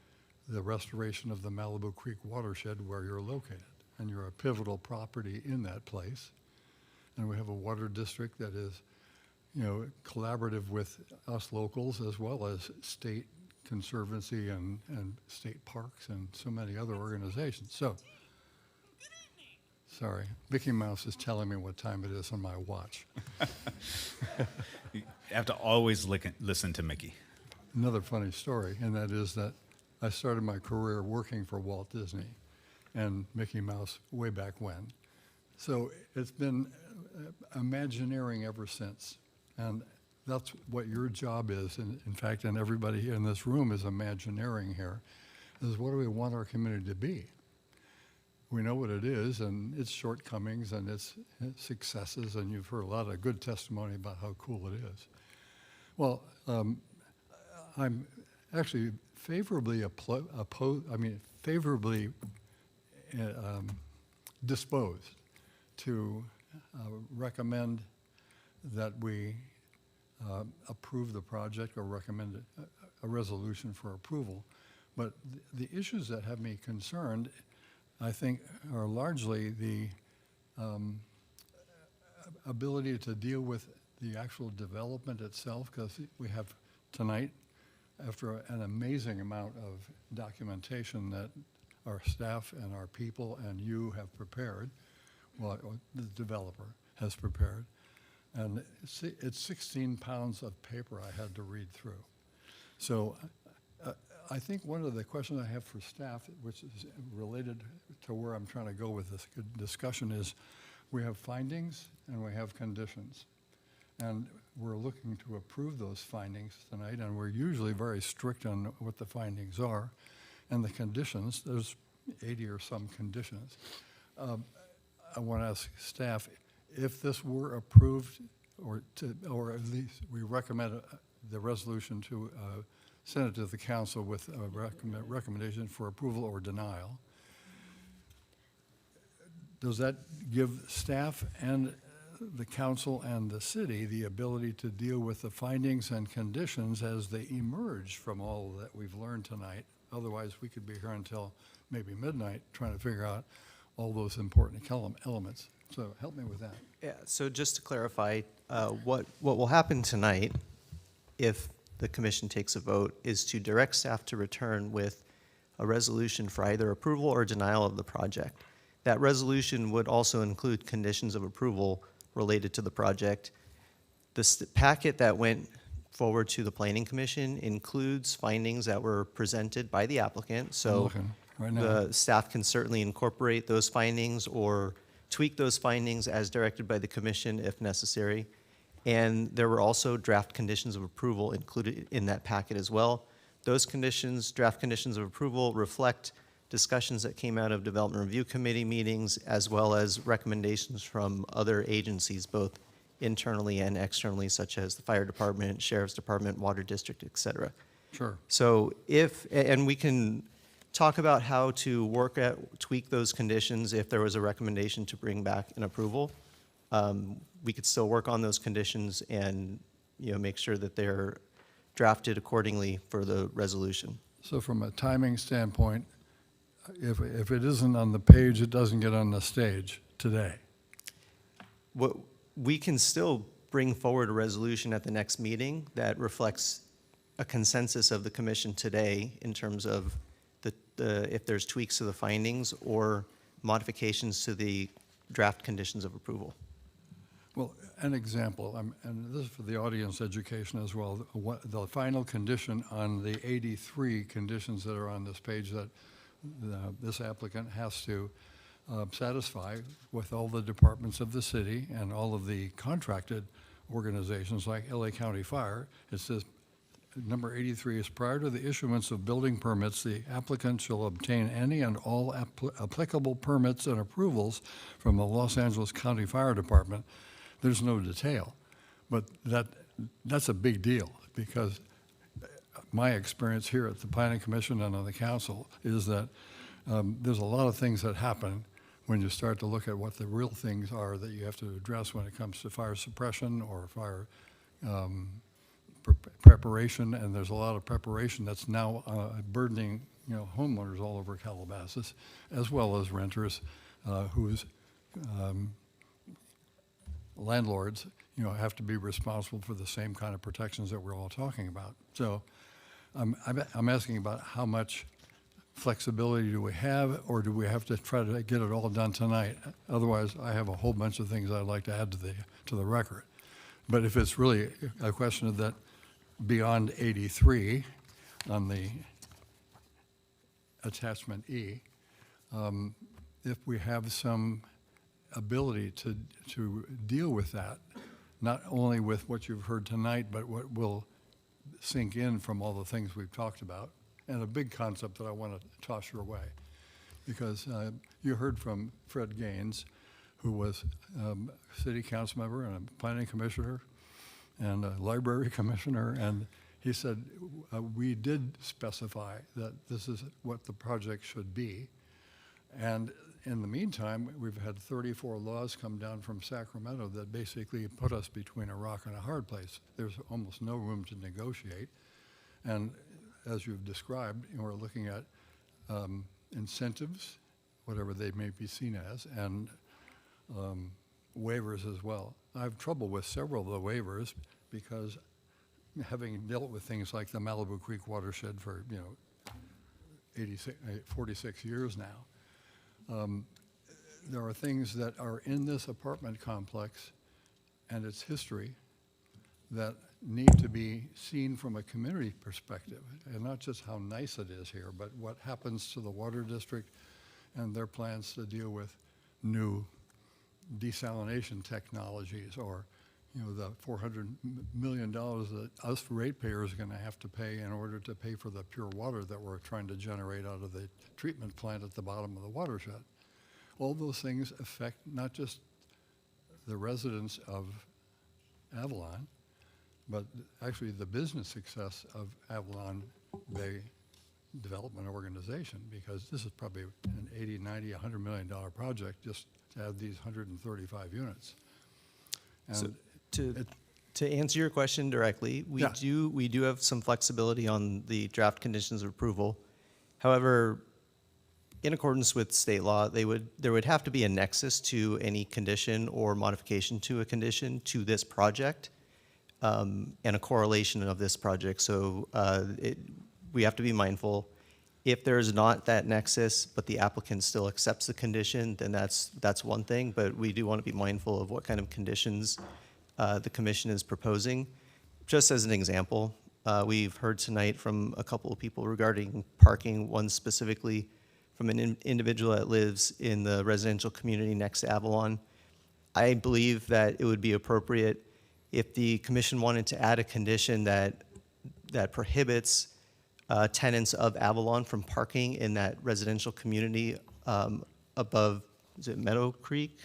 the restoration of the Malibu Creek watershed where you're located, and you're a pivotal property in that place. And we have a water district that is, you know, collaborative with us locals as well as state conservancy and state parks and so many other organizations. So, sorry, Mickey Mouse is telling me what time it is on my watch. You have to always listen to Mickey. Another funny story, and that is that I started my career working for Walt Disney and Mickey Mouse way back when. So it's been Imagineering ever since. And that's what your job is. And in fact, and everybody here in this room is Imagineering here, is what do we want our community to be? We know what it is and its shortcomings and its successes, and you've heard a lot of good testimony about how cool it is. Well, I'm actually favorably disposed to recommend that we approve the project or recommend a resolution for approval. But the issues that have me concerned, I think, are largely the ability to deal with the actual development itself, because we have tonight, after an amazing amount of documentation that our staff and our people and you have prepared, well, the developer has prepared, and it's 16 pounds of paper I had to read through. So I think one of the questions I have for staff, which is related to where I'm trying to go with this discussion, is we have findings and we have conditions. And we're looking to approve those findings tonight, and we're usually very strict on what the findings are. And the conditions, there's 80 or some conditions. I want to ask staff, if this were approved, or at least we recommend the resolution to send it to the council with a recommendation for approval or denial, does that give staff and the council and the city the ability to deal with the findings and conditions as they emerge from all that we've learned tonight? Otherwise, we could be here until maybe midnight trying to figure out all those important elements. So help me with that. Yeah, so just to clarify, what will happen tonight if the commission takes a vote, is to direct staff to return with a resolution for either approval or denial of the project. That resolution would also include conditions of approval related to the project. The packet that went forward to the Planning Commission includes findings that were presented by the applicant. I'm So looking right now. the staff can certainly incorporate those findings or tweak those findings as directed by the commission if necessary. And there were also draft conditions of approval included in that packet as well. Those conditions, draft conditions of approval, reflect discussions that came out of Development Review Committee meetings, as well as recommendations from other agencies, both internally and externally, such as the Fire Department, Sheriff's Department, Water District, et cetera. Sure. So and we can talk about how to tweak those conditions if there was a recommendation to bring back an approval. We could still work on those conditions and, make sure that they're drafted accordingly for the resolution. So from a timing standpoint, if it isn't on the page, it doesn't get on the stage today. We can still bring forward a resolution at the next meeting that reflects a consensus of the commission today in terms of if there's tweaks to the findings or modifications to the draft conditions of approval. Well, an example, and this is for the audience education as well, the final condition on the 83 conditions that are on this page that this applicant has to satisfy with all the departments of the city and all of the contracted organizations like LA County Fire. It says, number 83 is prior to the issuance of building permits, the applicant shall obtain any and all applicable permits and approvals from the Los Angeles County Fire Department. There's no detail, but that's a big deal because my experience here at the Planning Commission and on the council is that there's a lot of things that happen when you start to look at what the real things are that you have to address when it comes to fire suppression or fire preparation, and there's a lot of preparation that's now burdening homeowners all over Calabasas, as well as renters whose landlords have to be responsible for the same kind of protections that we're all talking about. So I'm asking about how much flexibility do we have, or do we have to try to get it all done tonight? Otherwise, I have a whole bunch of things I'd like to add to the record. But if it's really a question of that beyond 83 on the attachment E, if we have some ability to deal with that, not only with what you've heard tonight, but what will sink in from all the things we've talked about, and a big concept that I want to toss your way, because you heard from Fred Gaines, who was a city council member and a planning commissioner and a library commissioner, and he said we did specify that this is what the project should be. And in the meantime, we've had 34 laws come down from Sacramento that basically put us between a rock and a hard place. There's almost no room to negotiate. And as you've described, we're looking at incentives, whatever they may be seen as, and waivers as well. I have trouble with several of the waivers because having dealt with things like the Malibu Creek watershed for 46 years now, there are things that are in this apartment complex and its history that need to be seen from a community perspective, and not just how nice it is here, but what happens to the water district and their plans to deal with new desalination technologies, or the $400 million that us ratepayers are going to have to pay in order to pay for the pure water that we're trying to generate out of the treatment plant at the bottom of the watershed. All those things affect not just the residents of Avalon, but actually the business success of Avalon Bay Development Organization, because this is probably an 80, 90, $100 million project just to add these 135 units. And So to answer your question directly, we do have some flexibility on the draft conditions of approval. However, in accordance with state law, there would have to be a nexus to any condition or modification to a condition to this project. and a correlation of this project. So we have to be mindful. If there is not that nexus, but the applicant still accepts the condition, then that's one thing. But we do want to be mindful of what kind of conditions the commission is proposing. Just as an example, we've heard tonight from a couple of people regarding parking, one specifically from an individual that lives in the residential community next to Avalon. I believe that it would be appropriate if the commission wanted to add a condition that prohibits tenants of Avalon from parking in that residential community above, is it Meadow Creek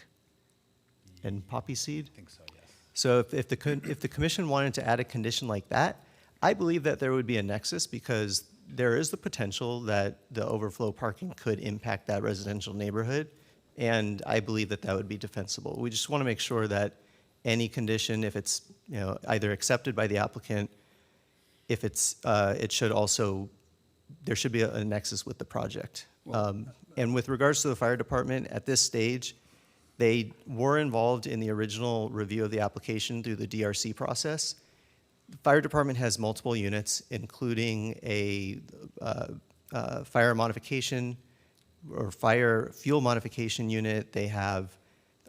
and Poppy Seed? I think so, yes. So if the commission wanted to add a condition like that, I believe that there would be a nexus because there is the potential that the overflow parking could impact that residential neighborhood, and I believe that that would be defensible. We just want to make sure that any condition, if it's either accepted by the applicant, if it's it should also, there should be a nexus with the project. And with regards to the fire department, at this stage, they were involved in the original review of the application through the DRC process. The fire department has multiple units, including a fire modification or fire fuel modification unit. They have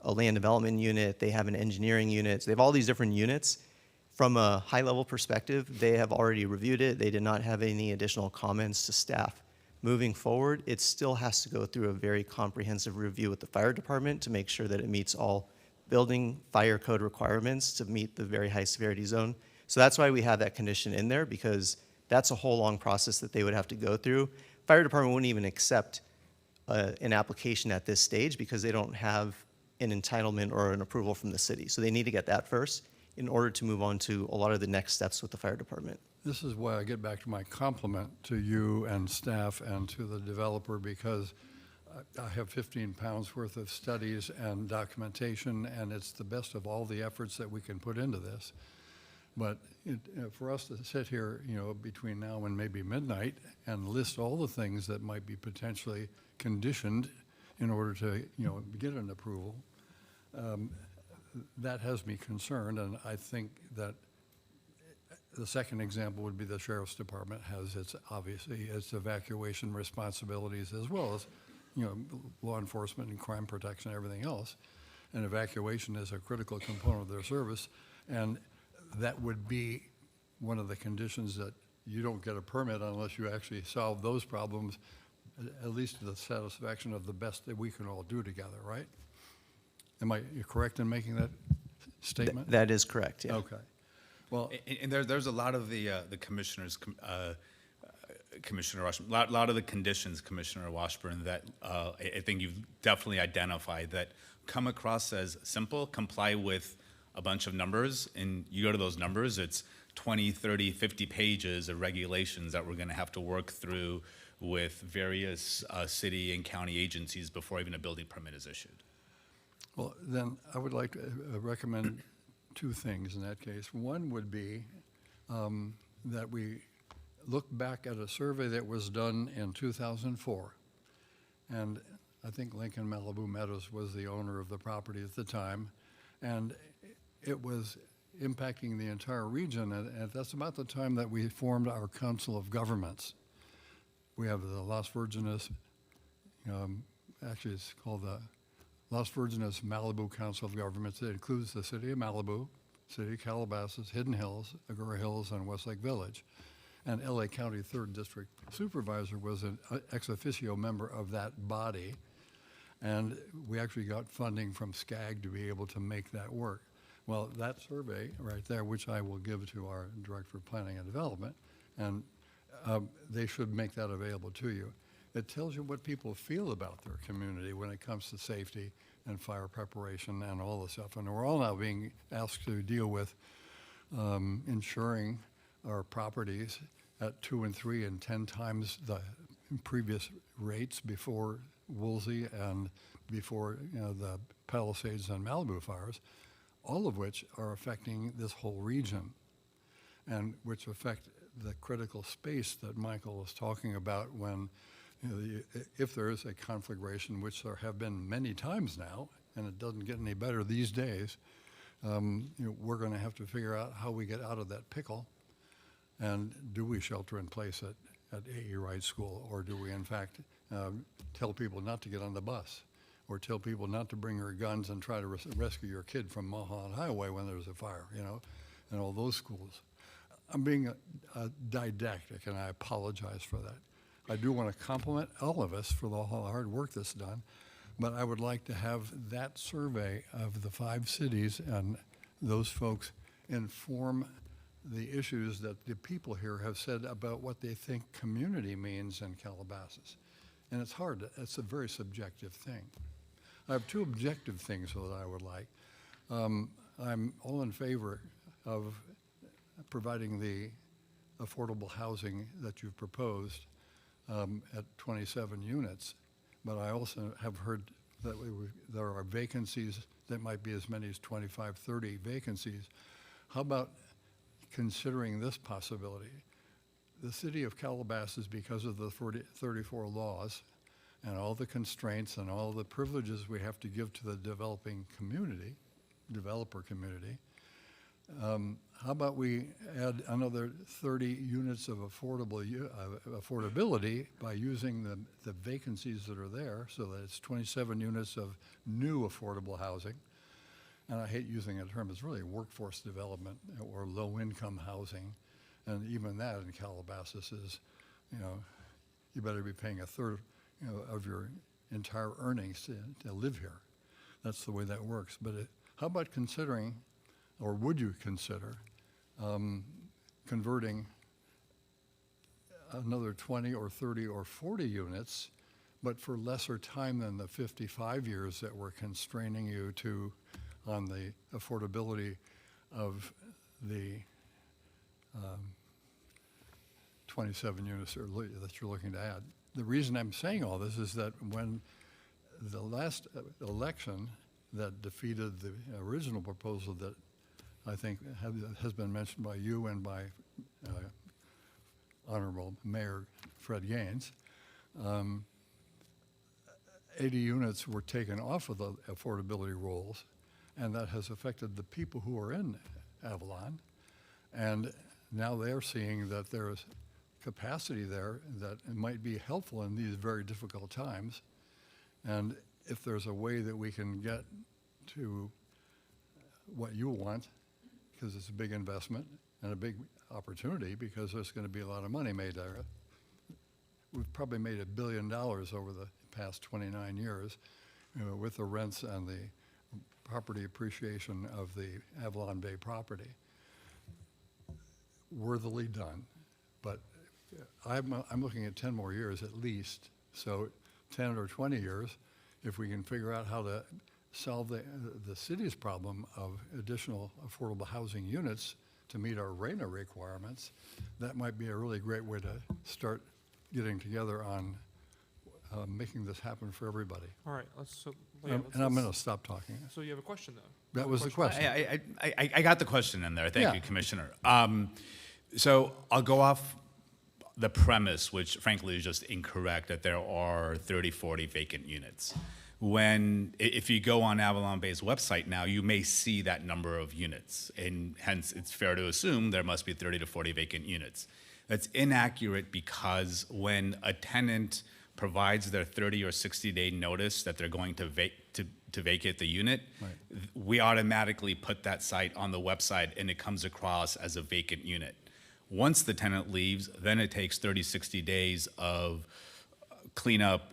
a land development unit. They have an engineering unit. So they have all these different units. From a high-level perspective, they have already reviewed it. They did not have any additional comments to staff. Moving forward, it still has to go through a very comprehensive review with the fire department to make sure that it meets all building fire code requirements to meet the very high severity zone. So that's why we have that condition in there, because that's a whole long process that they would have to go through. Fire department wouldn't even accept an application at this stage because they don't have an entitlement or an approval from the city. So they need to get that first in order to move on to a lot of the next steps with the fire department. This is why I get back to my compliment to you and staff and to the developer, because I have 15 pounds worth of studies and documentation, and it's the best of all the efforts that we can put into this. But for us to sit here, between now and maybe midnight and list all the things that might be potentially conditioned in order to, get an approval, that has me concerned. And I think that the second example would be the sheriff's department has its evacuation responsibilities, as well as, law enforcement and crime protection and everything else. And evacuation is a critical component of their service. And that would be one of the conditions, that you don't get a permit unless you actually solve those problems, at least to the satisfaction of the best that we can all do together, right? Am I correct in making that statement? That is correct, yeah. Okay. Well, and there's a lot of the commissioners, Commissioner Washburn, a lot of the conditions, Commissioner Washburn, that I think you've definitely identified that come across as simple, comply with a bunch of numbers, and you go to those numbers, it's 20, 30, 50 pages of regulations that we're going to have to work through with various city and county agencies before even a building permit is issued. Well, then I would like to recommend two things in that case. One would be that we look back at a survey that was done in 2004. And I think Lincoln Malibu Meadows was the owner of the property at the time. And it was impacting the entire region. And that's about the time that we formed our Council of Governments. We have the Las Virgenes, actually it's called the Las Virgenes Malibu Council of Governments. It includes the city of Malibu, city of Calabasas, Hidden Hills, Agoura Hills, and Westlake Village. And LA County 3rd District Supervisor was an ex officio member of that body. And we actually got funding from SCAG to be able to make that work. Well, that survey right there, which I will give to our Director of Planning and Development, and they should make that available to you. It tells you what people feel about their community when it comes to safety and fire preparation and all this stuff. And we're all now being asked to deal with insuring our properties at 2 and 3 and 10 times the previous rates before Woolsey and before the Palisades and Malibu fires, all of which are affecting this whole region, and which affect the critical space that Michael was talking about when, if there is a conflagration, which there have been many times now, and it doesn't get any better these days, we're going to have to figure out how we get out of that pickle. And do we shelter in place at A.E. Wright School, or do we in fact tell people not to get on the bus, or tell people not to bring your guns and try to rescue your kid from Mulholland Highway when there's a fire, and all those schools. I'm being didactic, and I apologize for that. I do want to compliment all of us for the hard work that's done, but I would like to have that survey of the 5 cities and those folks inform the issues that the people here have said about what they think community means in Calabasas. And it's hard, it's a very subjective thing. I have 2 objective things that I would like. I'm all in favor of providing the affordable housing that you've proposed at 27 units. But I also have heard that there are vacancies that might be as many as 25, 30 vacancies. How about considering this possibility? The city of Calabasas, because of the 34 laws and all the constraints and all the privileges we have to give to the developer community, how about we add another 30 units of affordability by using the vacancies that are there, so that it's 27 units of new affordable housing. And I hate using a term, it's really workforce development or low-income housing. And even that in Calabasas is, you better be paying a third of your entire earnings to live here. That's the way that works. But how about considering, or would you consider, converting another 20 or 30 or 40 units, but for lesser time than the 55 years that we're constraining you to on the affordability of the 27 units that you're looking to add. The reason I'm saying all this is that when the last election that defeated the original proposal that I think has been mentioned by you and by Honorable Mayor Fred Gaines, 80 units were taken off of the affordability rolls, and that has affected the people who are in Avalon. And now they're seeing that there's capacity there that might be helpful in these very difficult times. And if there's a way that we can get to what you want, because it's a big investment and a big opportunity, because there's going to be a lot of money made there. We've probably made $1 billion over the past 29 years with the rents and the property appreciation of the Avalon Bay property. Worthily done, but I'm looking at 10 more years at least. So 10 or 20 years, if we can figure out how to solve the city's problem of additional affordable housing units to meet our RENA requirements, that might be a really great way to start getting together on making this happen for everybody. All right, And I'm going to stop talking. So you have a question, though? That was the question. I got the question in there. Thank Yeah. you, Commissioner. So I'll go off the premise, which frankly is just incorrect, that there are 30, 40 vacant units. If you go on Avalon Bay's website now, you may see that number of units, and hence it's fair to assume there must be 30 to 40 vacant units. That's inaccurate because when a tenant provides their 30 or 60-day notice that they're going to vacate the unit, we automatically put that site on the website and it comes across as a vacant unit. Once the tenant leaves, then it takes 30, 60 days of cleanup,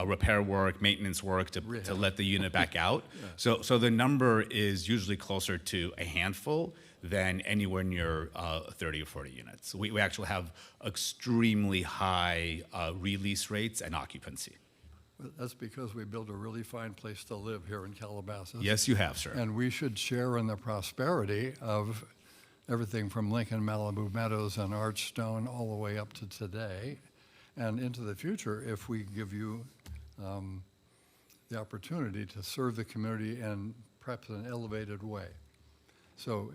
repair work, maintenance work to let the unit back out. So the number is usually closer to a handful than anywhere near 30 or 40 units. We actually have extremely high release rates and occupancy. Well, that's because we built a really fine place to live here in Calabasas. Yes, you have, sir. And we should share in the prosperity of everything from Lincoln, Malibu Meadows, and Archstone all the way up to today and into the future if we give you the opportunity to serve the community in perhaps an elevated way. So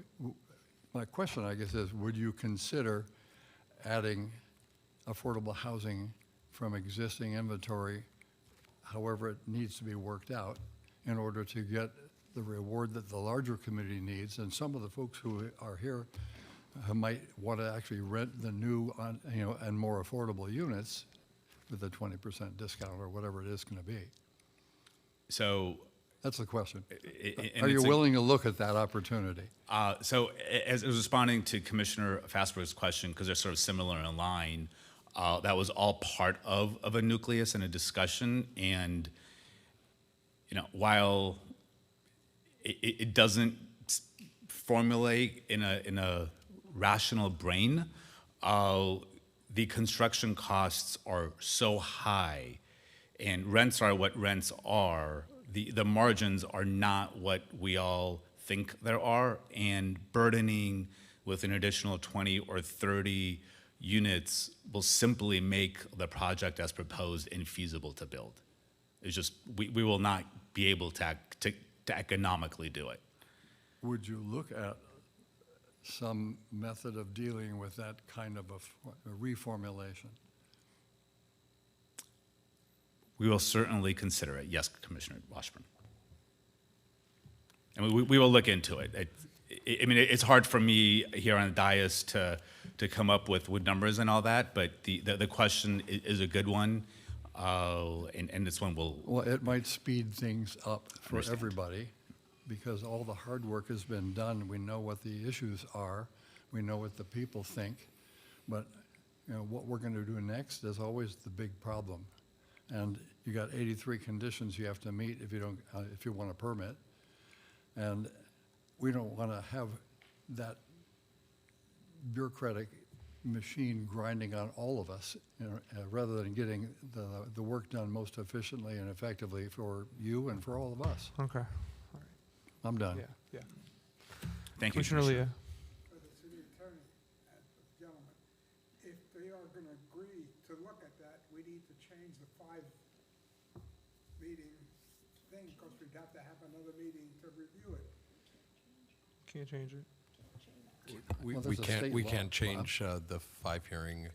my question, I guess, is would you consider adding affordable housing from existing inventory, however it needs to be worked out, in order to get the reward that the larger committee needs, and some of the folks who are here might want to actually rent the new, and more affordable units with a 20% discount or whatever it is going to be. So That's the question. and Are you it's willing to look at that opportunity? So as I was responding to Commissioner Fassberg's question, because they're sort of similar in line, that was all part of a nucleus and a discussion. And, while it doesn't formulate in a rational brain, the construction costs are so high and rents are what rents are. The margins are not what we all think there are, and burdening with an additional 20 or 30 units will simply make the project as proposed infeasible to build. It's just, we will not be able to economically do it. Would you look at some method of dealing with that kind of a reformulation? We will certainly consider it, yes, Commissioner Washburn. And we will look into it. It's hard for me here on the dais to come up with numbers and all that, but the question is a good one, and this one will. Well, it might speed things up for Understand. everybody, because all the hard work has been done. We know what the issues are. We know what the people think. But what we're going to do next is always the big problem. And you got 83 conditions you have to meet if you want a permit. And we don't want to have that bureaucratic machine grinding on all of us, rather than getting the work done most efficiently and effectively for you and for all of us. Okay. I'm done. Yeah. Thank you, Commissioner Leah. For the city attorney and for the gentleman, if they are going to agree to look at that, we need to change the 5-meeting thing, because we'd have to have another meeting to review it. Can't change it. Well, there's a state We law, can't Bob. change the 5-hearing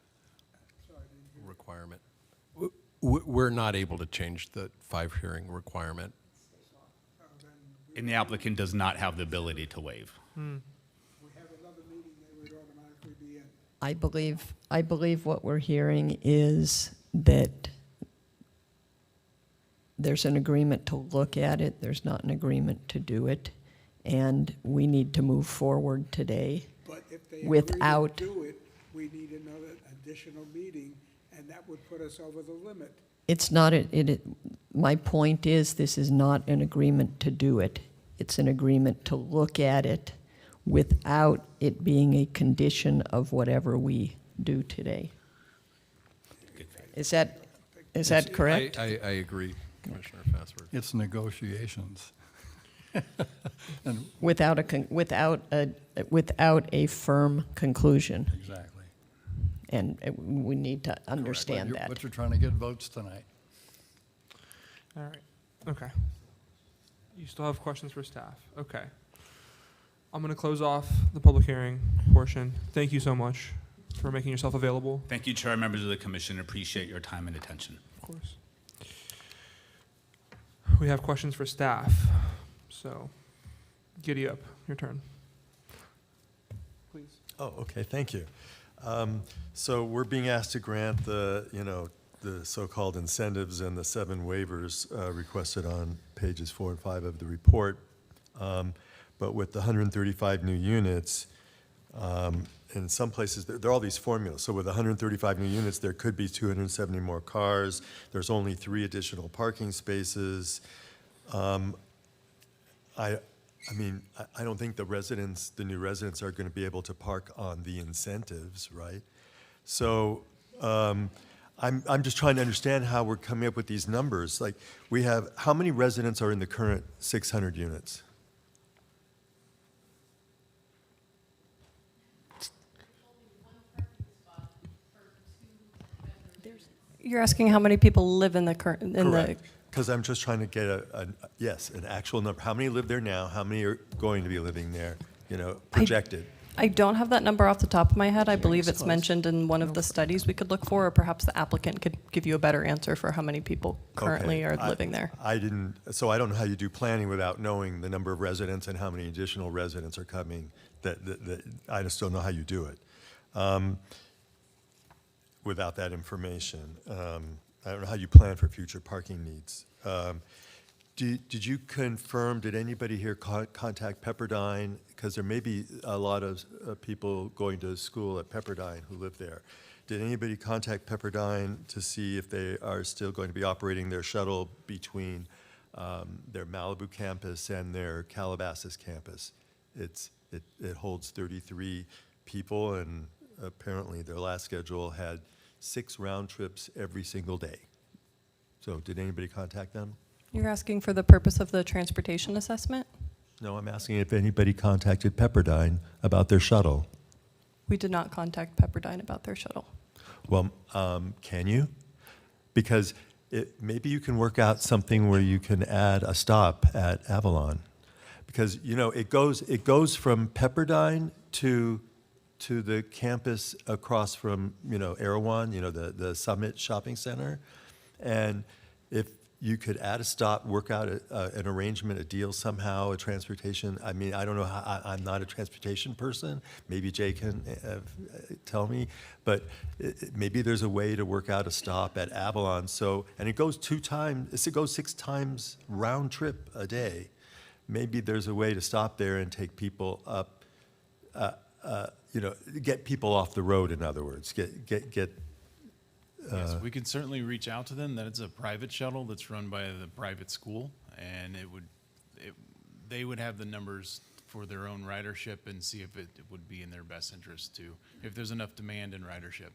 requirement. We're not able to change the 5-hearing requirement. And the applicant does not have the ability to waive. We have another meeting, they would automatically be in. I believe what we're hearing is that there's an agreement to look at it, there's not an agreement to do it, and we need to move forward today But if they agree without, to do it, we need another additional meeting, and that would put us over the limit. it's not, my point is, this is not an agreement to do it. It's an agreement to look at it without it being a condition of whatever we do today. Is that correct? I agree, Commissioner Fassberg. It's negotiations. And Without a firm conclusion. exactly. And we need to understand But that. you're trying to get votes tonight. All right. Okay. You still have questions for staff? Okay. I'm going to close off the public hearing portion. Thank you so much for making yourself available. Thank you, Chair, members of the Commission. Appreciate your time and attention. Of course. We have questions for staff. So, giddy up. Your turn. Please. Oh, okay, thank you. So we're being asked to grant the so-called incentives and the 7 waivers requested on pages 4 and 5 of the report. But with the 135 new units, in some places, there are all these formulas. So with 135 new units, there could be 270 more cars. There's only 3 additional parking spaces. I don't think the new residents are going to be able to park on the incentives, right? So I'm just trying to understand how we're coming up with these numbers. Like, we have, how many residents are in the current 600 units? You're asking how many people live in the current, Correct. Because I'm just trying to get an actual number. How many live there now? How many are going to be living there, projected? I don't have that number off the top of my head. I believe it's mentioned in one of the studies we could look for, or perhaps the applicant could give you a better answer for how many people currently Okay. are living there. I didn't, so I don't know how you do planning without knowing the number of residents and how many additional residents are coming. I just don't know how you do it without that information. I don't know how you plan for future parking needs. Did you confirm, did anybody here contact Pepperdine? Because there may be a lot of people going to school at Pepperdine who live there. Did anybody contact Pepperdine to see if they are still going to be operating their shuttle between their Malibu campus and their Calabasas campus? It holds 33 people, and apparently their last schedule had 6 round trips every single day. So did anybody contact them? You're asking for the purpose of the transportation assessment? No, I'm asking if anybody contacted Pepperdine about their shuttle. We did not contact Pepperdine about their shuttle. Well, can you? Because maybe you can work out something where you can add a stop at Avalon. Because, you know, it goes from Pepperdine to the campus across from, you know, Erewhon, you know, the Summit Shopping Center. And if you could add a stop, work out an arrangement, a deal somehow, a transportation. I mean, I don't know how, I'm not a transportation person. Maybe Jay can tell me, but maybe there's a way to work out a stop at Avalon. So, and it goes 2 times, it goes 6 times round trip a day. Maybe there's a way to stop there and take people up, you know, get people off the road, in other words, get Yes, we could certainly reach out to them. That it's a private shuttle that's run by the private school, and they would have the numbers for their own ridership and see if it would be in their best interest to, if there's enough demand in ridership,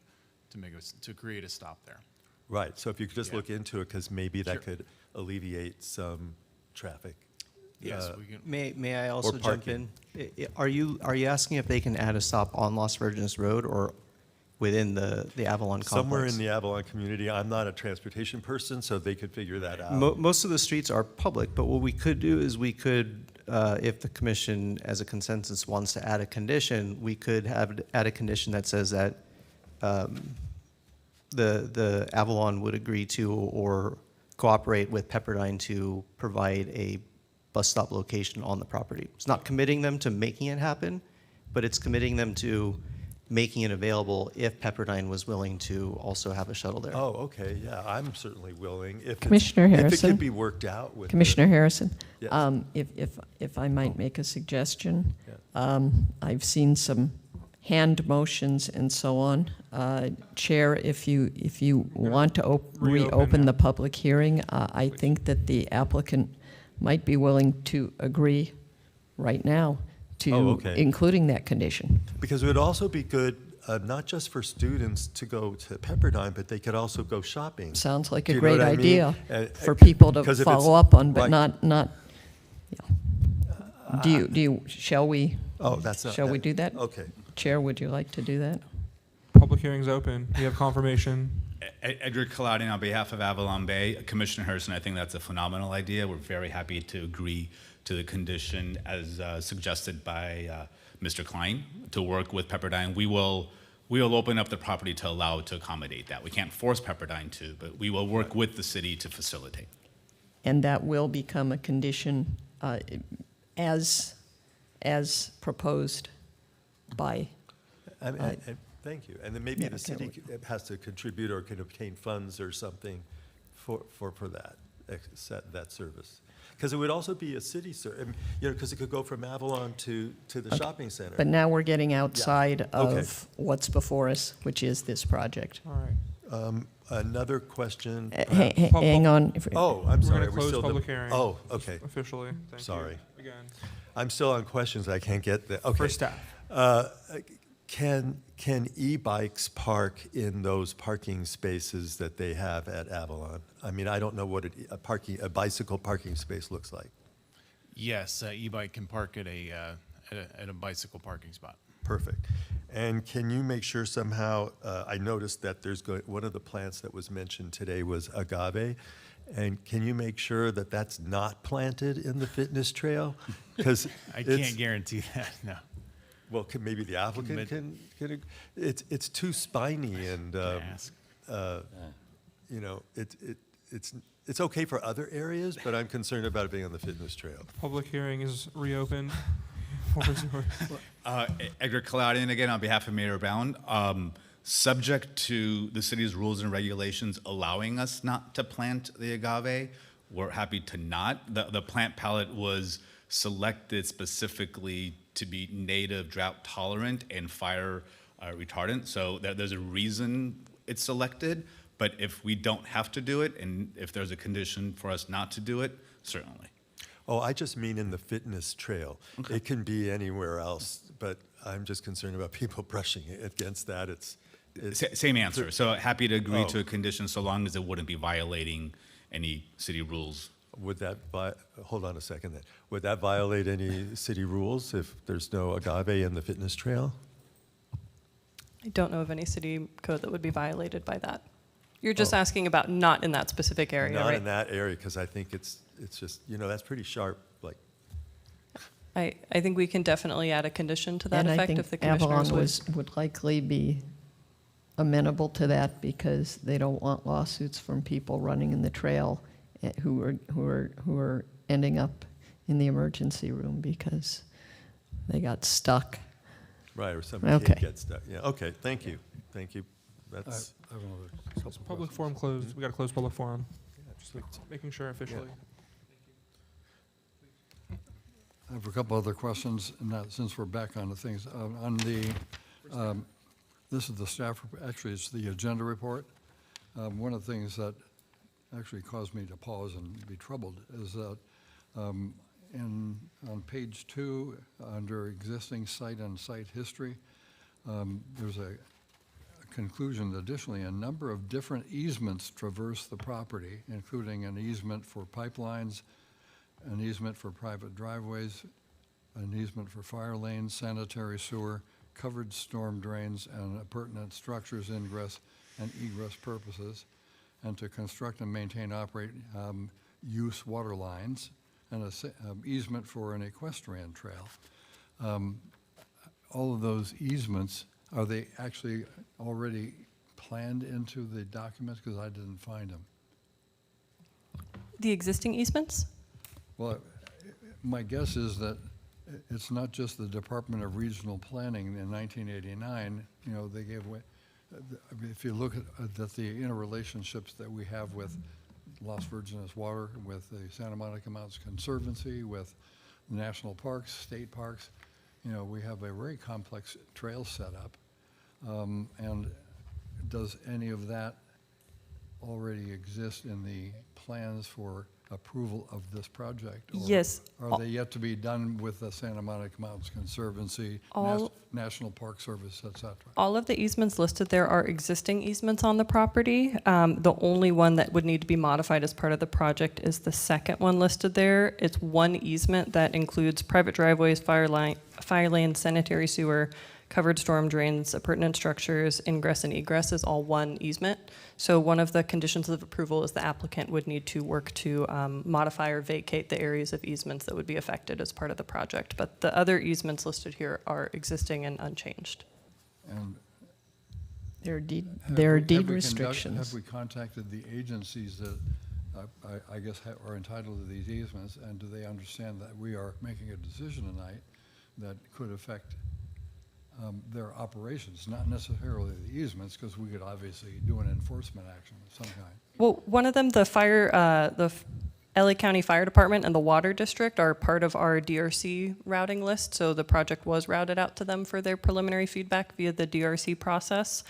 to create a stop there. Right. So if you could just look into it, because maybe that Sure. could alleviate some traffic. Yes, we can. May I also jump parking. in? Are you asking if they can add a stop on Las Virgenes Road or within the Avalon complex? Somewhere in the Avalon community. I'm not a transportation person, so they could figure that out. Most of the streets are public, but what we could do is we could, if the commission as a consensus wants to add a condition, we could add a condition that says that the Avalon would agree to or cooperate with Pepperdine to provide a bus stop location on the property. It's not committing them to making it happen, but it's committing them to making it available if Pepperdine was willing to also have a shuttle there. Oh, okay, yeah, I'm certainly willing. If Commissioner If it Harrison? could be worked out with. Commissioner Harrison, Yes. if I might make a suggestion, Yeah. I've seen some hand motions and so on. Chair, if you want to reopen the public hearing, I think that the applicant might be willing to agree right now to okay. including that condition. Because it would also be good, not just for students to go to Pepperdine, but they could also go shopping. Sounds like Do a you know great what I mean? idea for people to 'Cause if follow it's- up on, but right. not, yeah. Do you, shall we? Oh, that's not. Shall we do that? Okay. Chair, would you like to do that? Public hearing's open. You have confirmation. Edgar Colladian on behalf of Avalon Bay. Commissioner Harrison, I think that's a phenomenal idea. We're very happy to agree to the condition as suggested by Mr. Klein to work with Pepperdine. We will open up the property to allow it to accommodate that. We can't force Pepperdine to, but we will work with the city to facilitate. And that will become a condition as proposed by. Thank you. And then maybe Yeah, the okay, city has to contribute or can obtain funds or something for that service. Because it would also be a city service, you know, because it could go from Avalon to the Okay. shopping center. But now we're getting outside Okay. of what's before us, which is this project. All right. Another question. Hang on. Oh, I'm We're sorry. gonna We're close still public hearing. Oh, okay. Officially. Thank you. Sorry. Again. I'm still on questions. I can't get the, okay. For staff. Can e-bikes park in those parking spaces that they have at Avalon? I mean, I don't know what a bicycle parking space looks like. Yes, e-bike can park at a bicycle parking spot. Perfect. And can you make sure somehow, I noticed that one of the plants that was mentioned today was agave. And can you make sure that that's not planted in the fitness trail? Because I can't guarantee that, no. Well, maybe the applicant can, it's too spiny and, you know, it's okay for other areas, but I'm concerned about it being on the fitness trail. Public hearing is reopened. Edgar Kaladian again on behalf of Mayor Brown. Subject to the city's rules and regulations allowing us not to plant the agave, we're happy to not. The plant palette was selected specifically to be native, drought tolerant, and fire retardant. So there's a reason it's selected, but if we don't have to do it, and if there's a condition for us not to do it, certainly. Oh, I just mean in the fitness trail. Okay. It can be anywhere else, but I'm just concerned about people brushing against that. It's Same answer. So happy to agree Oh. to a condition so long as it wouldn't be violating any city rules. Would that, hold on a second then. Would that violate any city rules if there's no agave in the fitness trail? I don't know of any city code that would be violated by that. You're just Oh. asking about not in that specific area, Not right? in that area, because I think it's just, you know, that's pretty sharp, like. I think we can definitely add a condition to that And I effect think if the commissioners Avalon would likely be amenable to that because they don't want lawsuits from people running in the trail who are ending up in the emergency room because they got stuck. Right, or some Okay. kid gets stuck. Yeah, okay, thank you. Thank you. That's. I have another couple of Public questions. forum closed. We got to close public forum. Just making sure officially. I have a couple other questions, and that, since we're back on the things. On the, this is the staff, actually, it's the agenda report. One of the things that actually caused me to pause and be troubled is that on page 2, under existing site and site history, there's a conclusion that additionally, a number of different easements traverse the property, including an easement for pipelines, an easement for private driveways, an easement for fire lanes, sanitary sewer, covered storm drains, and appurtenant structures, ingress and egress purposes, and to construct and maintain, operate use water lines, and an easement for an equestrian trail. All of those easements, are they actually already planned into the documents? Because I didn't find them. The existing easements? Well, my guess is that it's not just the Department of Regional Planning in 1989, you know, they gave away, if you look at the interrelationships that we have with Las Virgenes Water, with the Santa Monica Mountains Conservancy, with national parks, state parks, you know, we have a very complex trail setup. And does any of that already exist in the plans for approval of this project? Or Yes. are they yet to be done with the Santa Monica Mountains Conservancy, National Park Service, et cetera? All of the easements listed there are existing easements on the property. The only one that would need to be modified as part of the project is the second one listed there. It's one easement that includes private driveways, fire lanes, sanitary sewer, covered storm drains, appurtenant structures, ingress and egress is all one easement. So one of the conditions of approval is the applicant would need to work to modify or vacate the areas of easements that would be affected as part of the project. But the other easements listed here are existing and unchanged. And There are deed have we restrictions. have we contacted the agencies that I guess are entitled to these easements, and do they understand that we are making a decision tonight that could affect their operations, not necessarily the easements, because we could obviously do an enforcement action of some kind? Well, one of them, the LA County Fire Department and the Water District are part of our DRC routing list, so the project was routed out to them for their preliminary feedback via the DRC process.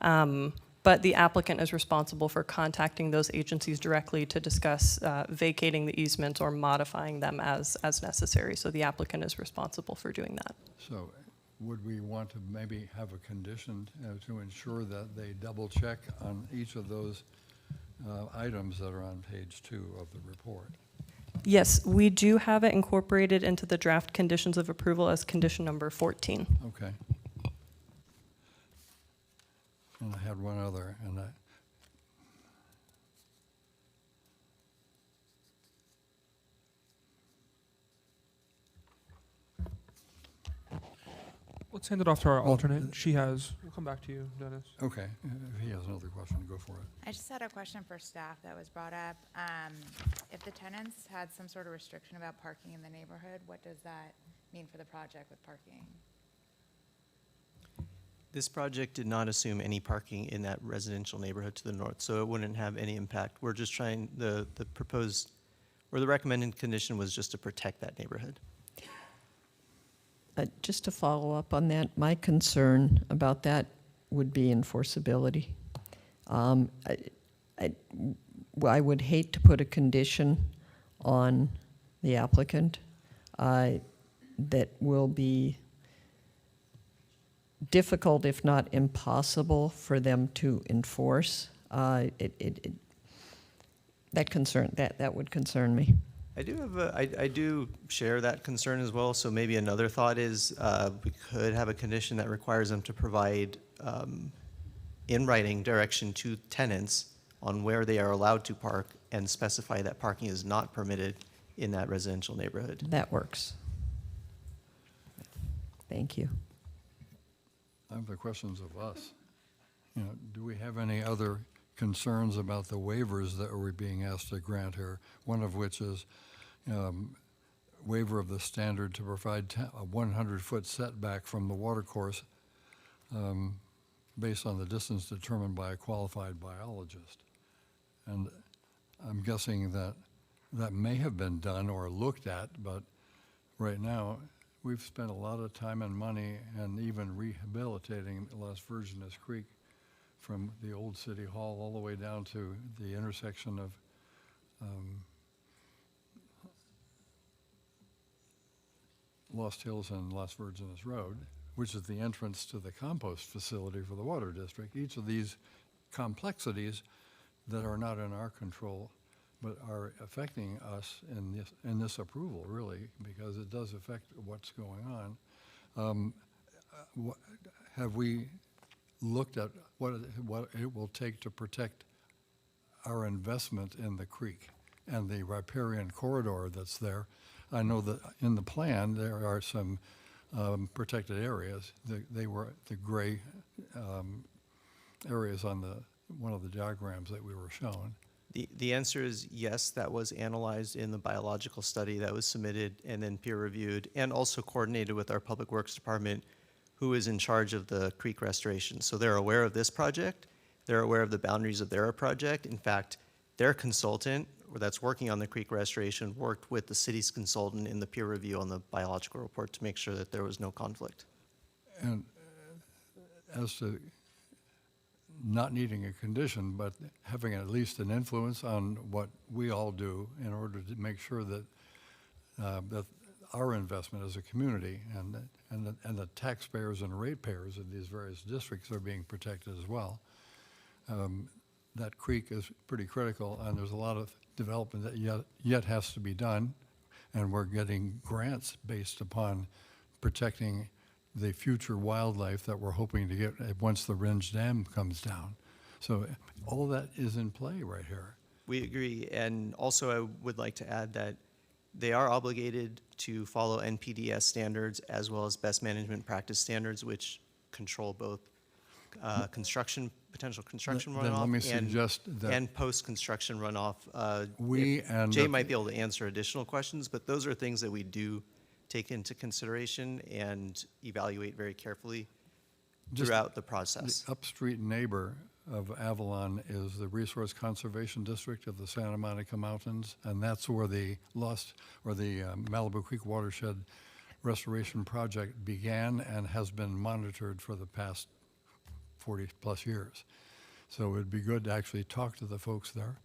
But the applicant is responsible for contacting those agencies directly to discuss vacating the easements or modifying them as necessary. So the applicant is responsible for doing that. So would we want to maybe have a condition to ensure that they double check on each of those items that are on page 2 of the report? Yes, we do have it incorporated into the draft conditions of approval as condition number 14. Okay. And I had one other, and Let's hand it off to our alternate. We'll come back to you, Dennis. Okay, if he has another question, go for it. I just had a question for staff that was brought up. If the tenants had some sort of restriction about parking in the neighborhood, what does that mean for the project with parking? This project did not assume any parking in that residential neighborhood to the north, so it wouldn't have any impact. We're just trying, the proposed, or the recommended condition was just to protect that neighborhood. Just to follow up on that, my concern about that would be enforceability. I would hate to put a condition on the applicant that will be difficult, if not impossible, for them to enforce. That would concern me. I do share that concern as well. So maybe another thought is we could have a condition that requires them to provide in writing direction to tenants on where they are allowed to park and specify that parking is not permitted in that residential neighborhood. That works. Thank you. I have the questions of us. Do we have any other concerns about the waivers that we're being asked to grant here? One of which is waiver of the standard to provide a 100-foot setback from the watercourse based on the distance determined by a qualified biologist. And I'm guessing that that may have been done or looked at, but right now we've spent a lot of time and money and even rehabilitating Las Virgenes Creek from the old city hall all the way down to the intersection of Lost Hills and Las Virgenes Road, which is the entrance to the compost facility for the water district. Each of these complexities that are not in our control but are affecting us in this approval, really, because it does affect what's going on. Have we looked at what it will take to protect our investment in the creek and the riparian corridor that's there? I know that in the plan there are some protected areas. They were the gray areas on one of the diagrams that we were shown. The answer is yes, that was analyzed in the biological study that was submitted and then peer reviewed and also coordinated with our Public Works Department, who is in charge of the creek restoration. So they're aware of this project. They're aware of the boundaries of their project. In fact, their consultant that's working on the creek restoration worked with the city's consultant in the peer review on the biological report to make sure that there was no conflict. And as to not needing a condition, but having at least an influence on what we all do in order to make sure that that our investment as a community and the taxpayers and ratepayers of these various districts are being protected as well. That creek is pretty critical, and there's a lot of development that yet has to be done, and we're getting grants based upon protecting the future wildlife that we're hoping to get once the Ringe Dam comes down. So all that is in play right here. We agree, and also I would like to add that they are obligated to follow NPDES standards as well as best management practice standards, which control both potential construction Then let me runoff suggest that and post-construction runoff. and Jay the- might be able to answer additional questions, but those are things that we do take into consideration and evaluate very carefully Just throughout the process. The upstreet neighbor of Avalon is the Resource Conservation District of the Santa Monica Mountains, and that's where the Malibu Creek Watershed Restoration Project began and has been monitored for the past 40-plus years. So it'd be good to actually talk to the folks there,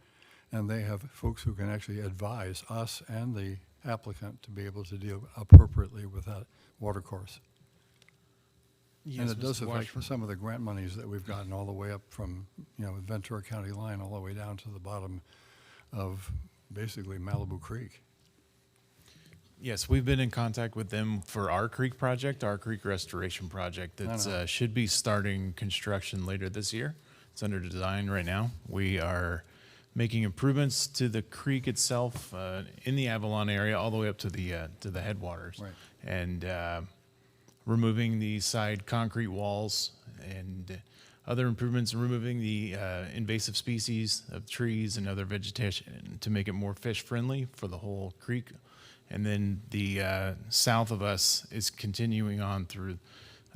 and they have folks who can actually advise us and the applicant to be able to deal appropriately with that watercourse. Yes, And it does Mr. affect Washburn. some of the grant monies that we've gotten all the way up from, Ventura County line all the way down to the bottom of basically Malibu Creek. Yes, we've been in contact with them for our creek project, our creek restoration project that should be starting construction later this year. It's under design right now. We are making improvements to the creek itself in the Avalon area all the way up to the headwaters. Right. And removing the side concrete walls and other improvements, removing the invasive species of trees and other vegetation to make it more fish-friendly for the whole creek. And then the south of us is continuing on through,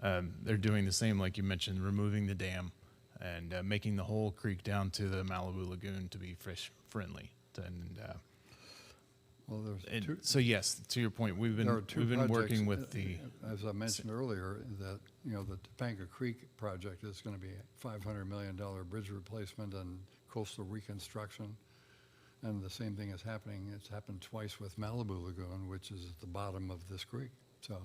they're doing the same, like you mentioned, removing the dam and making the whole creek down to the Malibu Lagoon to be fish-friendly. And Well, there's and two, so yes, to your point, we've there are been two we've been projects, working with the as I mentioned earlier, that, you know, the Topanga Creek project is going to be a $500 million bridge replacement and coastal reconstruction. And the same thing is happening. It's happened twice with Malibu Lagoon, which is at the bottom of this creek. So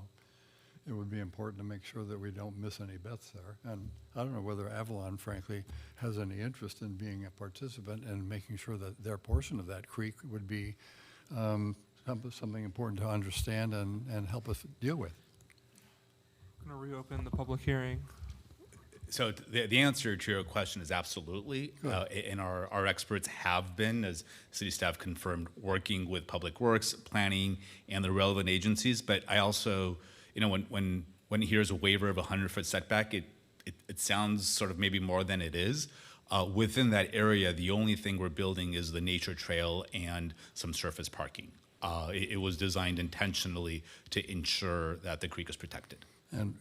it would be important to make sure that we don't miss any bets there. And I don't know whether Avalon, frankly, has any interest in being a participant and making sure that their portion of that creek would be something important to understand and help us deal with. I'm going to reopen the public hearing. So the answer to your question is absolutely. And our experts have been, as city staff confirmed, working with Public Works, planning, and the relevant agencies. But I also, you know, when here's a waiver of a 100-foot setback, it sounds sort of maybe more than it is. Within that area, the only thing we're building is the nature trail and some surface parking. It was designed intentionally to ensure that the creek is protected. And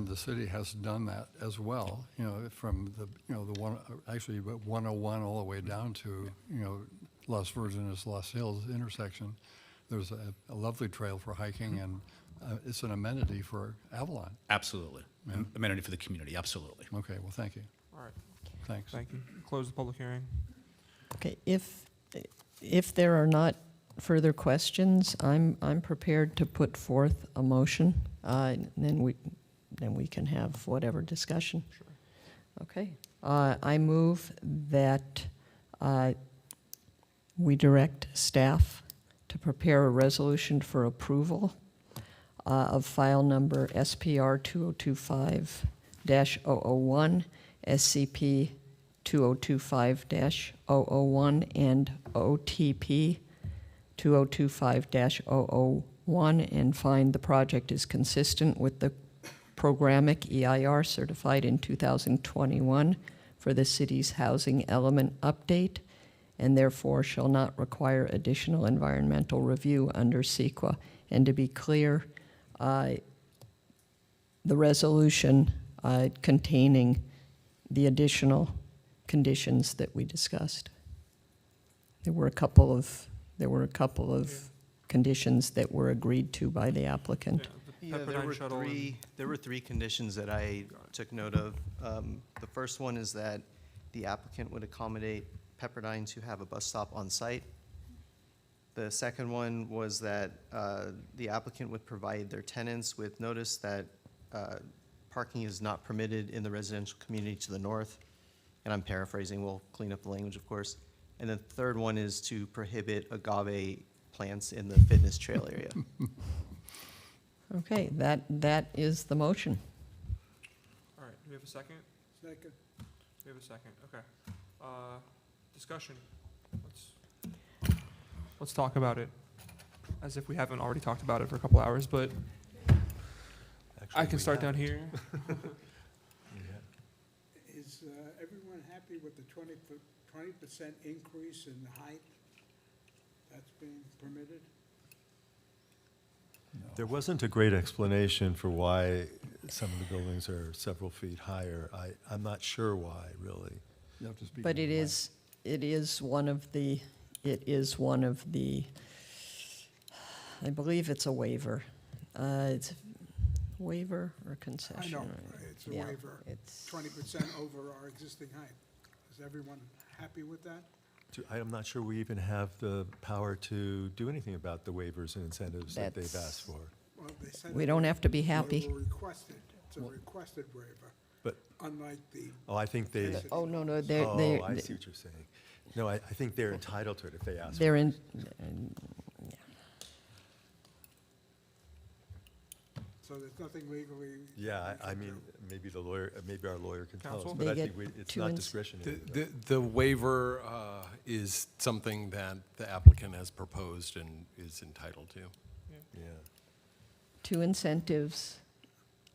the city has done that as well, you know, from the, you know, the one, actually 101 all the way down to, you know, Las Virgenes, Los Hills intersection. There's a lovely trail for hiking, and it's an amenity for Avalon. Absolutely. Yeah. Amenity for the community, absolutely. Okay, well, thank you. All right. Thanks. Thank you. Close the public hearing. Okay, if there are not further questions, I'm prepared to put forth a motion, and then we can have whatever discussion. Sure. Okay. I move that we direct staff to prepare a resolution for approval of file number SPR 2025-001, SCP 2025-001, and OTP 2025-001, and find the project is consistent with the programmatic EIR certified in 2021 for the city's housing element update, and therefore shall not require additional environmental review under CEQA. And to be clear, the resolution containing the additional conditions that we discussed. There were a couple of conditions that were agreed to by the applicant. Yeah, there were three conditions that I took note of. The first one is that the applicant would accommodate Pepperdine to have a bus stop on site. The second one was that the applicant would provide their tenants with notice that parking is not permitted in the residential community to the north. And I'm paraphrasing, we'll clean up the language, of course. And the third one is to prohibit agave plants in the fitness trail area. Okay, that is the motion. All right. Do we have a second? Second. We have a second. Okay. Discussion. Let's talk about it, as if we haven't already talked about it for a couple hours. But I can start down here. Is everyone happy with the 20% increase in height that's being permitted? There wasn't a great explanation for why some of the buildings are several feet higher. I'm not sure why, really. You have to speak But into the it is one of the, I believe it's a waiver. It's a waiver or concession. I know, or- it's a yeah, waiver, it's- 20% over our existing height. Is everyone happy with that? I'm not sure we even have the power to do anything about the waivers and incentives that they've asked for. Well, they said We don't have to be happy. They were requested, it's a requested waiver, But, unlike the. oh, I think they, Oh, no, oh, I see what you're saying. No, I think they're entitled to it if they ask for it. they're in, So there's nothing legally. Yeah, I mean, maybe our lawyer can tell us, Counsel? but They I think get it's 2 not ins- discretionary. The waiver is something that the applicant has proposed and is entitled to. Yeah. 2 incentives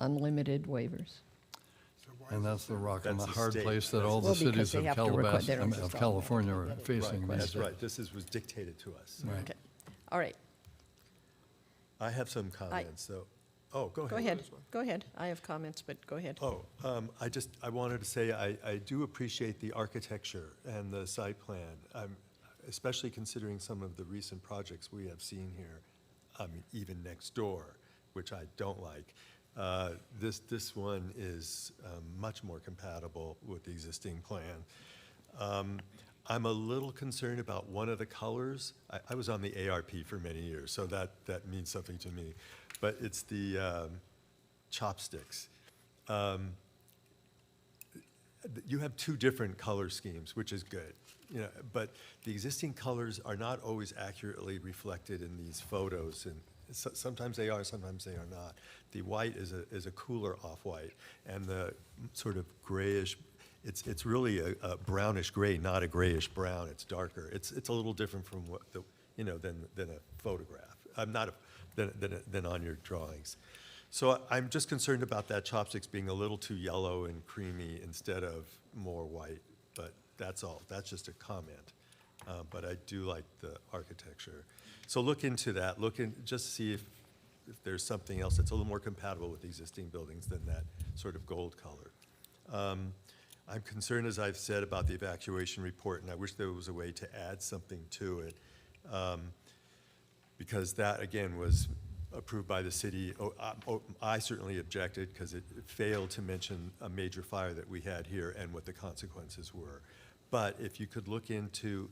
unlimited waivers. And that's the rock and the That's the hard state. place that all the Well, because cities they of have to require- Calabasas, they don't of just all California have are to have facing request. these That's right. days. This was dictated to us. Right. Okay, all right. I have some comments, so, oh, go ahead. Go ahead, go ahead. I have comments, but go ahead. Oh, I wanted to say, I do appreciate the architecture and the site plan, especially considering some of the recent projects we have seen here, even next door, which I don't like. This one is much more compatible with the existing plan. I'm a little concerned about one of the colors. I was on the ARP for many years, so that means something to me. But it's the chopsticks. You have two different color schemes, which is good. You know, but the existing colors are not always accurately reflected in these photos, and sometimes they are, sometimes they are not. The white is a cooler off-white, and the sort of grayish, it's really a brownish gray, not a grayish brown. It's darker. It's a little different from what than a photograph. Than on your drawings. So I'm just concerned about that chopsticks being a little too yellow and creamy instead of more white. But that's all. That's just a comment. But I do like the architecture. So look into that. Just see if there's something else that's a little more compatible with the existing buildings than that sort of gold color. I'm concerned, as I've said, about the evacuation report, and I wish there was a way to add something to it. Because that, again, was approved by the city. I certainly objected because it failed to mention a major fire that we had here and what the consequences were. But if you could look into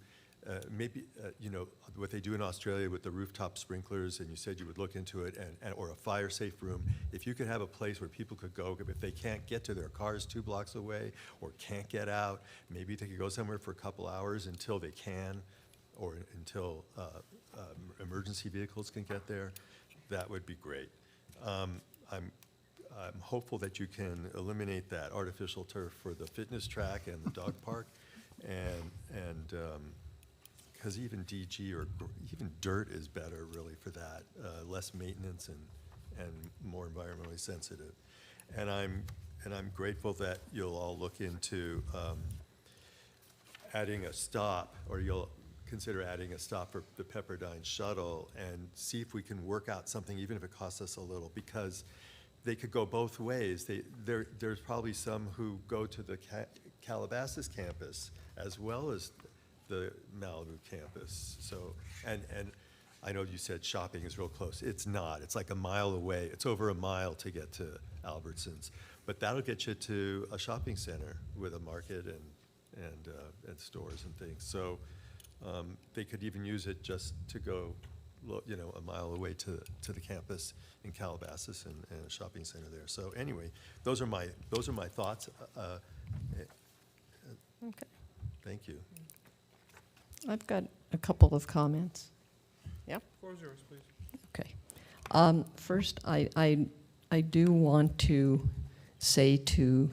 maybe, what they do in Australia with the rooftop sprinklers, and you said you would look into it, or a fire-safe room, if you could have a place where people could go, if they can't get to their cars 2 blocks away or can't get out, maybe they could go somewhere for a couple hours until they can, or until emergency vehicles can get there. That would be great. I'm hopeful that you can eliminate that artificial turf for the fitness track and the dog park, and because even DG or even dirt is better really for that, less maintenance and more environmentally sensitive. And I'm grateful that you'll all look into adding a stop, or you'll consider adding a stop for the Pepperdine shuttle and see if we can work out something, even if it costs us a little, because they could go both ways. There's probably some who go to the Calabasas campus as well as the Malibu campus. So, and I know you said shopping is real close. It's not. It's like a mile away. It's over a mile to get to Albertsons. But that'll get you to a shopping center with a market and stores and things. So they could even use it just to go, a mile away to the campus in Calabasas and a shopping center there. So anyway, those are my thoughts. Okay. Thank you. I've got a couple of comments. Yeah? Floor is yours, please. Okay. First, I do want to say to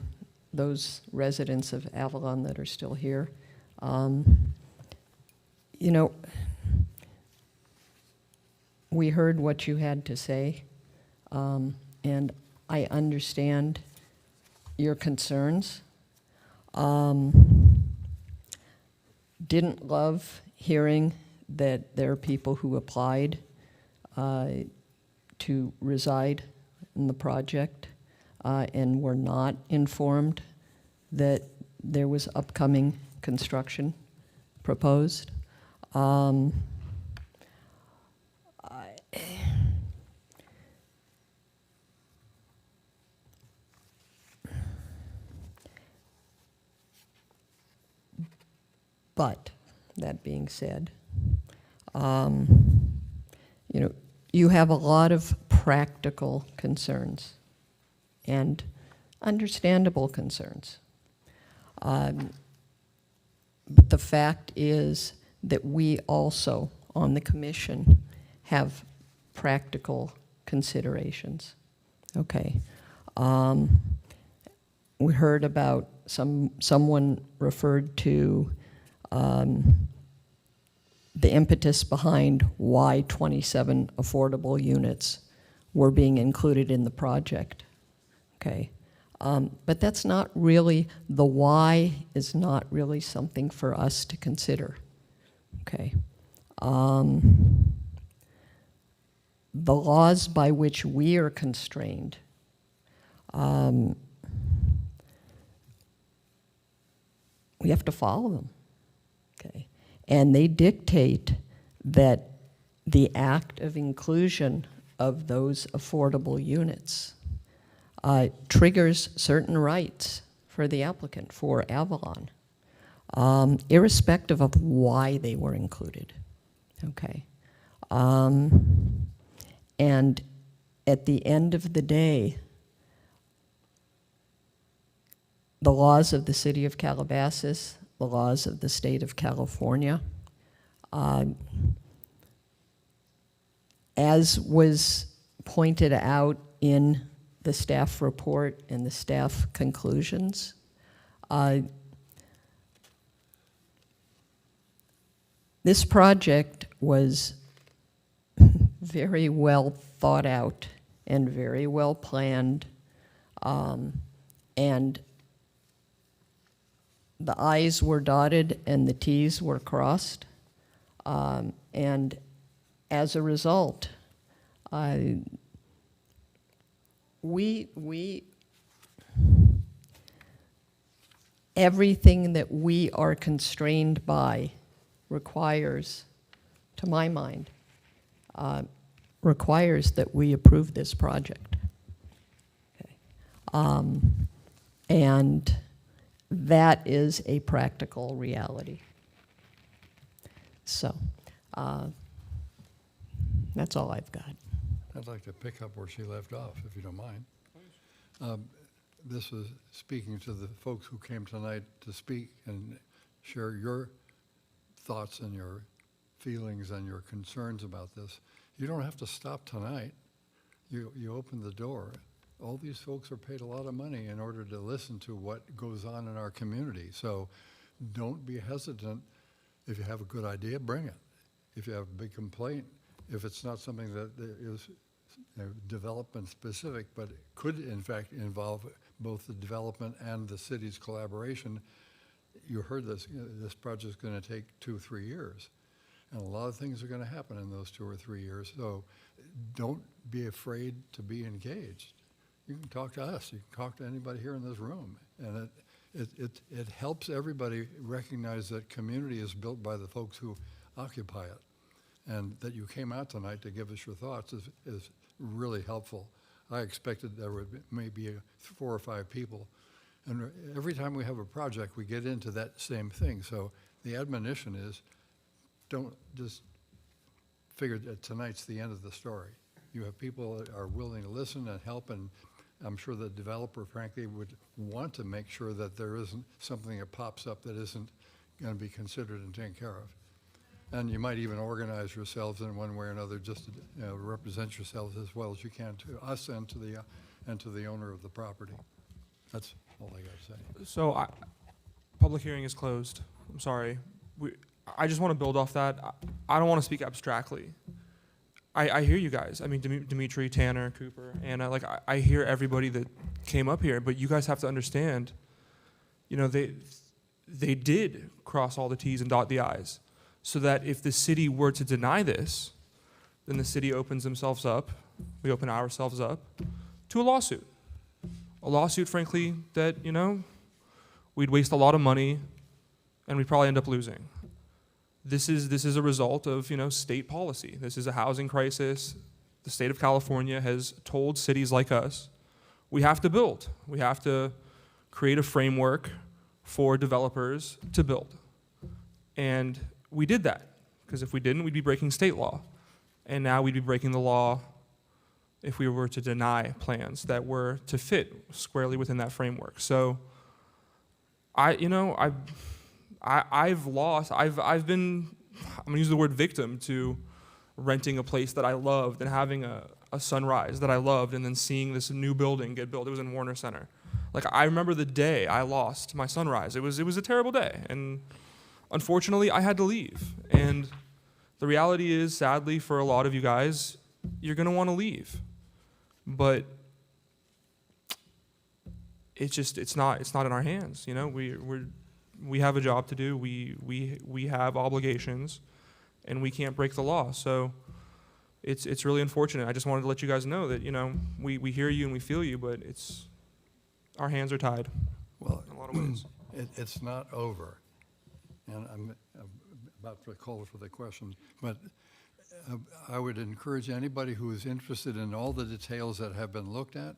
those residents of Avalon that are still here, we heard what you had to say, and I understand your concerns. Didn't love hearing that there are people who applied to reside in the project and were not informed that there was upcoming construction proposed. But that being said, you have a lot of practical concerns and understandable concerns. But the fact is that we also, on the commission, have practical considerations. Okay. We heard about someone referred to the impetus behind why 27 affordable units were being included in the project. okay? But that's not really, the why is not really something for us to consider, okay? The laws by which we are constrained, we have to follow them, okay? And they dictate that the act of inclusion of those affordable units triggers certain rights for the applicant, for Avalon, irrespective of why they were included, okay? And at the end of the day, the laws of the city of Calabasas, the laws of the state of California, as was pointed out in the staff report and the staff conclusions, this project was very well thought out and very well planned, and the I's were dotted and the T's were crossed, and as a result, everything that we are constrained by requires, to my mind, requires that we approve this project. Okay. And that is a practical reality. So, that's all I've got. I'd like to pick up where she left off, if you don't mind. This was speaking to the folks who came tonight to speak and share your thoughts and your feelings and your concerns about this. You don't have to stop tonight. You open the door. All these folks are paid a lot of money in order to listen to what goes on in our community. So don't be hesitant. If you have a good idea, bring it. If you have a big complaint, if it's not something that is development specific, but it could in fact involve both the development and the city's collaboration, you heard this, this project is going to take 2 or 3 years. And a lot of things are going to happen in those 2 or 3 years. So don't be afraid to be engaged. You can talk to us. You can talk to anybody here in this room. And it helps everybody recognize that community is built by the folks who occupy it. And that you came out tonight to give us your thoughts is really helpful. I expected there would be maybe 4 or 5 people. And every time we have a project, we get into that same thing. So the admonition is, don't just figure that tonight's the end of the story. You have people that are willing to listen and help, and I'm sure the developer, frankly, would want to make sure that there isn't something that pops up that isn't going to be considered and taken care of. And you might even organize yourselves in one way or another just to represent yourselves as well as you can to us and to the owner of the property. That's all I got to say. So public hearing is closed. I'm sorry. I just want to build off that. I don't want to speak abstractly. I hear you guys. I mean, Dimitri, Tanner, Cooper, Anna, like I hear everybody that came up here, but you guys have to understand, you know, they did cross all the T's and dot the I's, so that if the city were to deny this, then the city opens themselves up, we open ourselves up to a lawsuit. A lawsuit, frankly, that, you know, we'd waste a lot of money and we'd probably end up losing. This is a result of, you know, state policy. This is a housing crisis. The state of California has told cities like us, we have to build. We have to create a framework for developers to build. And we did that, because if we didn't, we'd be breaking state law. And now we'd be breaking the law if we were to deny plans that were to fit squarely within that framework. So I've been, I'm gonna use the word victim to renting a place that I loved and having a sunrise that I loved and then seeing this new building get built. It was in Warner Center. Like, I remember the day I lost my sunrise. It was a terrible day. And unfortunately, I had to leave. And the reality is, sadly, for a lot of you guys, you're gonna wanna leave. But it's not in our hands. You know, we have a job to do. We have obligations, and we can't break the law. So it's really unfortunate. I just wanted to let you guys know that, you know, we hear you and we feel you, but our hands are tied. Well, in a lot of ways. It's not over. And I'm about to call for the question, but I would encourage anybody who is interested in all the details that have been looked at.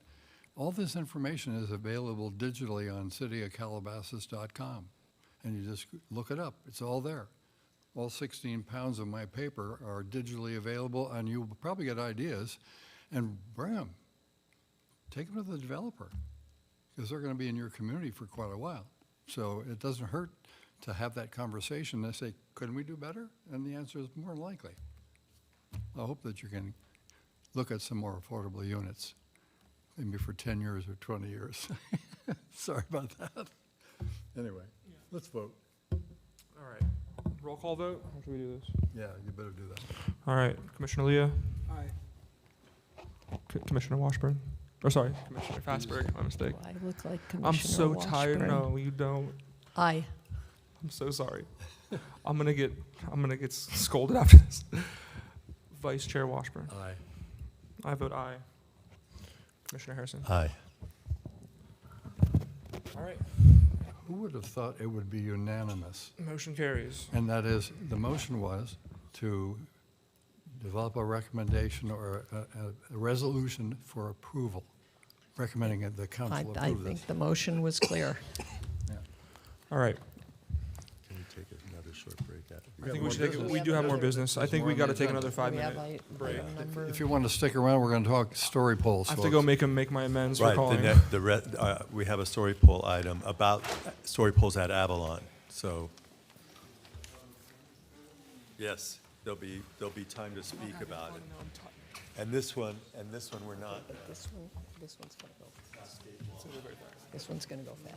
All this information is available digitally on cityofcalabasas.com. And you just look it up. It's all there. All 16 pounds of my paper are digitally available, and you'll probably get ideas. And bring them. Take them to the developer, because they're going to be in your community for quite a while. So it doesn't hurt to have that conversation. They say, couldn't we do better? And the answer is more than likely. I hope that you can look at some more affordable units, maybe for 10 years or 20 years. Sorry about that. Anyway, let's vote. All right. Roll call vote? How should we do this? Yeah, you better do that. All right. Commissioner Leah? Aye. Commissioner Washburn? Or sorry, Commissioner Fassberg, my mistake. I look like I'm Commissioner so tired. Washburn. No, you don't. Aye. I'm so sorry. I'm gonna get scolded after this. Vice Chair Washburn. Aye. I vote aye. Commissioner Harrison. Aye. All right. Who would have thought it would be unanimous? Motion carries. And that is, the motion was to develop a recommendation or a resolution for approval, recommending that the council approve this. I think the motion was clear. All right. Can we take another short break? I think we should take. We do have more business. I think we got to take another 5-minute break. If you want to stick around, we're going to talk story polls. I have to go make my amends for Right, calling. we have a story poll item about story polls at Avalon, so. Yes, there'll be time to speak about it. And this one we're not. This one's gonna go. This one's gonna go fast.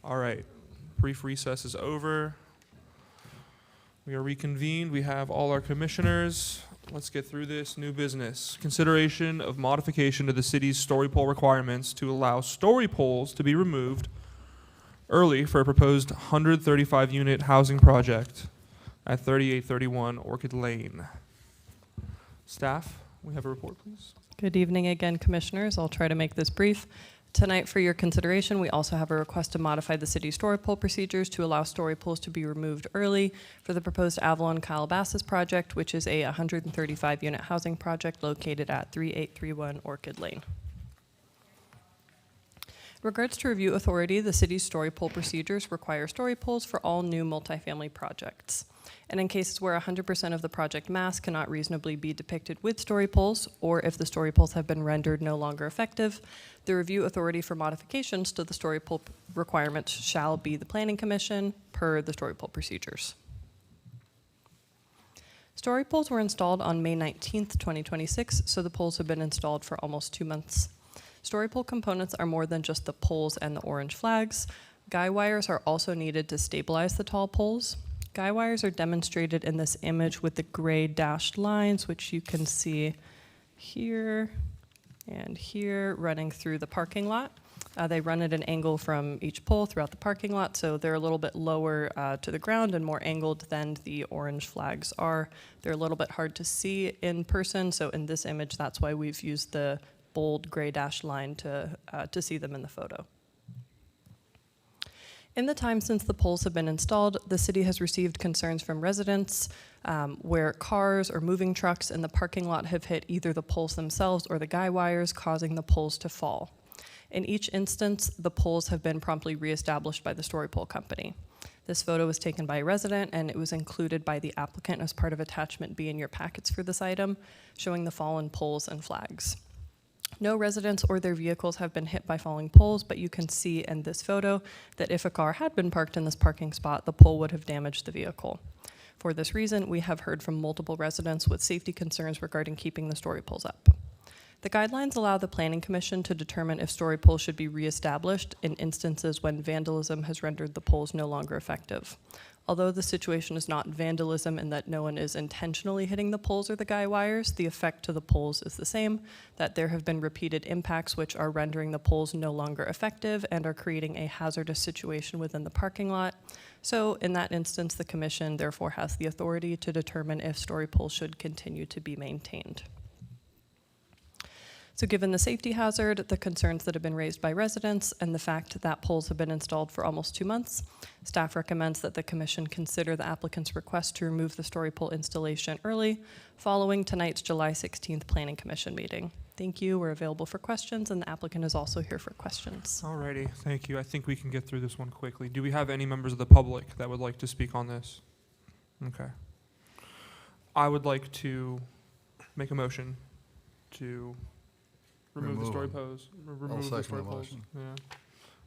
All right, brief recess is over. We are reconvened. We have all our commissioners. Let's get through this. New business. Consideration of modification to the city's story pole requirements to allow story poles to be removed early for a proposed 135-unit housing project at 3831 Orchid Lane. Staff, we have a report, please. Good evening again, Commissioners. I'll try to make this brief. Tonight, for your consideration, we also have a request to modify the city's story pole procedures to allow story poles to be removed early for the proposed Avalon Calabasas project, which is a 135-unit housing project located at 3831 Orchid Lane. In regards to review authority, the city's story pole procedures require story poles for all new multifamily projects. And in cases where 100% of the project mass cannot reasonably be depicted with story poles, or if the story poles have been rendered no longer effective, the review authority for modifications to the story pole requirements shall be the Planning Commission per the story pole procedures. Story poles were installed on May 19th, 2026, so the poles have been installed for almost 2 months. Story pole components are more than just the poles and the orange flags. Guy wires are also needed to stabilize the tall poles. Guy wires are demonstrated in this image with the gray dashed lines, which you can see here and here running through the parking lot. They run at an angle from each pole throughout the parking lot, so they're a little bit lower to the ground and more angled than the orange flags are. They're a little bit hard to see in person, so in this image, that's why we've used the bold gray dashed line to see them in the photo. In the time since the poles have been installed, the city has received concerns from residents where cars or moving trucks in the parking lot have hit either the poles themselves or the guy wires, causing the poles to fall. In each instance, the poles have been promptly reestablished by the story pole company. This photo was taken by a resident, and it was included by the applicant as part of attachment B in your packets for this item, showing the fallen poles and flags. No residents or their vehicles have been hit by falling poles, but you can see in this photo that if a car had been parked in this parking spot, the pole would have damaged the vehicle. For this reason, we have heard from multiple residents with safety concerns regarding keeping the story poles up. The guidelines allow the Planning Commission to determine if story poles should be reestablished in instances when vandalism has rendered the poles no longer effective. Although the situation is not vandalism in that no one is intentionally hitting the poles or the guy wires, the effect to the poles is the same, that there have been repeated impacts which are rendering the poles no longer effective and are creating a hazardous situation within the parking lot. So in that instance, the Commission therefore has the authority to determine if story poles should continue to be maintained. So given the safety hazard, the concerns that have been raised by residents, and the fact that poles have been installed for almost 2 months, staff recommends that the Commission consider the applicant's request to remove the story pole installation early, following tonight's July 16th Planning Commission meeting. Thank you. We're available for questions, and the applicant is also here for questions. Alrighty, thank you. I think we can get through this one quickly. Do we have any members of the public that would like to speak on this? Okay. I would like to make a motion to remove the story pose. Remove the story pose. Yeah.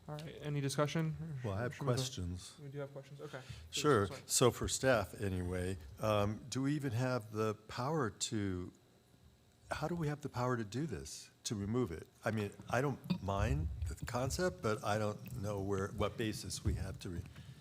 All right. Any discussion? Well, I have questions. We do have questions. Okay. Sure. So for staff, anyway, do we even have the power to? How do we have the power to do this? To remove it? I mean, I don't mind the concept, but I don't know what basis we have to.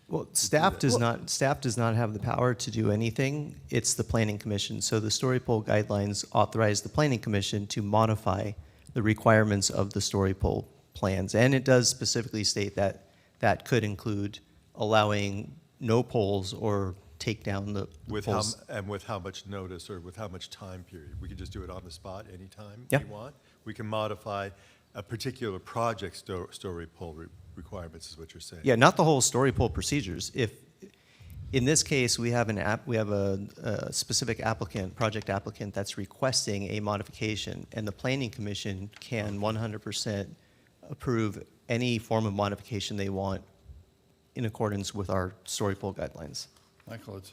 Well, staff does not have the power to do anything. It's the Planning Commission. So the story pole guidelines authorize the Planning Commission to modify the requirements of the story pole plans. And it does specifically state that that could include allowing no poles or take down the poles. And with how much notice or with how much time period? We could just do it on the spot anytime Yeah. we want? We can modify a particular project story pole requirements is what you're saying? Yeah, not the whole story pole procedures. If, in this case, we have a specific applicant, project applicant, that's requesting a modification, and the Planning Commission can 100% approve any form of modification they want in accordance with our story pole guidelines. Michael, it's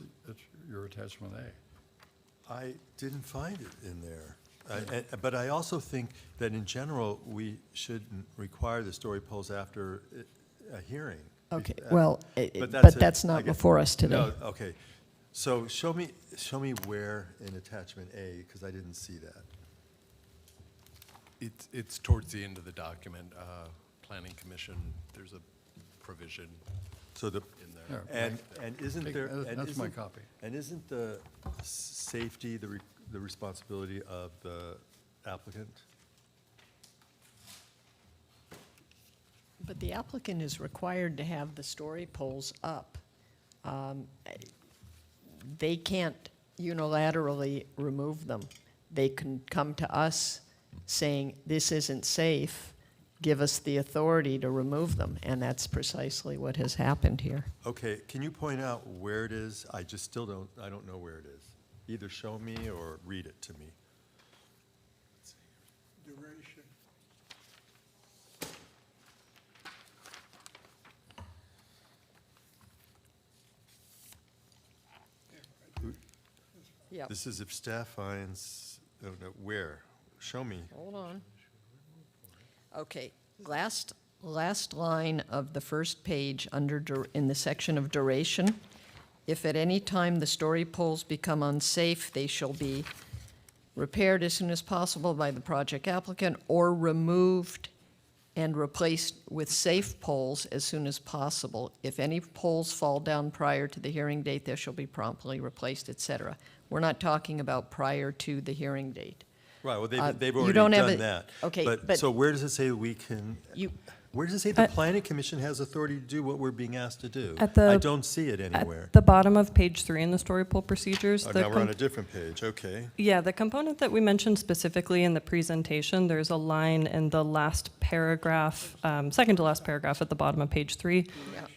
your attachment A. I didn't find it in there. But I also think that in general, we shouldn't require the story poles after a hearing. Okay, well, But but that's not before us today. No, okay. So show me where in attachment A, because I didn't see that. It's towards the end of the document, Planning Commission, there's a provision So the, in there. and isn't there? and That's my isn't- copy. And isn't the safety the responsibility of the applicant? But the applicant is required to have the story poles up. They can't unilaterally remove them. They can come to us saying, this isn't safe, give us the authority to remove them, and that's precisely what has happened here. Okay, can you point out where it is? I just still don't know where it is. Either show me or read it to me. Duration. Yep. This is if staff finds, oh, no, where? Show me. Hold on. Okay, last line of the first page in the section of duration, if at any time the story poles become unsafe, they shall be repaired as soon as possible by the project applicant or removed and replaced with safe poles as soon as possible. If any poles fall down prior to the hearing date, they shall be promptly replaced, et cetera. We're not talking about prior to the hearing date. Right, well, they've you already don't have done it- that. okay, But, but- so where does it say we can, You- where does it say the planning commission has authority to do what we're being asked to do? At the- I don't see it anywhere. At the bottom of page 3 in the story pole procedures. Oh, the now we're on com- a different page, okay. Yeah, the component that we mentioned specifically in the presentation, there's a line in the last paragraph, second to last paragraph at the bottom of page 3,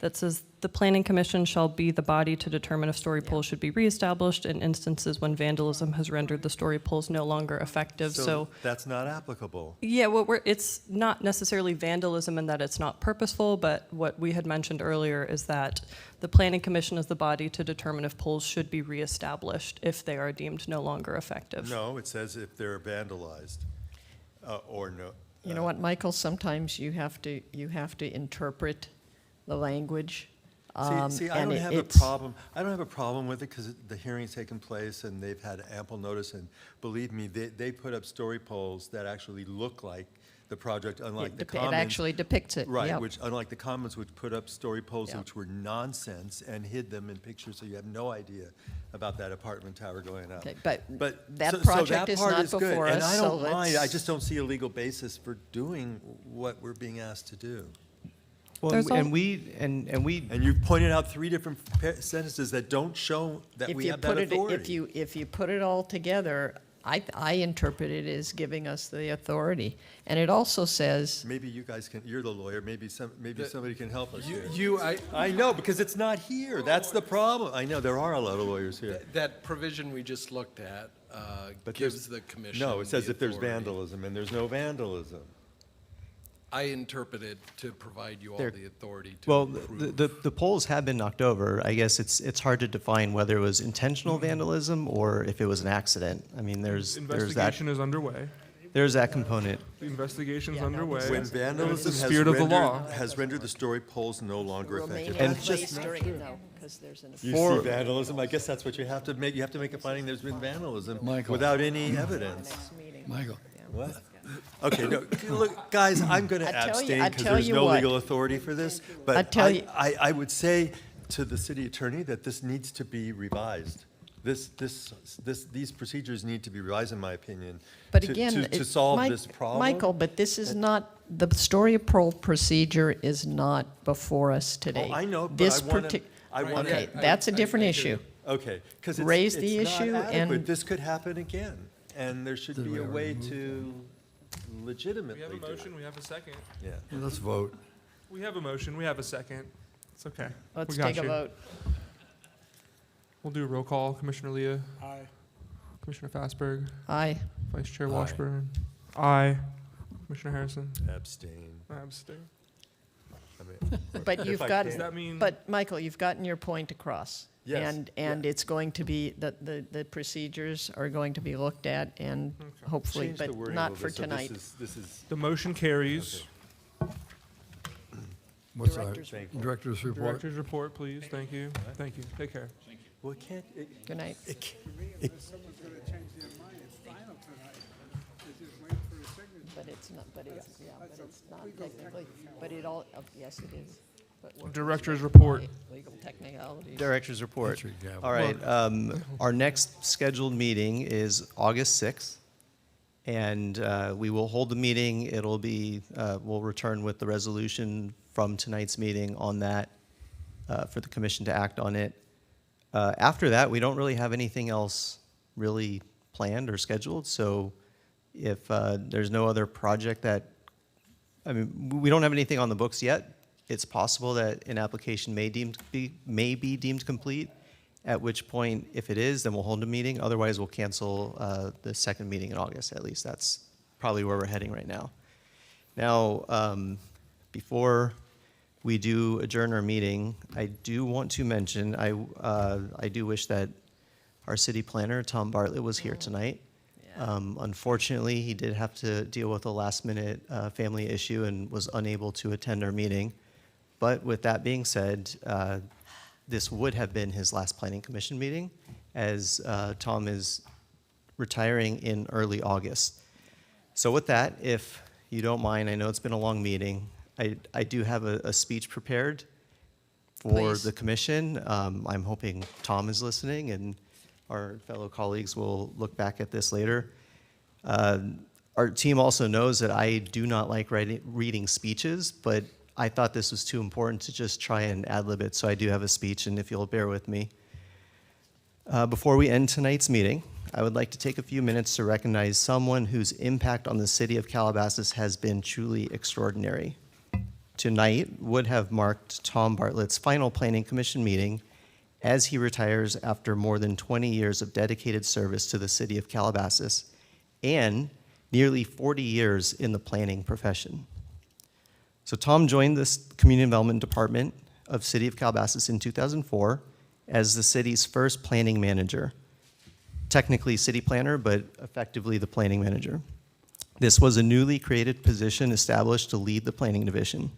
that says, "The planning commission shall be the body to determine if story poles should be reestablished in instances when vandalism has rendered the story poles no longer effective." So That's not applicable. yeah, it's not necessarily vandalism in that it's not purposeful, but what we had mentioned earlier is that the planning commission is the body to determine if poles should be reestablished if they are deemed no longer effective. No, it says if they're vandalized, or no. You know what, Michael, sometimes you have to interpret the language. See, I and don't have a it's- problem, I don't have a problem with it because the hearing's taken place and they've had ample notice, and believe me, they put up story poles that actually look like the project, unlike the It Commons. actually depicts it, Right, yep. which, unlike the Commons, which put up story poles Yep. which were nonsense and hid them in pictures, so you have no idea about that apartment tower going up. Okay, but that so project that is part not good, before and us, I so don't mind, I let's- just don't see a legal basis for doing what we're being asked to do. Well, There's and al- we, And you've pointed out 3 different sentences that don't show that If we you have that put it, authority. if you put it all together, I interpret it as giving us the authority. And it also says, Maybe you guys can, you're the lawyer, maybe somebody can help us here. I I know, because it's not here, that's the problem. I know, there are a lot of lawyers here. that provision we just looked at But gives there's- the commission No, it says the if there's authority. vandalism, and there's no vandalism. I interpret it to provide you all There- the authority to well, approve. the poles have been knocked over. I guess it's hard to define whether it was intentional vandalism or if it was an accident. I mean, there's that, Investigation is underway. there's that component. The investigation's underway. When and it's vandalism the spirit of the law. has rendered the story poles no longer remain effective. in And it's just place not during, true. no, because there's an. You see vandalism, I guess that's what you have to make a finding there's been vandalism Michael. without any evidence. Michael. What? Okay, no, look, guys, I'm going to I tell you- abstain I because tell there's you no what. legal authority for this. I But tell you- I would say to the city attorney that this needs to be revised. These procedures need to be revised, in my opinion, But to- again, to it- solve Mike- this problem. Michael, but this is not, the story pole procedure is not before us today. Oh, I know, but This I wanna- partic- I wanna- Okay, that's a different issue. Okay, because Raise the it's not issue adequate. and- This could happen again, and there should be a way to legitimately We have a do it. motion, we have a second. Yeah. Let's vote. We have a motion, we have a second. It's okay. Let's We got take a you. vote. We'll do a roll call. Commissioner Leah, Aye. Commissioner Fastberg, Aye. Vice Chair Aye. Washburn. Aye. Commissioner Harrison. Abstain. I abstain. I mean, But if you've I got, can. Does that mean? but Michael, you've gotten your point across. Yes, And it's going to be, the procedures are going to be looked at and hopefully, Change the but wording a not little for bit, so tonight. This is, The motion carries. What's our Director's report. director's report? Director's report, please. Thank you. Thank you. Take care. well, it can't, Good night. Someone's gonna change their mind, it's final tonight. They're just waiting for the signature. But it's not, but it's not technically, but it all, yes, it is. But we're- Director's report. Legal technicalities. Director's report. That's your gavel. All right, our next scheduled meeting is August 6th, and we will hold the meeting. It'll be, we'll return with the resolution from tonight's meeting on that for the commission to act on it. After that, we don't really have anything else really planned or scheduled, so if there's no other project that, I mean, we don't have anything on the books yet. It's possible that an application may be deemed complete, at which point, if it is, then we'll hold a meeting. Otherwise, we'll cancel the second meeting in August. At least that's probably where we're heading right now. Now, before we do adjourn our meeting, I do want to mention, I do wish that our city planner, Tom Bartlett, was here tonight. Unfortunately, he did have to deal with a last-minute family issue and was unable to attend our meeting. But with that being said, this would have been his last planning commission meeting, as Tom is retiring in early August. So with that, if you don't mind, I know it's been a long meeting. I do have a speech prepared for Please. the commission. I'm hoping Tom is listening and our fellow colleagues will look back at this later. Our team also knows that I do not like reading speeches, but I thought this was too important to just try and ad-lib it, so I do have a speech, and if you'll bear with me. Before we end tonight's meeting, I would like to take a few minutes to recognize someone whose impact on the city of Calabasas has been truly extraordinary. Tonight would have marked Tom Bartlett's final Planning Commission meeting as he retires after more than 20 years of dedicated service to the city of Calabasas and nearly 40 years in the planning profession. So Tom joined this Community Development Department of City of Calabasas in 2004 as the city's first planning manager. Technically city planner, but effectively the planning manager. This was a newly created position established to lead the planning division.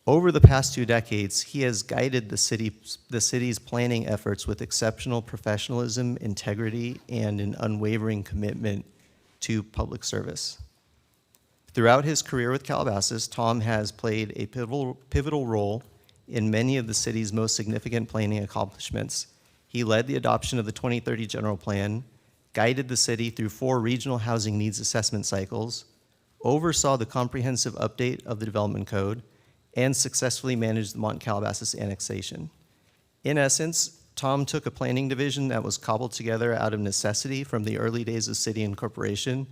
Over the past 2 decades, he has guided the city's planning efforts with exceptional professionalism, integrity, and an unwavering commitment to public service. Throughout his career with Calabasas, Tom has played a pivotal role in many of the city's most significant planning accomplishments. He led the adoption of the 2030 General Plan, guided the city through 4 regional housing needs assessment cycles, oversaw the comprehensive update of the Development Code, and successfully managed the Mont Calabasas annexation. In essence, Tom took a planning division that was cobbled together out of necessity from the early days of city incorporation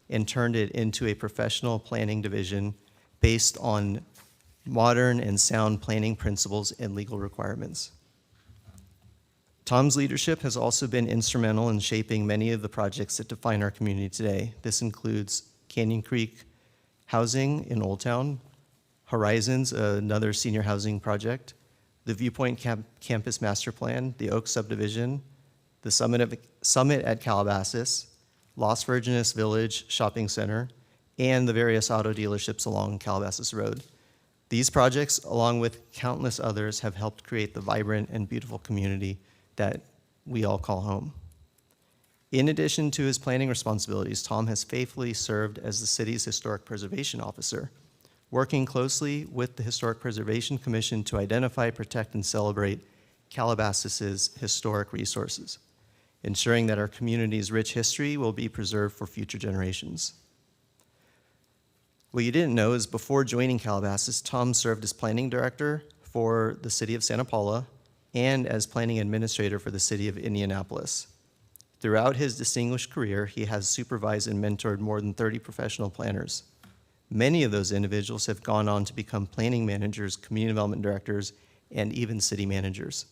and turned it into a professional planning division based on modern and sound planning principles and legal requirements. Tom's leadership has also been instrumental in shaping many of the projects that define our community today. This includes Canyon Creek Housing in Old Town, Horizons, another senior housing project, the Viewpoint Campus Master Plan, the Oak Subdivision, the Summit at Calabasas, Las Virgenes Village Shopping Center, and the various auto dealerships along Calabasas Road. These projects, along with countless others, have helped create the vibrant and beautiful community that we all call home. In addition to his planning responsibilities, Tom has faithfully served as the city's Historic Preservation Officer, working closely with the Historic Preservation Commission to identify, protect, and celebrate Calabasas's historic resources, ensuring that our community's rich history will be preserved for future generations. What you didn't know is before joining Calabasas, Tom served as planning director for the city of Santa Paula and as planning administrator for the city of Indianapolis. Throughout his distinguished career, he has supervised and mentored more than 30 professional planners. Many of those individuals have gone on to become planning managers, community development directors, and even city managers.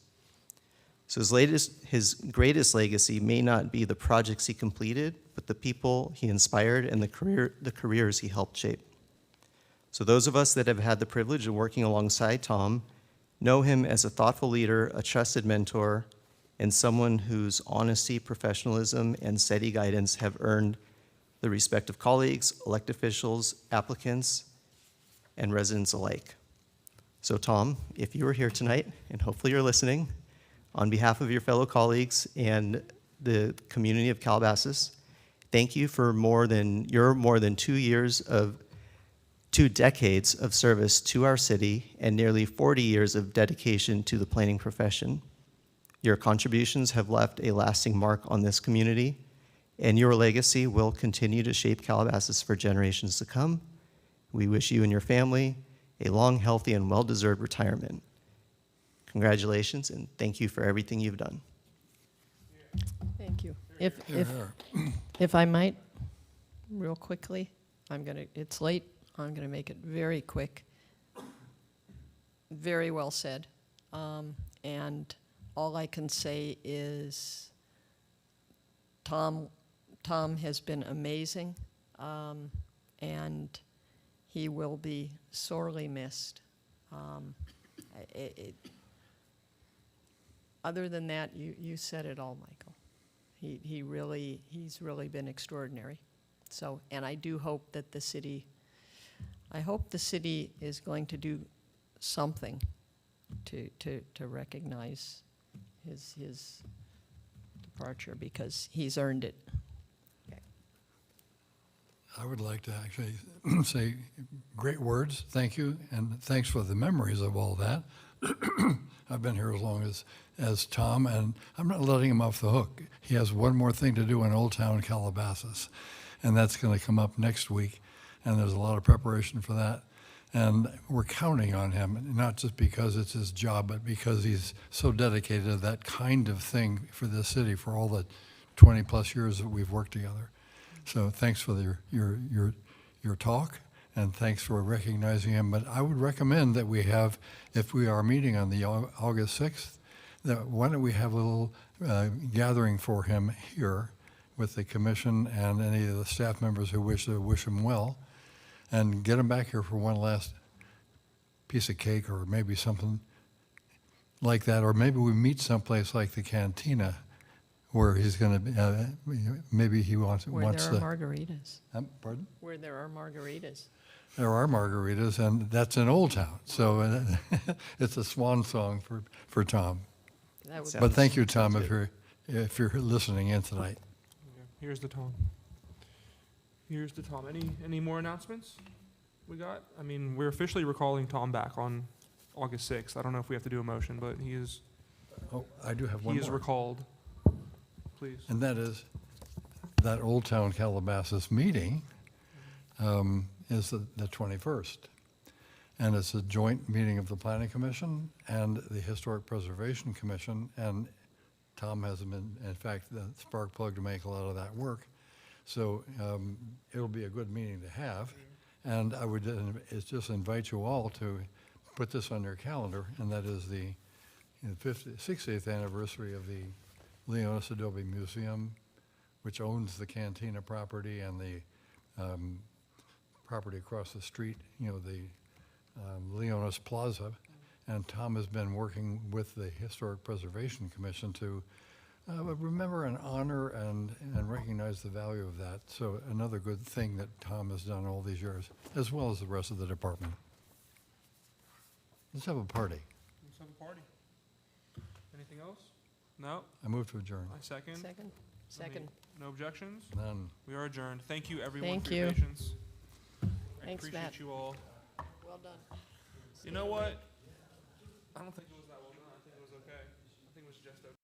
So his greatest legacy may not be the projects he completed, but the people he inspired and the careers he helped shape. So those of us that have had the privilege of working alongside Tom know him as a thoughtful leader, a trusted mentor, and someone whose honesty, professionalism, and steady guidance have earned the respect of colleagues, elected officials, applicants, and residents alike. So Tom, if you were here tonight, and hopefully you're listening, on behalf of your fellow colleagues and the community of Calabasas, thank you for your more than 2 decades of service to our city and nearly 40 years of dedication to the planning profession. Your contributions have left a lasting mark on this community, and your legacy will continue to shape Calabasas for generations to come. We wish you and your family a long, healthy, and well-deserved retirement. Congratulations, and thank you for everything you've done. Thank you. If I might, real quickly, it's late, I'm gonna make it very quick. Very well said. And all I can say is Tom has been amazing, and he will be sorely missed. Other than that, you said it all, Michael. He's really been extraordinary. So, and I do hope that the city is going to do something to recognize his departure, because he's earned it. I would like to actually say great words, thank you, and thanks for the memories of all that. I've been here as long as Tom, and I'm not letting him off the hook. He has one more thing to do in Old Town Calabasas, and that's going to come up next week, and there's a lot of preparation for that. And we're counting on him, not just because it's his job, but because he's so dedicated to that kind of thing for this city for all the 20-plus years that we've worked together. So thanks for your talk, and thanks for recognizing him. But I would recommend that we have, if we are meeting on the August 6th, that why don't we have a little gathering for him here with the commission and any of the staff members who wish to wish him well, and get him back here for one last piece of cake or maybe something like that. Or maybe we meet someplace like the Cantina, where he's going to, maybe he wants Where the... there are margaritas. Pardon? Where there are margaritas. There are margaritas, and that's in Old Town. So it's a swan song for Tom. That would But be- thank you, Tom, if you're listening in tonight. Here's the Tom. Here's the Tom. Any more announcements we got? I mean, we're officially recalling Tom back on August 6th. I don't know if we have to do a motion, but he is. Oh, I do have one He is more. recalled. Please. And that is, that Old Town Calabasas meeting is the 21st. And it's a joint meeting of the Planning Commission and the Historic Preservation Commission. And Tom has been, in fact, the spark plug to make a lot of that work. So it'll be a good meeting to have. And I would just invite you all to put this on your calendar, and that is the 60th anniversary of the Leonis Adobe Museum, which owns the Cantina property and the property across the street, the Leonis Plaza. And Tom has been working with the Historic Preservation Commission to remember and honor and recognize the value of that. So another good thing that Tom has done all these years, as well as the rest of the department. Let's have a party. Let's have a party. Anything else? No? I move to adjourn. I second. Second. No objections? None. We are adjourned. Thank you, everyone, Thank for your you. patience. I Thanks, appreciate Matt. you all. Well done. You know what? I don't think it was that well done. I think it was okay. I think it was just okay.